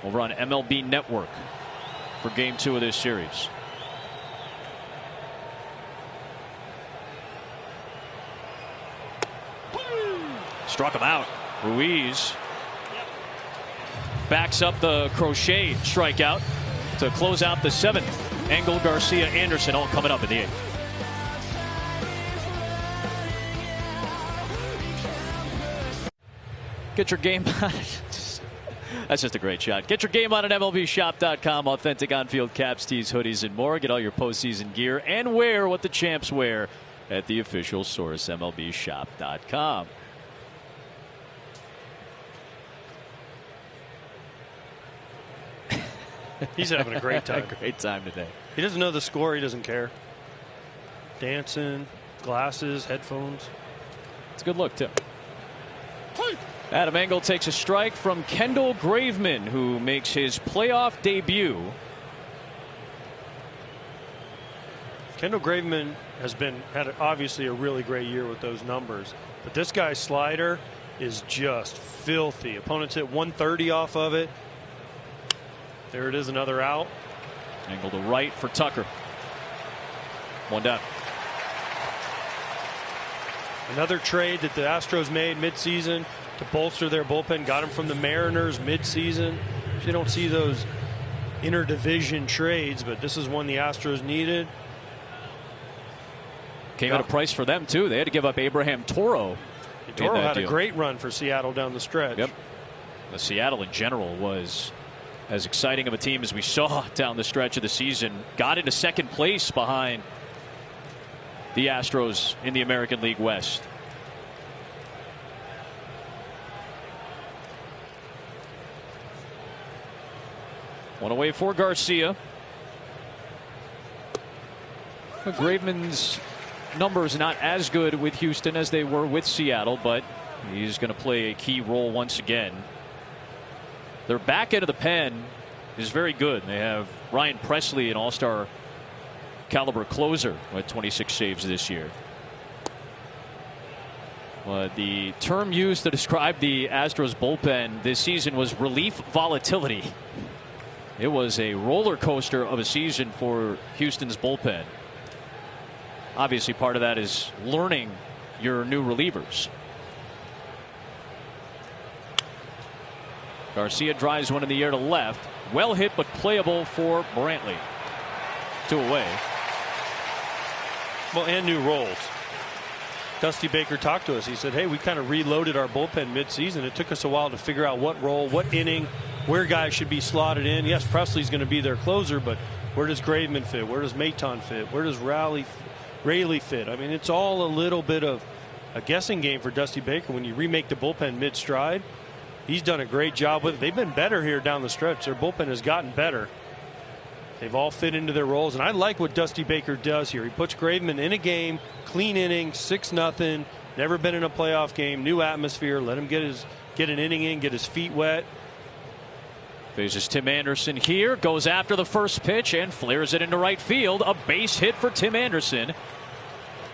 over on MLB Network for Game 2 of this series. Struck him out. Ruiz backs up the crochet strikeout to close out the 7th. Engel, Garcia, Anderson all coming up in the 8th. Get your game on. That's just a great shot. Get your game on at MLBshop.com. Authentic on-field caps, tees, hoodies, and more. Get all your postseason gear and wear what the champs wear at the official source, MLBshop.com. He's having a great time. Great time today. He doesn't know the score. He doesn't care. Dancing, glasses, headphones. It's a good look, too. Adam Engel takes a strike from Kendall Graveman, who makes his playoff debut. Kendall Graveman had obviously a really great year with those numbers, but this guy's slider is just filthy. Opponents hit 130 off of it. There it is, another out. Engel to right for Tucker. 1 down. Another trade that the Astros made midseason to bolster their bullpen. Got him from the Mariners midseason. You don't see those interdivision trades, but this is one the Astros needed. Came at a price for them, too. They had to give up Abraham Toro. Toro had a great run for Seattle down the stretch. Yep. The Seattle in general was as exciting of a team as we saw down the stretch of the season. Got into second place behind the Astros in the American League West. One away for Garcia. But Graveman's numbers not as good with Houston as they were with Seattle, but he's going to play a key role once again. Their back end of the pen is very good. They have Ryan Presley, an all-star caliber closer, with 26 saves this year. But the term used to describe the Astros bullpen this season was relief volatility. It was a roller coaster of a season for Houston's bullpen. Obviously, part of that is learning your new relievers. Garcia drives one in the air to left. Well hit, but playable for Brantley. 2 away. Well, and new roles. Dusty Baker talked to us. He said, hey, we kind of reloaded our bullpen midseason. It took us a while to figure out what role, what inning, where guys should be slotted in. Yes, Presley's going to be their closer, but where does Graveman fit? Where does Maton fit? Where does Raley fit? I mean, it's all a little bit of a guessing game for Dusty Baker when you remake the bullpen mid-stride. He's done a great job with it. They've been better here down the stretch. Their bullpen has gotten better. They've all fit into their roles, and I like what Dusty Baker does here. He puts Graveman in a game, clean inning, 6-0, never been in a playoff game, new atmosphere. Let him get an inning in, get his feet wet. Faces Tim Anderson here, goes after the first pitch and flares it into right field. A base hit for Tim Anderson.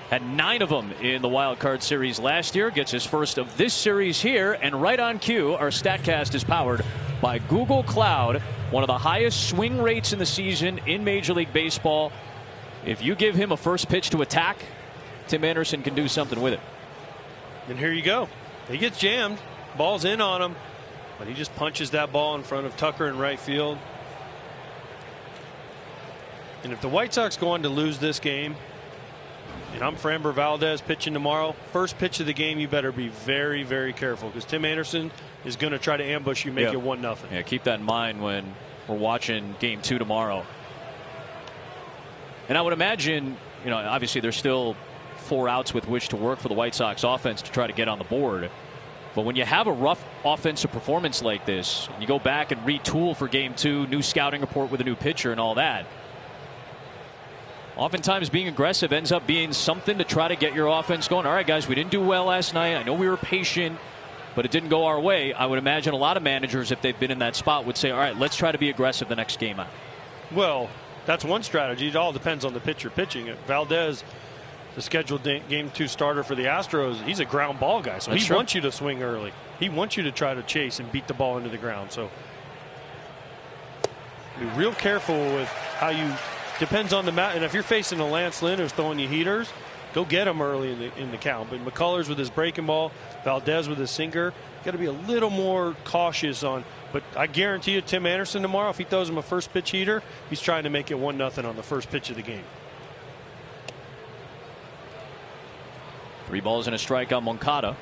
Had 9 of them in the wild card series last year. Gets his first of this series here. And right on cue, our StatCast is powered by Google Cloud. One of the highest swing rates in the season in Major League Baseball. If you give him a first pitch to attack, Tim Anderson can do something with it. And here you go. He gets jammed. Ball's in on him. But he just punches that ball in front of Tucker in right field. And if the White Sox go on to lose this game, and I'm Framber Valdez pitching tomorrow, first pitch of the game, you better be very, very careful, because Tim Anderson is going to try to ambush you, make it 1-0. Yeah, keep that in mind when we're watching Game 2 tomorrow. And I would imagine, you know, obviously there's still 4 outs with which to work for the White Sox offense to try to get on the board. But when you have a rough offensive performance like this, you go back and retool for Game 2, new scouting report with a new pitcher and all that. Oftentimes being aggressive ends up being something to try to get your offense going. All right, guys, we didn't do well last night. I know we were patient, but it didn't go our way. I would imagine a lot of managers, if they've been in that spot, would say, all right, let's try to be aggressive the next game out. Well, that's one strategy. It all depends on the pitcher pitching. Valdez, the scheduled Game 2 starter for the Astros, he's a ground ball guy, so he wants you to swing early. He wants you to try to chase and beat the ball into the ground. So be real careful with how you. Depends on the mat, and if you're facing a Lance Lynn who's throwing you heaters, go get him early in the count. But McCullers with his breaking ball, Valdez with his sinker, got to be a little more cautious on. But I guarantee you, Tim Anderson tomorrow, if he throws him a first pitch heater, he's trying to make it 1-0 on the first pitch of the game. 3 balls and a strike on Moncada.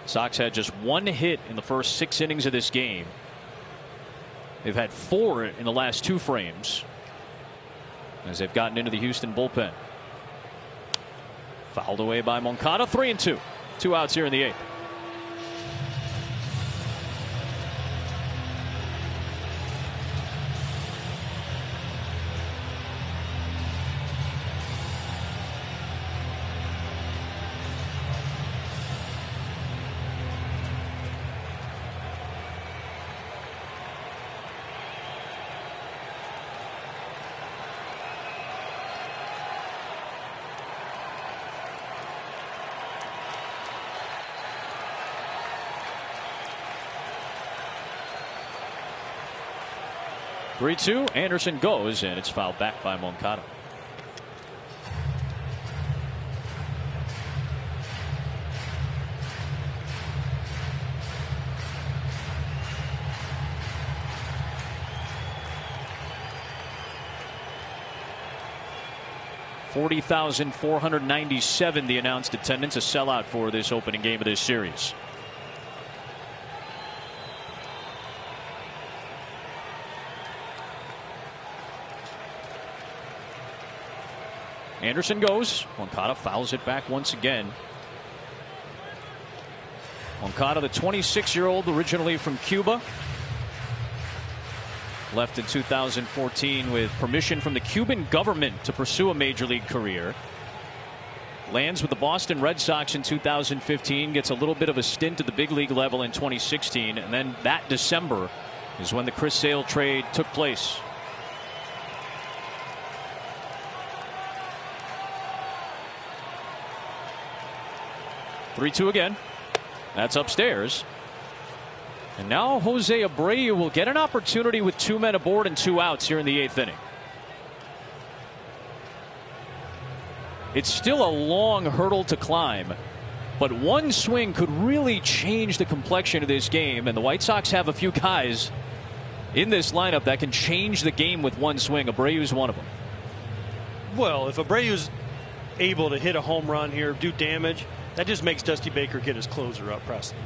Sox had just 1 hit in the first 6 innings of this game. They've had 4 in the last 2 frames as they've gotten into the Houston bullpen. Fouled away by Moncada. 3-2. 2 outs here in the 8th. (3-2). Anderson goes, and it's fouled back by Moncada. 40,497 the announced attendance, a sellout for this opening game of this series. Anderson goes. Moncada fouls it back once again. Moncada, the 26-year-old, originally from Cuba. Left in 2014 with permission from the Cuban government to pursue a major league career. Lands with the Boston Red Sox in 2015. Gets a little bit of a stint at the big league level in 2016. And then that December is when the Chris Sale trade took place. Three-two again. That's upstairs. And now Jose Abreu will get an opportunity with 2 men aboard and 2 outs here in the 8th inning. It's still a long hurdle to climb, but one swing could really change the complexion of this game, and the White Sox have a few guys in this lineup that can change the game with one swing. Abreu's one of them. Well, if Abreu's able to hit a home run here, do damage, that just makes Dusty Baker get his closer up, Preston.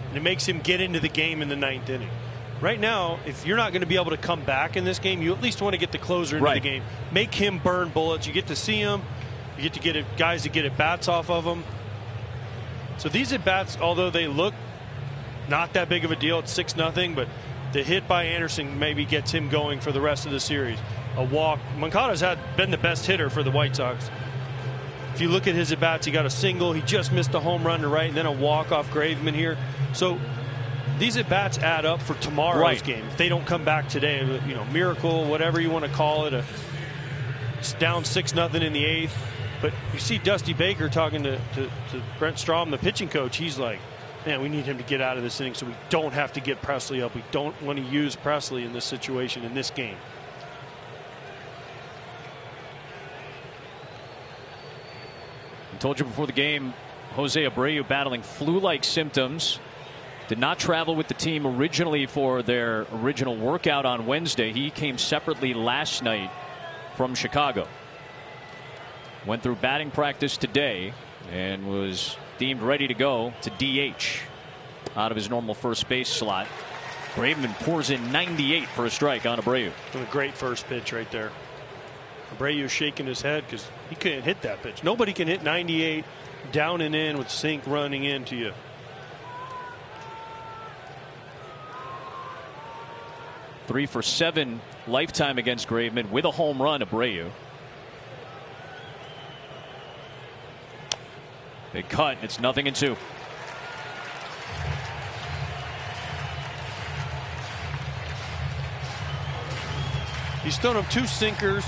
And it makes him get into the game in the 9th inning. Right now, if you're not going to be able to come back in this game, you at least want to get the closer into the game. Make him burn bullets. You get to see him. You get to get guys to get at bats off of him. So these at bats, although they look not that big of a deal, it's 6-0, but the hit by Anderson maybe gets him going for the rest of the series. A walk. Moncada's been the best hitter for the White Sox. If you look at his at bats, he got a single. He just missed a home run to right, and then a walk off Graveman here. So these at bats add up for tomorrow's game. If they don't come back today, you know, miracle, whatever you want to call it. It's down 6-0 in the 8th. But you see Dusty Baker talking to Brent Strom, the pitching coach. He's like, man, we need him to get out of this inning so we don't have to get Presley up. We don't want to use Presley in this situation in this game. I told you before the game, Jose Abreu battling flu-like symptoms. Did not travel with the team originally for their original workout on Wednesday. He came separately last night from Chicago. Went through batting practice today and was deemed ready to go to DH out of his normal first base slot. Graveman pours in 98 for a strike on Abreu. A great first pitch right there. Abreu shaking his head because he couldn't hit that pitch. Nobody can hit 98 down and in with sink running into you. Three for 7 lifetime against Graveman with a home run. Abreu. Big cut. It's 0-2. He's thrown him 2 sinkers,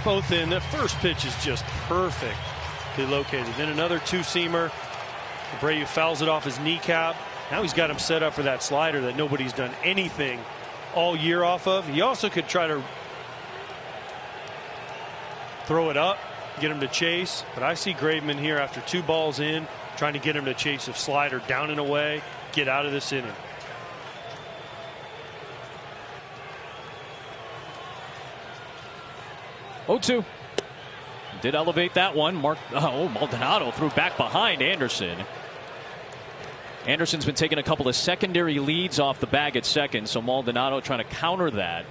both in. The first pitch is just perfectly located. Then another 2-seamer. Abreu fouls it off his kneecap. Now he's got him set up for that slider that nobody's done anything all year off of. He also could try to throw it up, get him to chase, but I see Graveman here after 2 balls in trying to get him to chase a slider down and away, get out of this inning. Oh-2. Did elevate that one. Maldonado threw back behind Anderson. Anderson's been taking a couple of secondary leads off the bag at second, so Maldonado trying to counter that.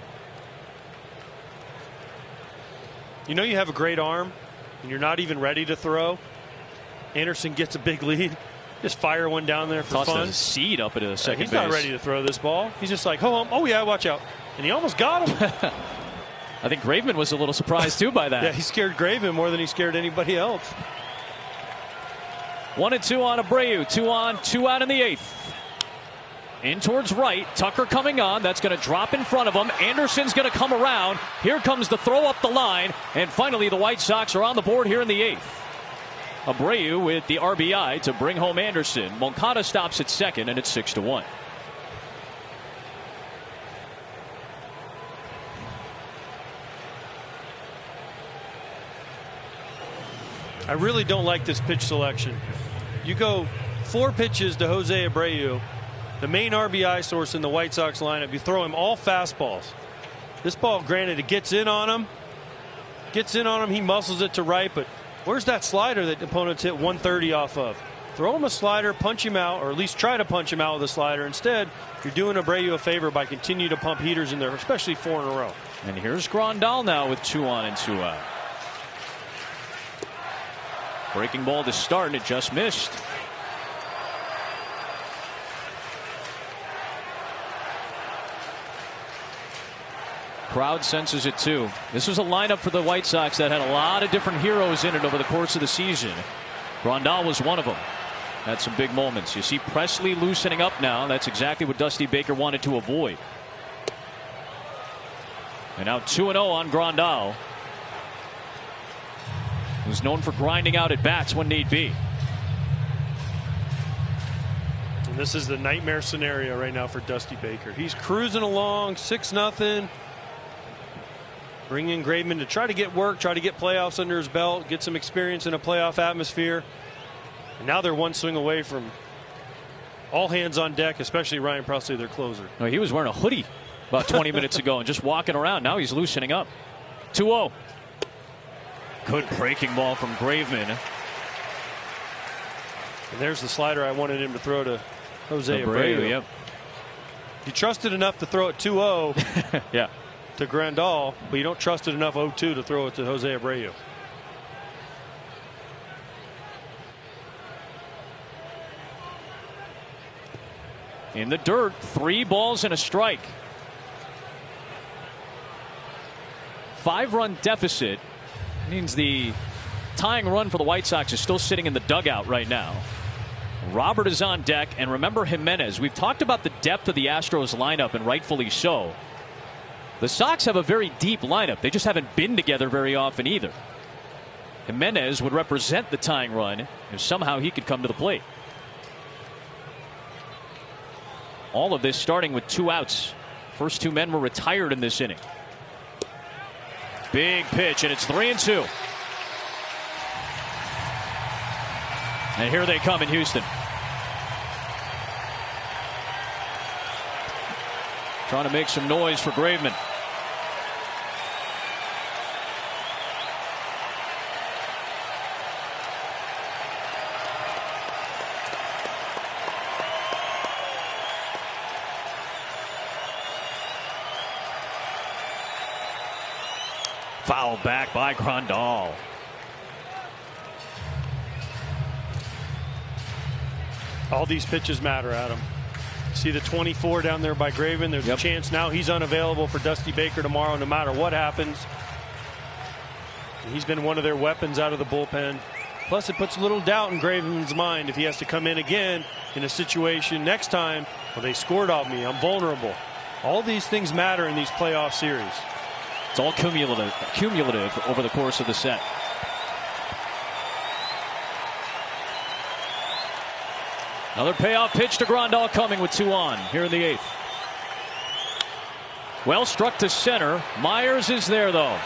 You know you have a great arm and you're not even ready to throw. Anderson gets a big lead. Just fire one down there for fun. Tossed a seed up into the second base. He's not ready to throw this ball. He's just like, oh yeah, watch out. And he almost got him. I think Graveman was a little surprised too by that. Yeah, he scared Graveman more than he scared anybody else. 1-2 on Abreu. 2 on, 2 out in the 8th. In towards right. Tucker coming on. That's going to drop in front of him. Anderson's going to come around. Here comes the throw up the line. And finally the White Sox are on the board here in the 8th. Abreu with the RBI to bring home Anderson. Moncada stops at second, and it's 6-1. I really don't like this pitch selection. You go 4 pitches to Jose Abreu, the main RBI source in the White Sox lineup. You throw him all fastballs. This ball, granted, it gets in on him, gets in on him, he muscles it to right, but where's that slider that opponents hit 130 off of? Throw him a slider, punch him out, or at least try to punch him out with a slider. Instead, you're doing Abreu a favor by continuing to pump heaters in there, especially 4 in a row. And here's Grandal now with 2 on and 2 out. Breaking ball to start, and it just missed. Crowd senses it too. This was a lineup for the White Sox that had a lot of different heroes in it over the course of the season. Grandal was one of them. Had some big moments. You see Presley loosening up now. That's exactly what Dusty Baker wanted to avoid. And now 2-0 on Grandal, who's known for grinding out at bats when need be. And this is the nightmare scenario right now for Dusty Baker. He's cruising along, 6-0. Bring in Graveman to try to get work, try to get playoffs under his belt, get some experience in a playoff atmosphere. And now they're one swing away from all hands on deck, especially Ryan Presley, their closer. No, he was wearing a hoodie about 20 minutes ago and just walking around. Now he's loosening up. 2-0. Good breaking ball from Graveman. And there's the slider I wanted him to throw to Jose Abreu. Yep. You trusted enough to throw it 2-0 yeah. to Grandal, but you don't trust it enough 0-2 to throw it to Jose Abreu. In the dirt, 3 balls and a strike. 5-run deficit means the tying run for the White Sox is still sitting in the dugout right now. Robert is on deck, and remember Jimenez. We've talked about the depth of the Astros lineup, and rightfully so. The Sox have a very deep lineup. They just haven't been together very often either. Jimenez would represent the tying run if somehow he could come to the plate. All of this starting with 2 outs. First 2 men were retired in this inning. Big pitch, and it's 3-2. And here they come in Houston. Trying to make some noise for Graveman. Foul back by Grandal. All these pitches matter, Adam. See the 24 down there by Graveman. There's a chance now he's unavailable for Dusty Baker tomorrow, no matter what happens. He's been one of their weapons out of the bullpen. Plus, it puts a little doubt in Graveman's mind if he has to come in again in a situation next time. Well, they scored off me. I'm vulnerable. All these things matter in these playoff series. It's all cumulative over the course of the set. Another payoff pitch to Grandal coming with 2 on here in the 8th. Well struck to center. Myers is there though.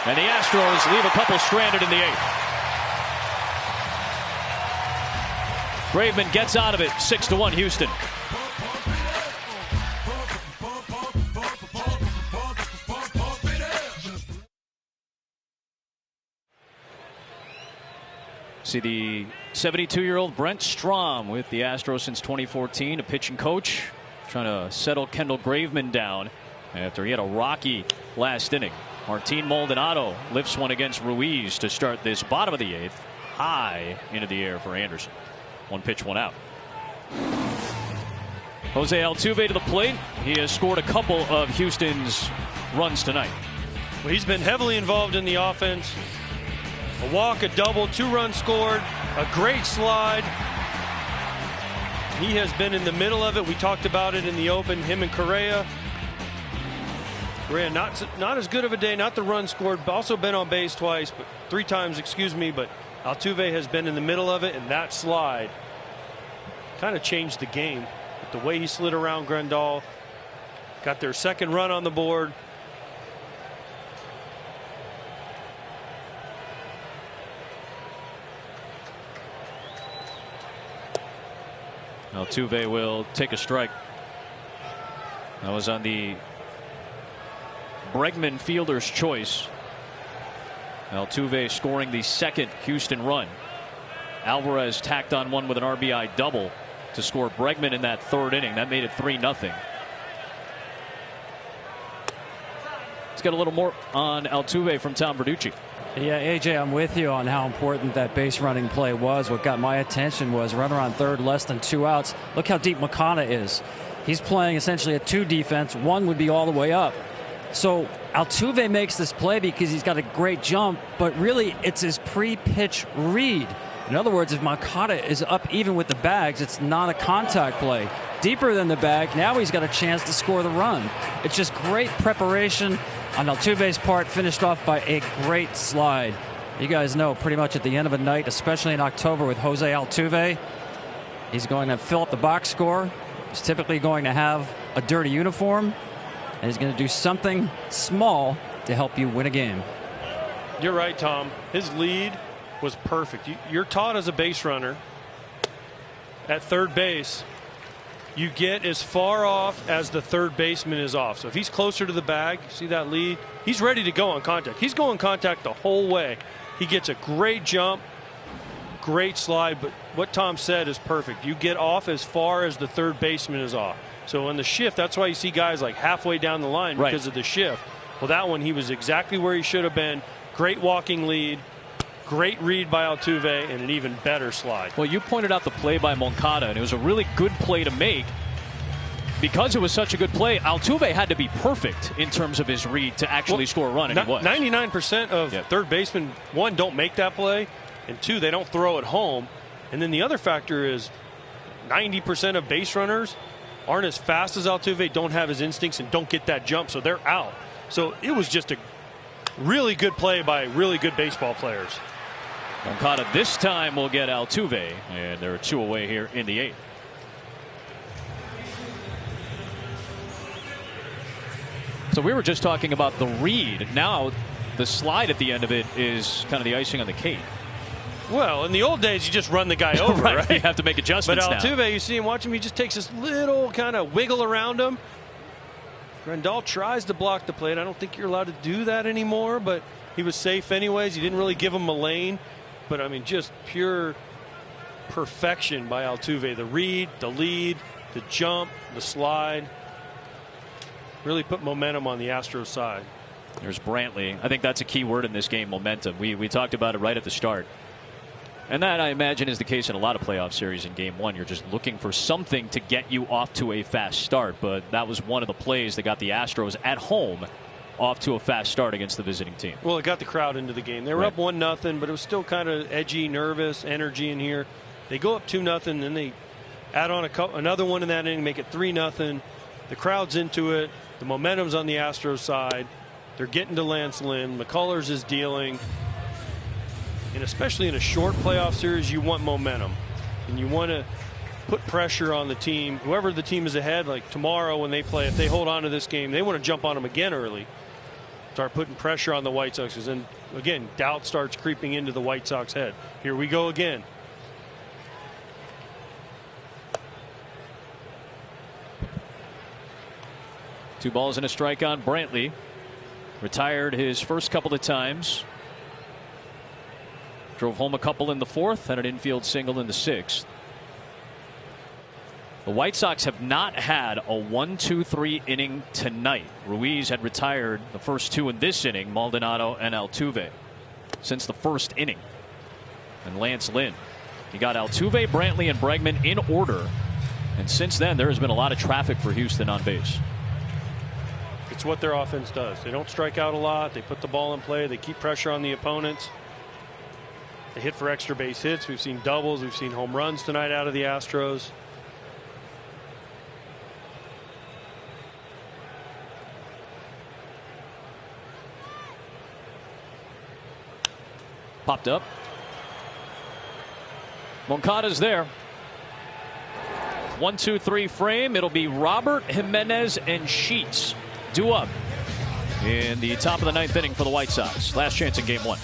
And the Astros leave a couple stranded in the 8th. Graveman gets out of it. 6-1 Houston. See the 72-year-old Brent Strom with the Astros since 2014, a pitching coach, trying to settle Kendall Graveman down after he had a rocky last inning. Martin Maldonado lifts one against Ruiz to start this bottom of the 8th. High into the air for Anderson. 1 pitch, 1 out. Jose Altuve to the plate. He has scored a couple of Houston's runs tonight. Well, he's been heavily involved in the offense. A walk, a double, 2 runs scored, a great slide. He has been in the middle of it. We talked about it in the open, him and Correa. Correa not as good of a day, not the run scored, but also been on base twice, but 3 times, excuse me, but Altuve has been in the middle of it, and that slide kind of changed the game. But the way he slid around Grandal, got their second run on the board. Altuve will take a strike. That was on the Bregman fielder's choice. Altuve scoring the second Houston run. Alvarez tacked on one with an RBI double to score Bregman in that third inning. That made it 3-0. Let's get a little more on Altuve from Tom Verducci. Yeah, AJ, I'm with you on how important that base running play was. What got my attention was runner on third, less than 2 outs. Look how deep Makata is. He's playing essentially a 2 defense. 1 would be all the way up. So Altuve makes this play because he's got a great jump, but really it's his pre-pitch read. In other words, if Makata is up even with the bags, it's not a contact play. Deeper than the bag, now he's got a chance to score the run. It's just great preparation on Altuve's part, finished off by a great slide. You guys know pretty much at the end of a night, especially in October with Jose Altuve, he's going to fill up the box score. He's typically going to have a dirty uniform, and he's going to do something small to help you win a game. You're right, Tom. His lead was perfect. You're taught as a base runner at third base, you get as far off as the third baseman is off. So if he's closer to the bag, see that lead? He's ready to go on contact. He's going contact the whole way. He gets a great jump, great slide, but what Tom said is perfect. You get off as far as the third baseman is off. So on the shift, that's why you see guys like halfway down the line because of the shift. Well, that one, he was exactly where he should have been. Great walking lead. Great read by Altuve and an even better slide. Well, you pointed out the play by Moncada, and it was a really good play to make. Because it was such a good play, Altuve had to be perfect in terms of his read to actually score a run, and he was. 99% of third basemen, 1, don't make that play, and 2, they don't throw it home. And then the other factor is 90% of base runners aren't as fast as Altuve, don't have his instincts, and don't get that jump, so they're out. So it was just a really good play by really good baseball players. Moncada this time will get Altuve, and there are 2 away here in the 8th. So we were just talking about the read. Now the slide at the end of it is kind of the icing on the cake. Well, in the old days, you just run the guy over, right? You have to make adjustments now. But Altuve, you see him, watch him, he just takes this little kind of wiggle around him. Grandal tries to block the plate. I don't think you're allowed to do that anymore, but he was safe anyways. He didn't really give him a lane. But, I mean, just pure perfection by Altuve. The read, the lead, the jump, the slide. Really put momentum on the Astros side. There's Brantley. I think that's a key word in this game, momentum. We talked about it right at the start. And that, I imagine, is the case in a lot of playoff series in Game 1. You're just looking for something to get you off to a fast start. But that was one of the plays that got the Astros at home off to a fast start against the visiting team. Well, it got the crowd into the game. They were up 1-0, but it was still kind of edgy, nervous, energy in here. They go up 2-0, then they add on another one in that inning, make it 3-0. The crowd's into it. The momentum's on the Astros side. They're getting to Lance Lynn. McCullers is dealing. And especially in a short playoff series, you want momentum. And you want to put pressure on the team. Whoever the team is ahead, like tomorrow when they play, if they hold on to this game, they want to jump on them again early. Start putting pressure on the White Sox. Because then, again, doubt starts creeping into the White Sox head. Here we go again. Two balls and a strike on Brantley. Retired his first couple of times. Drove home a couple in the 4th and an infield single in the 6th. The White Sox have not had a 1-2-3 inning tonight. Ruiz had retired the first 2 in this inning, Maldonado and Altuve, since the first inning. And Lance Lynn. He got Altuve, Brantley, and Bregman in order. And since then, there has been a lot of traffic for Houston on base. It's what their offense does. They don't strike out a lot. They put the ball in play. They keep pressure on the opponents. They hit for extra base hits. We've seen doubles. We've seen home runs tonight out of the Astros. Popped up. Moncada's there. 1-2-3 frame. It'll be Robert, Jimenez, and Sheets due up in the top of the 9th inning for the White Sox. Last chance in Game 1.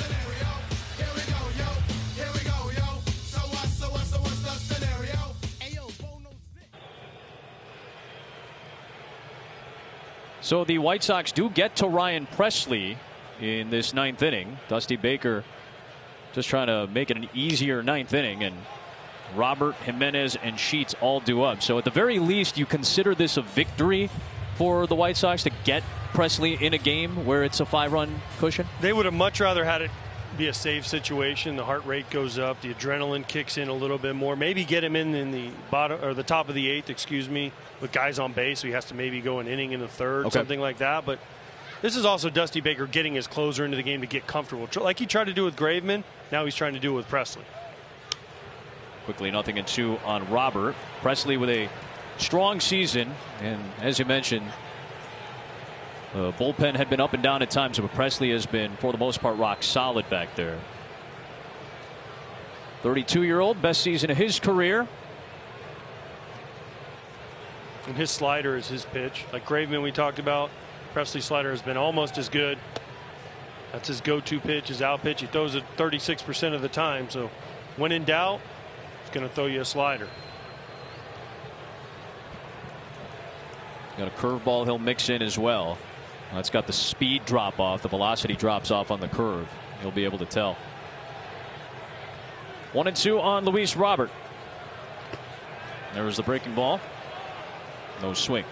So the White Sox do get to Ryan Presley in this ninth inning. Dusty Baker just trying to make it an easier ninth inning, and Robert, Jimenez, and Sheets all due up. So at the very least, you consider this a victory for the White Sox to get Presley in a game where it's a 5-run cushion? They would have much rather had it be a save situation. The heart rate goes up, the adrenaline kicks in a little bit more. Maybe get him in the bottom or the top of the 8th, excuse me, with guys on base. So he has to maybe go an inning in the 3rd, something like that. But this is also Dusty Baker getting his closer into the game to get comfortable, like he tried to do with Graveman. Now he's trying to do it with Presley. Quickly, 0-2 on Robert. Presley with a strong season, and as you mentioned, the bullpen had been up and down at times, but Presley has been, for the most part, rock solid back there. 32-year-old, best season of his career. And his slider is his pitch. Like Graveman we talked about, Presley's slider has been almost as good. That's his go-to pitch, his out pitch. He throws it 36% of the time. So when in doubt, he's going to throw you a slider. Got a curveball he'll mix in as well. That's got the speed drop off. The velocity drops off on the curve. You'll be able to tell. 1-2 on Luis Robert. There was the breaking ball. No swing.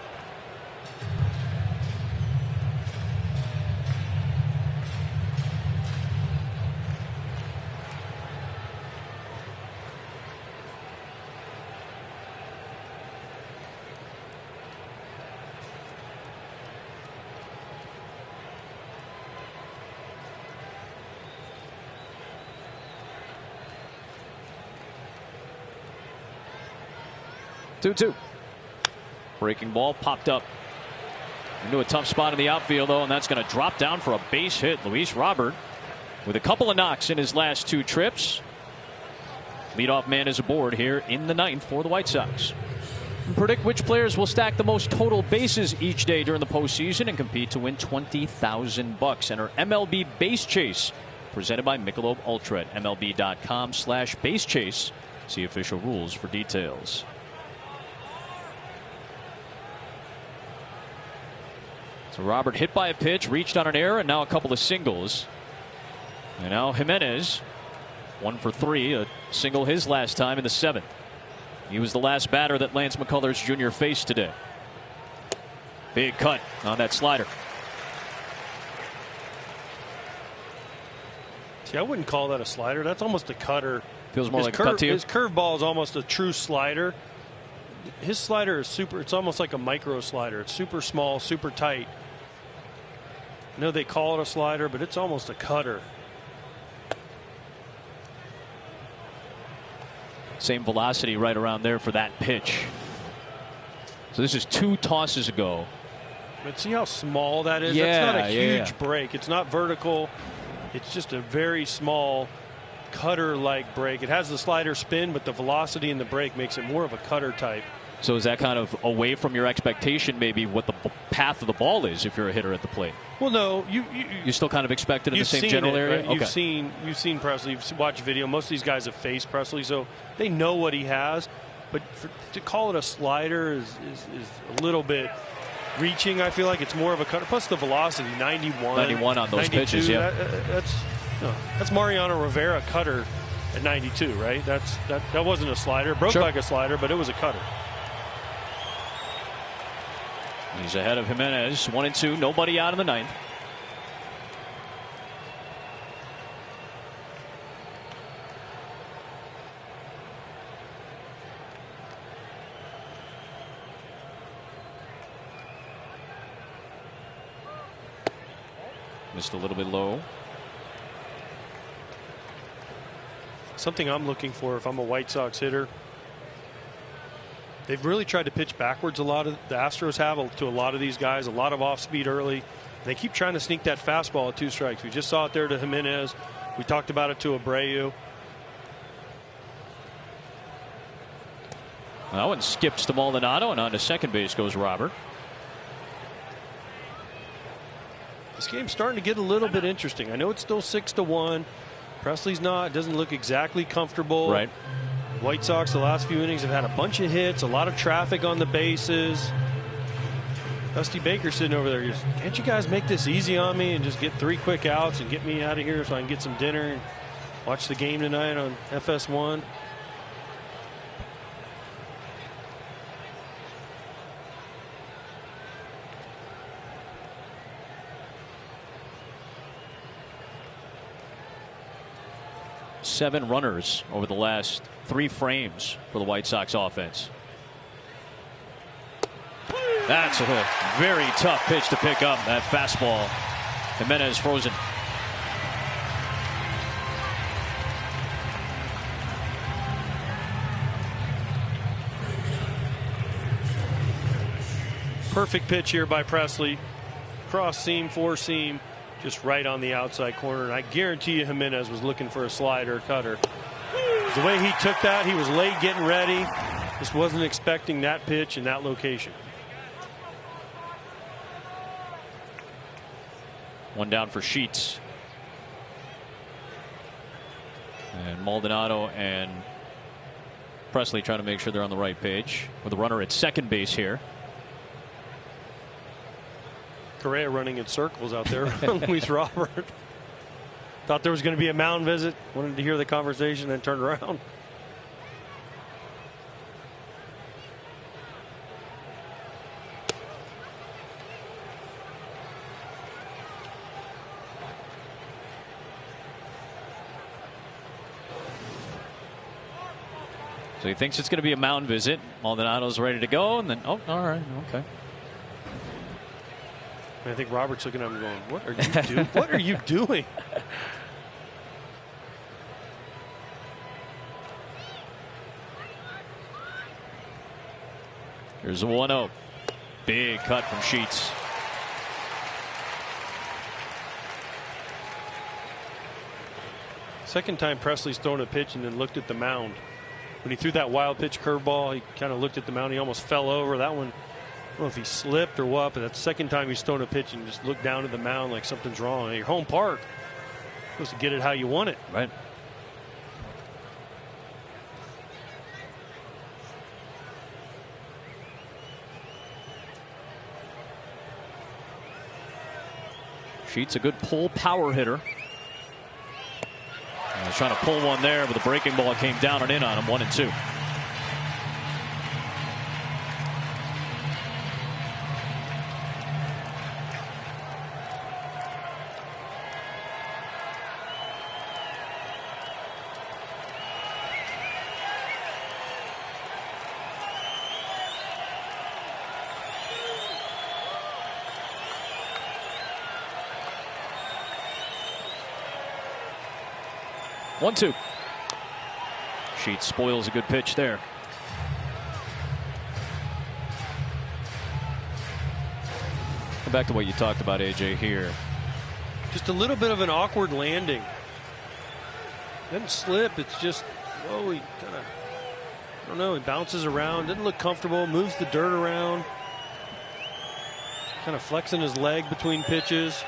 Two. Breaking ball popped up into a tough spot in the outfield, though, and that's going to drop down for a base hit. Luis Robert with a couple of knocks in his last 2 trips. Leadoff man is aboard here in the 9th for the White Sox. And predict which players will stack the most total bases each day during the postseason and compete to win $20,000. Enter MLB Base Chase, presented by Michelob Ultra at MLB.com/base chase. See official rules for details. So Robert hit by a pitch, reached on an error, and now a couple of singles. And now Jimenez, 1 for 3, a single his last time in the 7th. He was the last batter that Lance McCullers Jr. faced today. Big cut on that slider. See, I wouldn't call that a slider. That's almost a cutter. Feels more like a cut to you? His curveball is almost a true slider. His slider is super. It's almost like a micro slider. It's super small, super tight. I know they call it a slider, but it's almost a cutter. Same velocity right around there for that pitch. So this is 2 tosses ago. But see how small that is? Yeah, that's not a huge break. It's not vertical. It's just a very small cutter-like break. It has the slider spin, but the velocity in the break makes it more of a cutter type. So is that kind of away from your expectation, maybe what the path of the ball is if you're a hitter at the plate? Well, no, you still kind of expect it in the same general area. Right? Okay. You've seen Presley. You've watched video. Most of these guys have faced Presley, so they know what he has. But to call it a slider is a little bit reaching. I feel like it's more of a cutter. Plus the velocity, 91 on those pitches. Yeah, that's Mariano Rivera cutter at 92, right? That wasn't a slider. Broke like a slider, but it was a cutter. He's ahead of Jimenez. 1-2. Nobody out in the 9th. Missed a little bit low. Something I'm looking for if I'm a White Sox hitter. They've really tried to pitch backwards a lot. Of the Astros have to a lot of these guys, a lot of off speed early. They keep trying to sneak that fastball at 2 strikes. We just saw it there to Jimenez. We talked about it to Abreu. That one skips to Maldonado, and on to second base goes Robert. This game's starting to get a little bit interesting. I know it's still 6-1. Presley's not. Doesn't look exactly comfortable. Right. White Sox the last few innings have had a bunch of hits, a lot of traffic on the bases. Dusty Baker sitting over there. Just, can't you guys make this easy on me and just get 3 quick outs and get me out of here so I can get some dinner and watch the game tonight on FS1? Seven runners over the last 3 frames for the White Sox offense. That's a very tough pitch to pick up. That fastball. Jimenez frozen. Perfect pitch here by Presley. Cross seam, 4-seam, just right on the outside corner. And I guarantee you Jimenez was looking for a slider or cutter. The way he took that, he was late getting ready. Just wasn't expecting that pitch in that location. One down for Sheets. And Maldonado and Presley trying to make sure they're on the right page with a runner at second base here. Correa running in circles out there around Luis Robert. Thought there was going to be a mound visit. Wanted to hear the conversation, then turned around. So he thinks it's going to be a mound visit. Maldonado's ready to go, and then, oh, all right, okay. I think Robert's looking at him going, what are you doing? What are you doing? Here's a 1-0. Big cut from Sheets. Second time Presley's thrown a pitch and then looked at the mound. When he threw that wild pitch curveball, he kind of looked at the mound. He almost fell over. That one, I don't know if he slipped or what, but that's the second time he's thrown a pitch and just looked down at the mound like something's wrong. At your home park, you're supposed to get it how you want it. Right. Sheets a good pull power hitter. He was trying to pull one there, but the breaking ball came down and in on him. 1-2. One-two. Sheets spoils a good pitch there. Come back to what you talked about, AJ, here. Just a little bit of an awkward landing. Doesn't slip. It's just, oh, he kind of, I don't know, he bounces around. Doesn't look comfortable. Moves the dirt around. Kind of flexing his leg between pitches.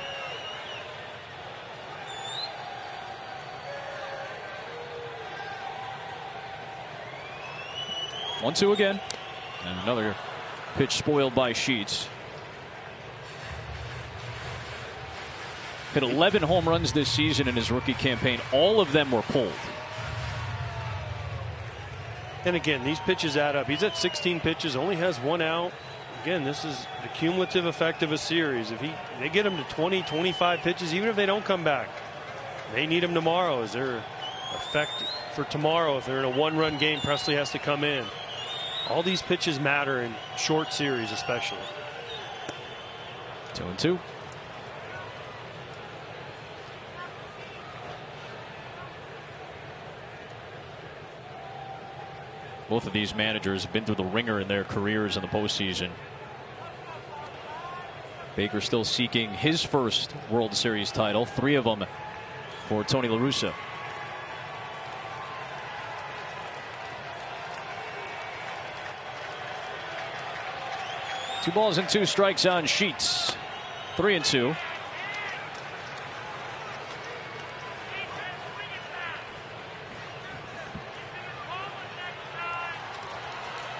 1-2 again. And another pitch spoiled by Sheets. Hit 11 home runs this season in his rookie campaign. All of them were pulled. And again, these pitches add up. He's at 16 pitches, only has 1 out. Again, this is the cumulative effect of a series. If they get him to 20, 25 pitches, even if they don't come back, they need him tomorrow. Is there effect for tomorrow? If they're in a 1-run game, Presley has to come in. All these pitches matter in short series, especially. 2-2. Both of these managers have been through the ringer in their careers in the postseason. Baker still seeking his first World Series title, 3 of them for Tony La Russa. Two balls and 2 strikes on Sheets. 3-2.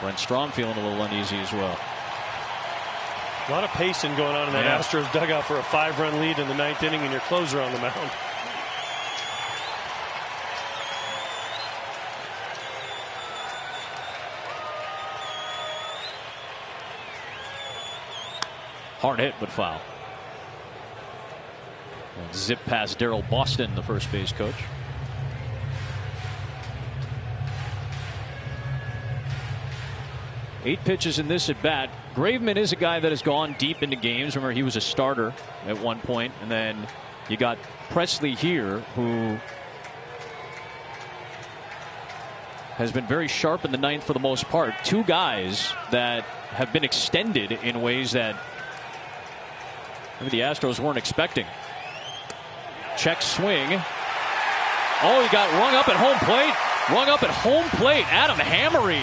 Brent Strom feeling a little uneasy as well. A lot of pacing going on in that Astros dugout for a 5-run lead in the 9th inning and your closer on the mound. Hard hit, but foul. And zip past Darryl Boston, the first base coach. Eight pitches in this at bat. Graveman is a guy that has gone deep into games. Remember, he was a starter at one point, and then you got Presley here, who has been very sharp in the 9th for the most part. Two guys that have been extended in ways that maybe the Astros weren't expecting. Check swing. Oh, he got rung up at home plate. Rung up at home plate. Adam Hammery.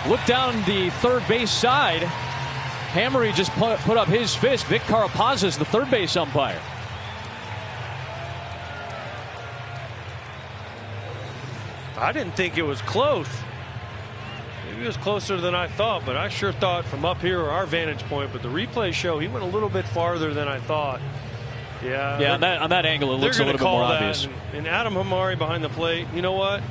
Look down the third base side. Hammery just put up his fist. Vic Carapaz is the third base umpire. I didn't think it was close. Maybe it was closer than I thought, but I sure thought from up here, our vantage point, but the replay show, he went a little bit farther than I thought. Yeah, on that angle, it looks a little bit more obvious. And Adam Hamari behind the plate, you know what?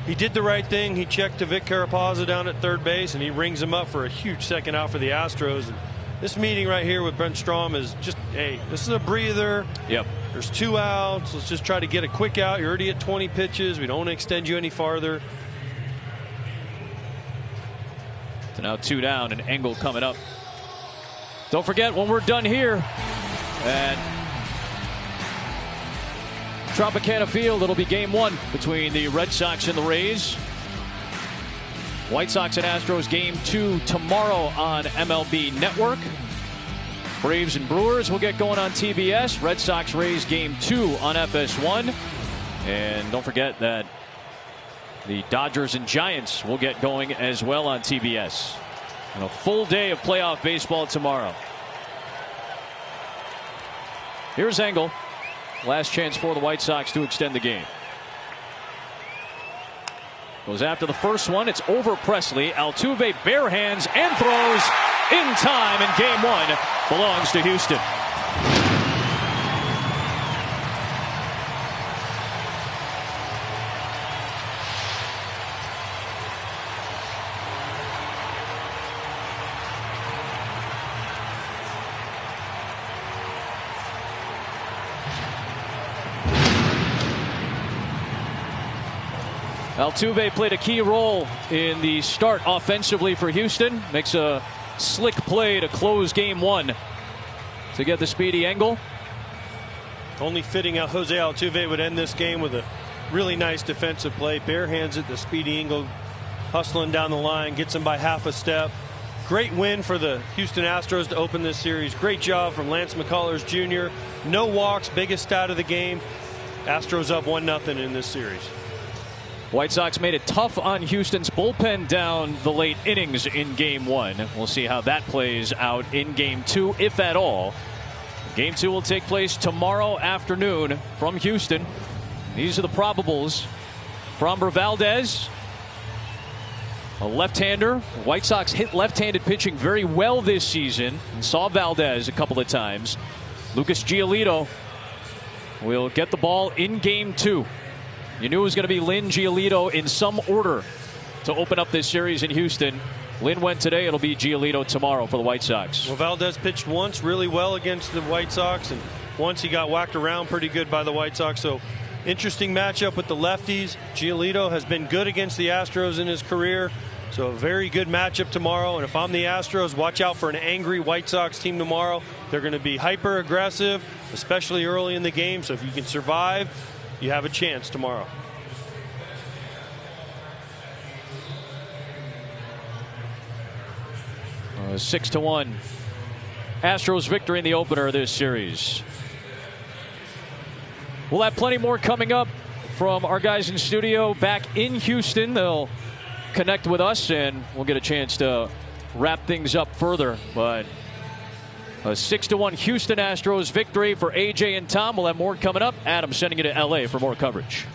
He did the right thing. He checked to Vic Carapazza down at third base, and he rings him up for a huge second out for the Astros. And this meeting right here with Brent Strom is just, hey, this is a breather. Yep. There's 2 outs. Let's just try to get a quick out. You're already at 20 pitches. We don't want to extend you any farther. So now 2 down, and Engel coming up. Don't forget, when we're done here at Tropicana Field, it'll be game 1 between the Red Sox and the Rays. White Sox and Astros game 2 tomorrow on MLB Network. Braves and Brewers will get going on TBS. Red Sox Rays game 2 on FS1. And don't forget that the Dodgers and Giants will get going as well on TBS. And a full day of playoff baseball tomorrow. Here's Engel. Last chance for the White Sox to extend the game. Goes after the first one. It's over Presley. Altuve bare hands and throws in time, and game 1 belongs to Houston. Altuve played a key role in the start offensively for Houston. Makes a slick play to close game 1 to get the speedy Engel. Only fitting out Jose Altuve would end this game with a really nice defensive play. Bare hands it, the speedy Engel hustling down the line, gets him by half a step. Great win for the Houston Astros to open this series. Great job from Lance McCullers Jr. No walks, biggest stat of the game. Astros up 1-0 in this series. White Sox made it tough on Houston's bullpen down the late innings in game 1. We'll see how that plays out in game 2, if at all. Game 2 will take place tomorrow afternoon from Houston. These are the probables. Framber Valdez, a left-hander. White Sox hit left-handed pitching very well this season and saw Valdez a couple of times. Lucas Giolito will get the ball in game 2. You knew it was going to be Lynn, Giolito in some order to open up this series in Houston. Lynn went today. It'll be Giolito tomorrow for the White Sox. Well, Valdez pitched once really well against the White Sox, and once he got whacked around pretty good by the White Sox. So interesting matchup with the lefties. Giolito has been good against the Astros in his career. So a very good matchup tomorrow. And if I'm the Astros, watch out for an angry White Sox team tomorrow. They're going to be hyper aggressive, especially early in the game. So if you can survive, you have a chance tomorrow. A 6-1 Astros victory in the opener of this series. We'll have plenty more coming up from our guys in studio back in Houston. They'll connect with us and we'll get a chance to wrap things up further. But a 6-1 Houston Astros victory for AJ and Tom. We'll have more coming up. Adam sending you to LA for more coverage.